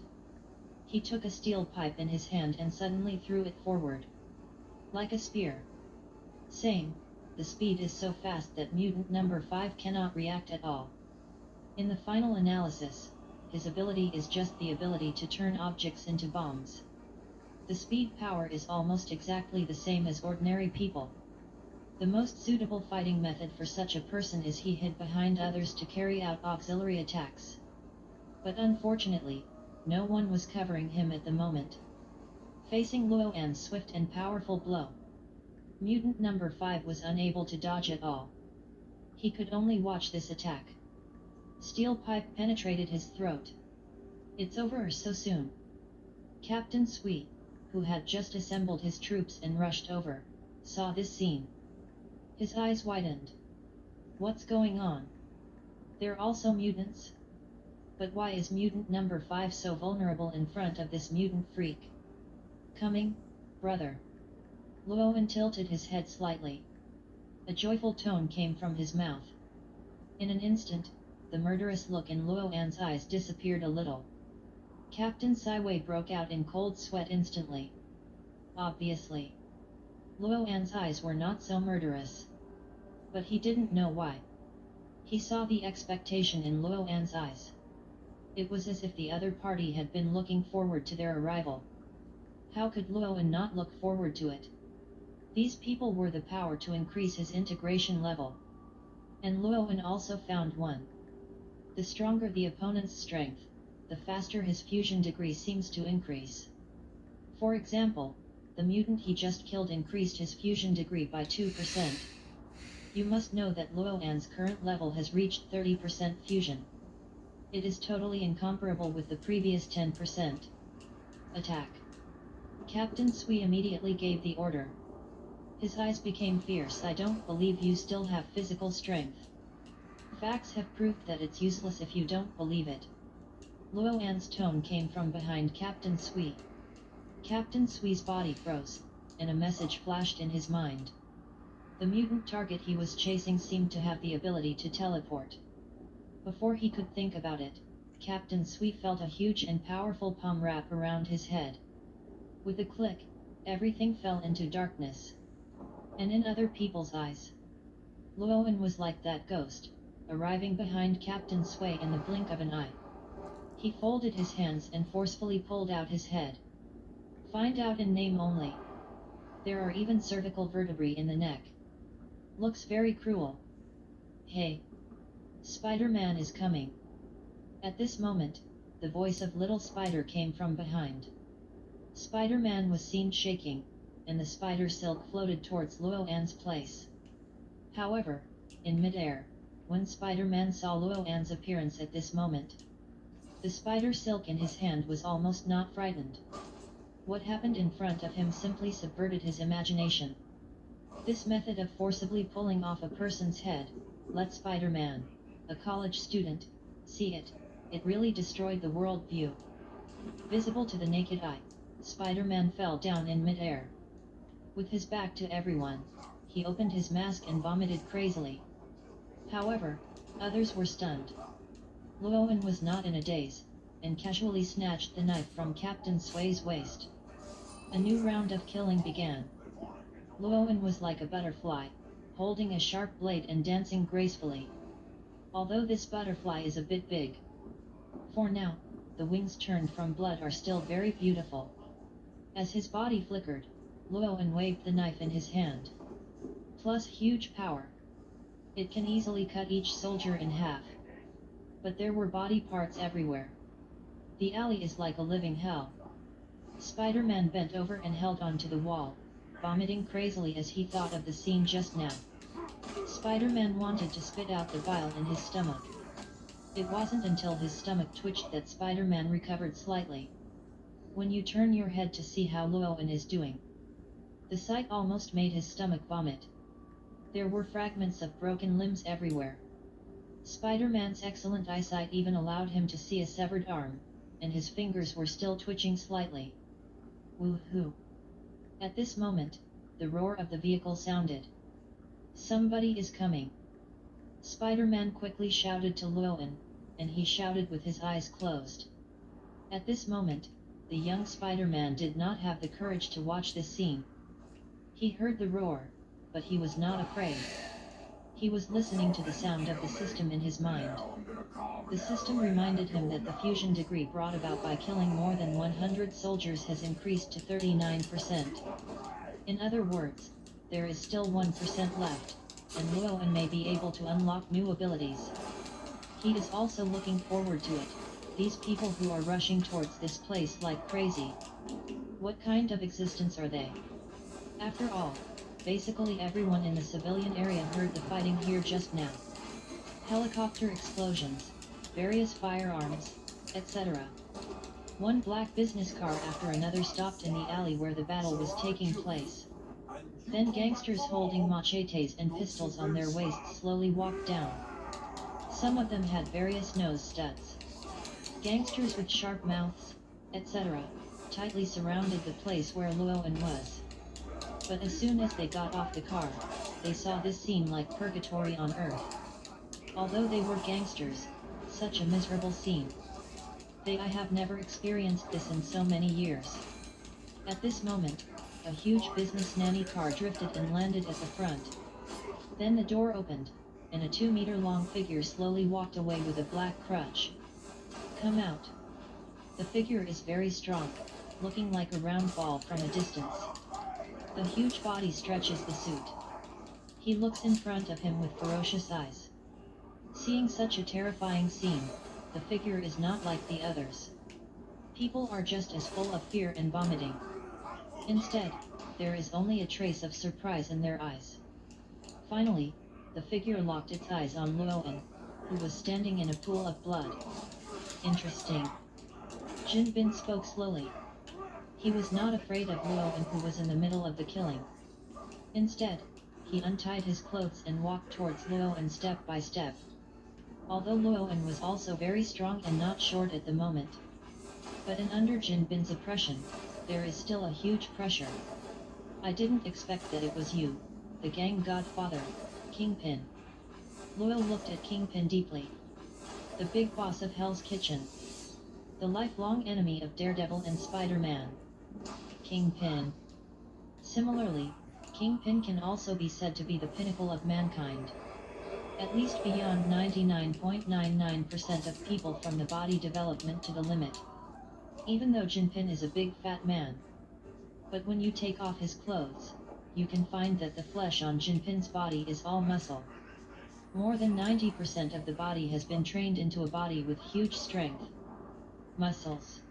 He took a steel pipe in his hand and suddenly threw it forward. Like a spear. Same, the speed is so fast that mutant number 5 cannot react at all. In the final analysis, his ability is just the ability to turn objects into bombs. The speed power is almost exactly the same as ordinary people. The most suitable fighting method for such a person is he hid behind others to carry out auxiliary attacks. But unfortunately, no one was covering him at the moment. Facing Luoan's swift and powerful blow, mutant number 5 was unable to dodge at all. He could only watch this attack. Steel pipe penetrated his throat. It's over so soon. Captain Sui, who had just assembled his troops and rushed over, saw this scene. His eyes widened. What's going on? They're also mutants? But why is mutant number 5 so vulnerable in front of this mutant freak? Coming, brother. Luoan tilted his head slightly. A joyful tone came from his mouth. In an instant, the murderous look in Luoan's eyes disappeared a little. Captain Siwei broke out in cold sweat instantly. Obviously, Luoan's eyes were not so murderous. But he didn't know why. He saw the expectation in Luoan's eyes. It was as if the other party had been looking forward to their arrival. How could Luoan not look forward to it? These people were the power to increase his integration level. And Luoan also found one. The stronger the opponent's strength, the faster his fusion degree seems to increase. For example, the mutant he just killed increased his fusion degree by 2%. You must know that Luoan's current level has reached 30% fusion. It is totally incomparable with the previous 10%. Attack. Captain Sui immediately gave the order. His eyes became fierce. I don't believe you still have physical strength. Facts have proved that it's useless if you don't believe it. Luoan's tone came from behind Captain Sui. Captain Sui's body froze, and a message flashed in his mind. The mutant target he was chasing seemed to have the ability to teleport. Before he could think about it, Captain Sui felt a huge and powerful palm wrap around his head. With a click, everything fell into darkness. And in other people's eyes, Luoan was like that ghost, arriving behind Captain Sui in the blink of an eye. He folded his hands and forcefully pulled out his head. Find out in name only. There are even cervical vertebrae in the neck. Looks very cruel. Hey! Spider-Man is coming. At this moment, the voice of Little Spider came from behind. Spider-Man was seen shaking, and the spider silk floated towards Luoan's place. However, in midair, when Spider-Man saw Luoan's appearance at this moment, the spider silk in his hand was almost not frightened. What happened in front of him simply subverted his imagination. This method of forcibly pulling off a person's head, let Spider-Man, a college student, see it, it really destroyed the world view. Visible to the naked eye, Spider-Man fell down in midair. With his back to everyone, he opened his mask and vomited crazily. However, others were stunned. Luoan was not in a daze, and casually snatched the knife from Captain Sui's waist. A new round of killing began. Luoan was like a butterfly, holding a sharp blade and dancing gracefully. Although this butterfly is a bit big. For now, the wings turned from blood are still very beautiful. As his body flickered, Luoan waved the knife in his hand. Plus huge power. It can easily cut each soldier in half. But there were body parts everywhere. The alley is like a living hell. Spider-Man bent over and held onto the wall, vomiting crazily as he thought of the scene just now. Spider-Man wanted to spit out the bile in his stomach. It wasn't until his stomach twitched that Spider-Man recovered slightly. When you turn your head to see how Luoan is doing, the sight almost made his stomach vomit. There were fragments of broken limbs everywhere. Spider-Man's excellent eyesight even allowed him to see a severed arm, and his fingers were still twitching slightly. Woohoo! At this moment, the roar of the vehicle sounded. Somebody is coming. Spider-Man quickly shouted to Luoan, and he shouted with his eyes closed. At this moment, the young Spider-Man did not have the courage to watch this scene. He heard the roar, but he was not afraid. He was listening to the sound of the system in his mind. The system reminded him that the fusion degree brought about by killing more than 100 soldiers has increased to 39%. In other words, there is still 1% left, and Luoan may be able to unlock new abilities. He is also looking forward to it. These people who are rushing towards this place like crazy. What kind of existence are they? After all, basically everyone in the civilian area heard the fighting here just now. Helicopter explosions, various firearms, etc. One black business car after another stopped in the alley where the battle was taking place. Then gangsters holding machetes and pistols on their waists slowly walked down. Some of them had various nose studs. Gangsters with sharp mouths, etc., tightly surrounded the place where Luoan was. But as soon as they got off the car, they saw this scene like purgatory on earth. Although they were gangsters, such a miserable scene. I have never experienced this in so many years. At this moment, a huge business nanny car drifted and landed at the front. Then the door opened, and a 2-meter-long figure slowly walked away with a black crutch. Come out. The figure is very strong, looking like a round ball from a distance. The huge body stretches the suit. He looks in front of him with ferocious eyes. Seeing such a terrifying scene, the figure is not like the others. People are just as full of fear and vomiting. Instead, there is only a trace of surprise in their eyes. Finally, the figure locked its eyes on Luoan, who was standing in a pool of blood. Interesting. Jin Bin spoke slowly. He was not afraid of Luoan, who was in the middle of the killing. Instead, he untied his clothes and walked towards Luoan step by step. Although Luoan was also very strong and not short at the moment. But under Jin Bin's oppression, there is still a huge pressure. I didn't expect that it was you, the gang godfather, Kingpin. Luo looked at Kingpin deeply. The big boss of Hell's Kitchen. The lifelong enemy of Daredevil and Spider-Man. Kingpin. Similarly, Kingpin can also be said to be the pinnacle of mankind. At least beyond 99.99% of people from the body development to the limit. Even though Jinpin is a big fat man. But when you take off his clothes, you can find that the flesh on Jinpin's body is all muscle. More than 90% of the body has been trained into a body with huge strength. Muscles.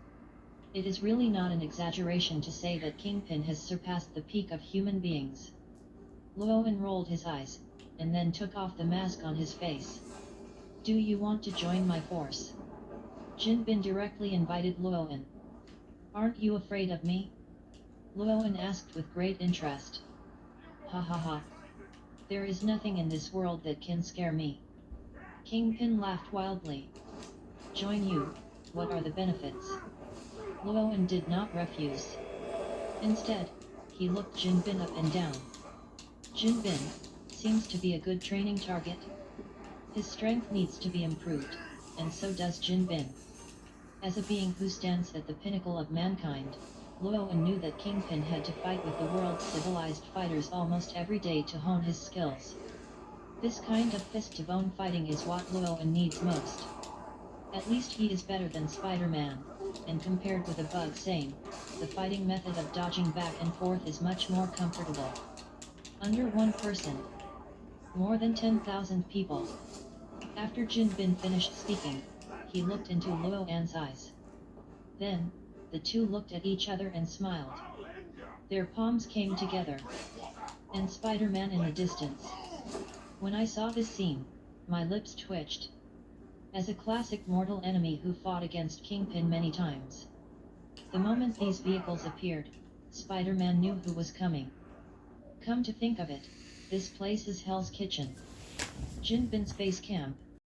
It is really not an exaggeration to say that Kingpin has surpassed the peak of human beings. Luoan rolled his eyes, and then took off the mask on his face. Do you want to join my force? Jin Bin directly invited Luoan. Aren't you afraid of me? Luoan asked with great interest. Ha ha ha. There is nothing in this world that can scare me. Kingpin laughed wildly. Join you, what are the benefits? Luoan did not refuse. Instead, he looked Jin Bin up and down. Jin Bin seems to be a good training target. His strength needs to be improved, and so does Jin Bin. As a being who stands at the pinnacle of mankind, Luoan knew that Kingpin had to fight with the world's civilized fighters almost every day to hone his skills. This kind of fist-to-bone fighting is what Luoan needs most. At least he is better than Spider-Man, and compared with a bug Sane, the fighting method of dodging back and forth is much more comfortable. Under one person. More than 10,000 people. After Jin Bin finished speaking, he looked into Luoan's eyes. Then, the two looked at each other and smiled. Their palms came together. And Spider-Man in the distance. When I saw this scene, my lips twitched. As a classic mortal enemy who fought against Kingpin many times. The moment these vehicles appeared, Spider-Man knew who was coming. Come to think of it, this place is Hell's Kitchen. Jin Bin's base camp,